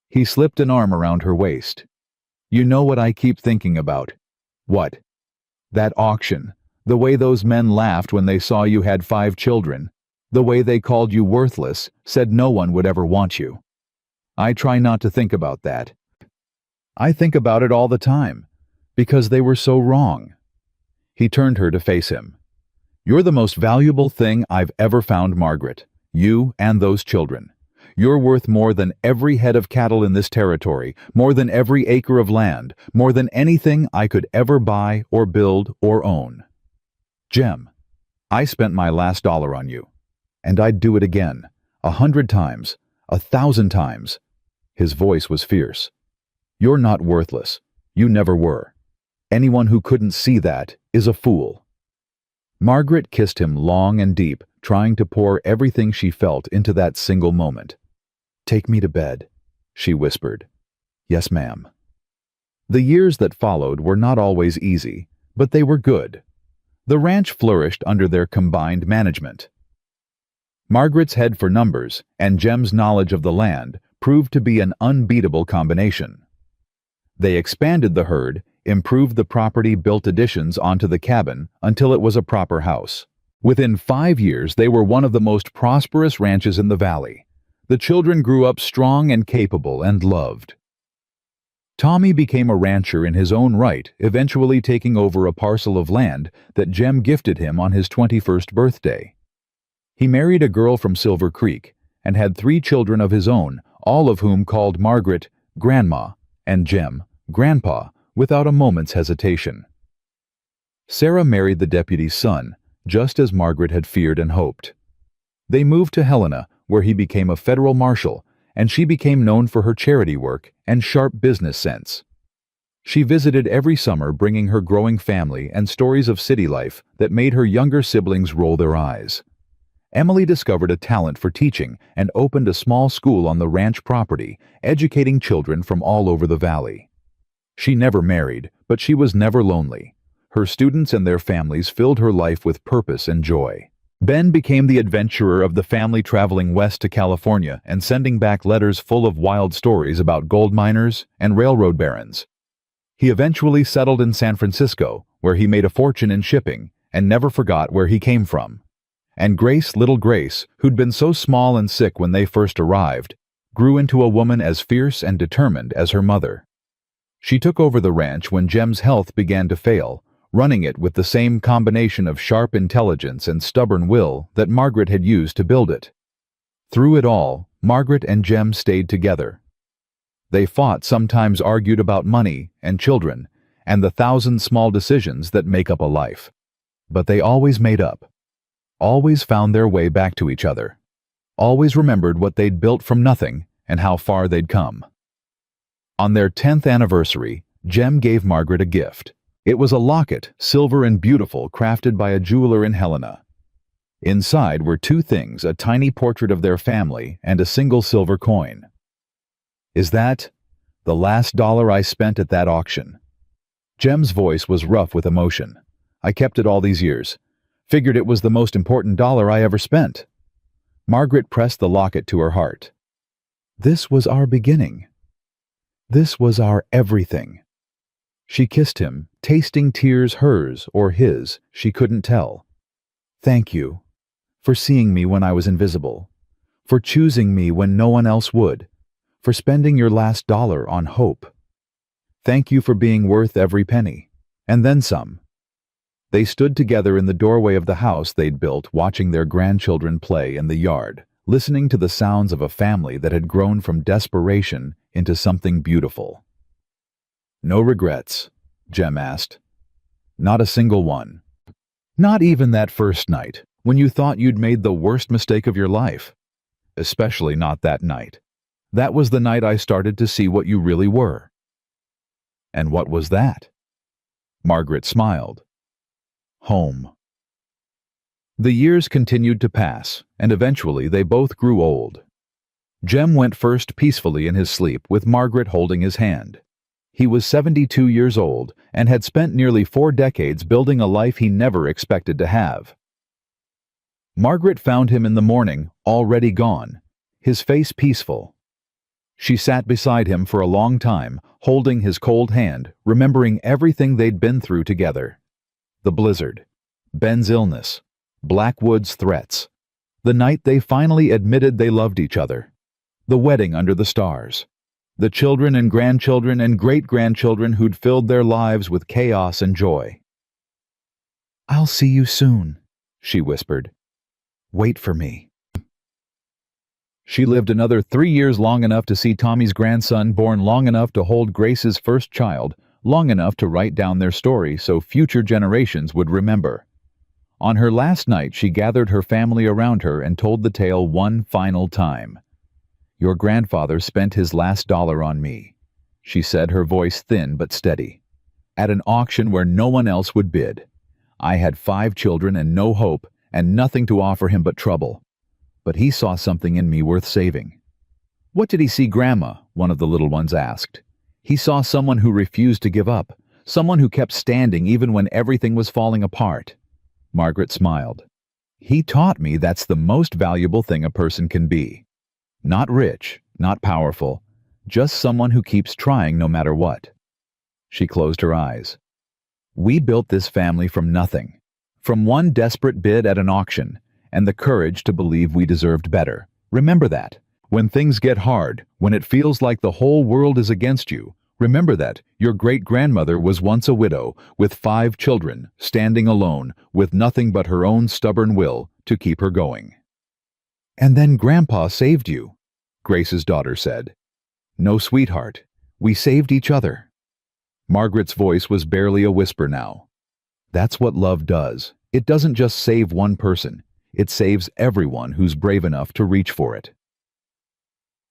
He slipped an arm around her waist. "You know what I keep thinking about?" "What?" "That auction. The way those men laughed when they saw you had 5 children. The way they called you worthless, said no one would ever want you. I try not to think about that. I think about it all the time, because they were so wrong." He turned her to face him. "You're the most valuable thing I've ever found, Margaret. You and those children. You're worth more than every head of cattle in this territory, more than every acre of land, more than anything I could ever buy or build or own. Jem, I spent my last dollar on you, and I'd do it again, 100 times, 1,000 times." His voice was fierce. "You're not worthless. You never were. Anyone who couldn't see that is a fool." Margaret kissed him long and deep, trying to pour everything she felt into that single moment. "Take me to bed," she whispered. "Yes, ma'am." The years that followed were not always easy, but they were good. The ranch flourished under their combined management. Margaret's head for numbers and Jem's knowledge of the land proved to be an unbeatable combination. They expanded the herd, improved the property, built additions onto the cabin until it was a proper house. Within 5 years, they were one of the most prosperous ranches in the valley. The children grew up strong and capable and loved. Tommy became a rancher in his own right, eventually taking over a parcel of land that Jem gifted him on his 21st birthday. He married a girl from Silver Creek and had 3 children of his own, all of whom called Margaret Grandma and Jem Grandpa without a moment's hesitation. Sarah married the deputy's son, just as Margaret had feared and hoped. They moved to Helena, where he became a federal marshal, and she became known for her charity work and sharp business sense. She visited every summer, bringing her growing family and stories of city life that made her younger siblings roll their eyes. Emily discovered a talent for teaching and opened a small school on the ranch property, educating children from all over the valley. She never married, but she was never lonely. Her students and their families filled her life with purpose and joy. Ben became the adventurer of the family, traveling west to California and sending back letters full of wild stories about gold miners and railroad barons. He eventually settled in San Francisco, where he made a fortune in shipping and never forgot where he came from. And Grace, little Grace, who'd been so small and sick when they first arrived, grew into a woman as fierce and determined as her mother. She took over the ranch when Jem's health began to fail, running it with the same combination of sharp intelligence and stubborn will that Margaret had used to build it. Through it all, Margaret and Jem stayed together. They fought, sometimes argued about money and children and the 1,000 small decisions that make up a life. But they always made up, always found their way back to each other, always remembered what they'd built from nothing and how far they'd come. On their 10th anniversary, Jem gave Margaret a gift. It was a locket, silver and beautiful, crafted by a jeweler in Helena. Inside were two things, a tiny portrait of their family and a single silver coin. "Is that the last dollar I spent at that auction?" Jem's voice was rough with emotion. "I kept it all these years. Figured it was the most important dollar I ever spent." Margaret pressed the locket to her heart. "This was our beginning. This was our everything." She kissed him, tasting tears, hers or his, she couldn't tell. "Thank you for seeing me when I was invisible, for choosing me when no one else would, for spending your last dollar on hope. Thank you for being worth every penny, and then some." They stood together in the doorway of the house they'd built, watching their grandchildren play in the yard, listening to the sounds of a family that had grown from desperation into something beautiful. "No regrets?" Jem asked. "Not a single one. Not even that first night, when you thought you'd made the worst mistake of your life. Especially not that night. That was the night I started to see what you really were." "And what was that?" Margaret smiled. "Home." The years continued to pass, and eventually they both grew old. Jem went first peacefully in his sleep, with Margaret holding his hand. He was 72 years old and had spent nearly 4 decades building a life he never expected to have. Margaret found him in the morning, already gone, his face peaceful. She sat beside him for a long time, holding his cold hand, remembering everything they'd been through together. The blizzard, Ben's illness, Blackwood's threats, the night they finally admitted they loved each other, the wedding under the stars, the children and grandchildren and great-grandchildren who'd filled their lives with chaos and joy. "I'll see you soon," she whispered. "Wait for me." She lived another 3 years, long enough to see Tommy's grandson born, long enough to hold Grace's first child, long enough to write down their story so future generations would remember. On her last night, she gathered her family around her and told the tale one final time. "Your grandfather spent his last dollar on me," she said, her voice thin but steady. "At an auction where no one else would bid. I had 5 children and no hope and nothing to offer him but trouble. But he saw something in me worth saving." "What did he see, Grandma?" one of the little ones asked. "He saw someone who refused to give up, someone who kept standing even when everything was falling apart." Margaret smiled. "He taught me that's the most valuable thing a person can be. Not rich, not powerful, just someone who keeps trying no matter what." She closed her eyes. "We built this family from nothing, from one desperate bid at an auction, and the courage to believe we deserved better. Remember that. When things get hard, when it feels like the whole world is against you, remember that your great-grandmother was once a widow, with 5 children, standing alone, with nothing but her own stubborn will to keep her going." "And then Grandpa saved you," Grace's daughter said. "No, sweetheart. We saved each other." Margaret's voice was barely a whisper now. "That's what love does. It doesn't just save one person. It saves everyone who's brave enough to reach for it."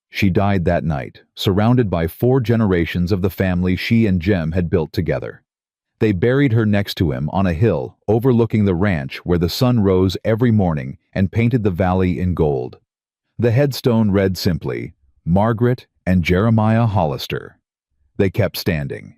She died that night, surrounded by 4 generations of the family she and Jem had built together. They buried her next to him on a hill overlooking the ranch where the sun rose every morning and painted the valley in gold. The headstone read simply, "Margaret and Jeremiah Hollister." They kept standing.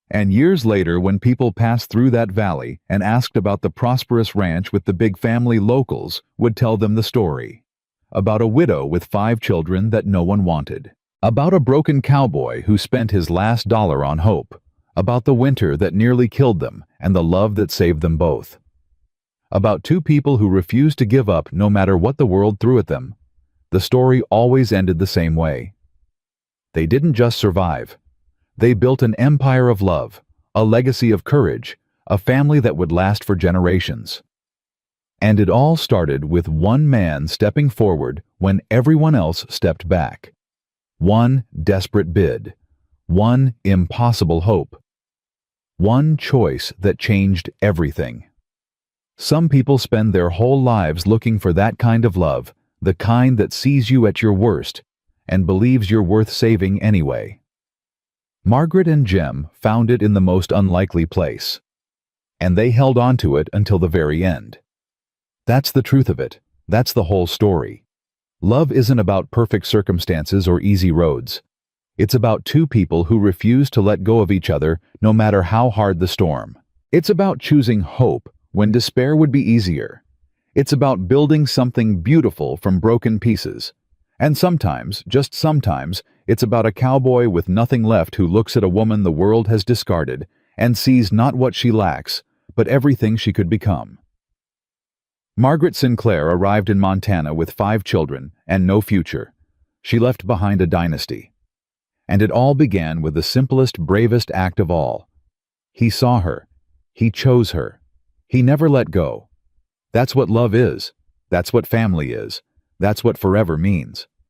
And years later, when people passed through that valley and asked about the prosperous ranch with the big family, locals would tell them the story. About a widow with 5 children that no one wanted. About a broken cowboy who spent his last dollar on hope. About the winter that nearly killed them and the love that saved them both. About 2 people who refused to give up no matter what the world threw at them. The story always ended the same way. They didn't just survive. They built an empire of love, a legacy of courage, a family that would last for generations. And it all started with one man stepping forward when everyone else stepped back. One desperate bid. One impossible hope. One choice that changed everything. Some people spend their whole lives looking for that kind of love, the kind that sees you at your worst and believes you're worth saving anyway. Margaret and Jem found it in the most unlikely place, and they held on to it until the very end. That's the truth of it. That's the whole story. Love isn't about perfect circumstances or easy roads. It's about two people who refuse to let go of each other no matter how hard the storm. It's about choosing hope when despair would be easier. It's about building something beautiful from broken pieces. And sometimes, just sometimes, it's about a cowboy with nothing left who looks at a woman the world has discarded and sees not what she lacks, but everything she could become. Margaret Sinclair arrived in Montana with 5 children and no future. She left behind a dynasty. And it all began with the simplest, bravest act of all. He saw her. He chose her. He never let go. That's what love is. That's what family is. That's what forever means.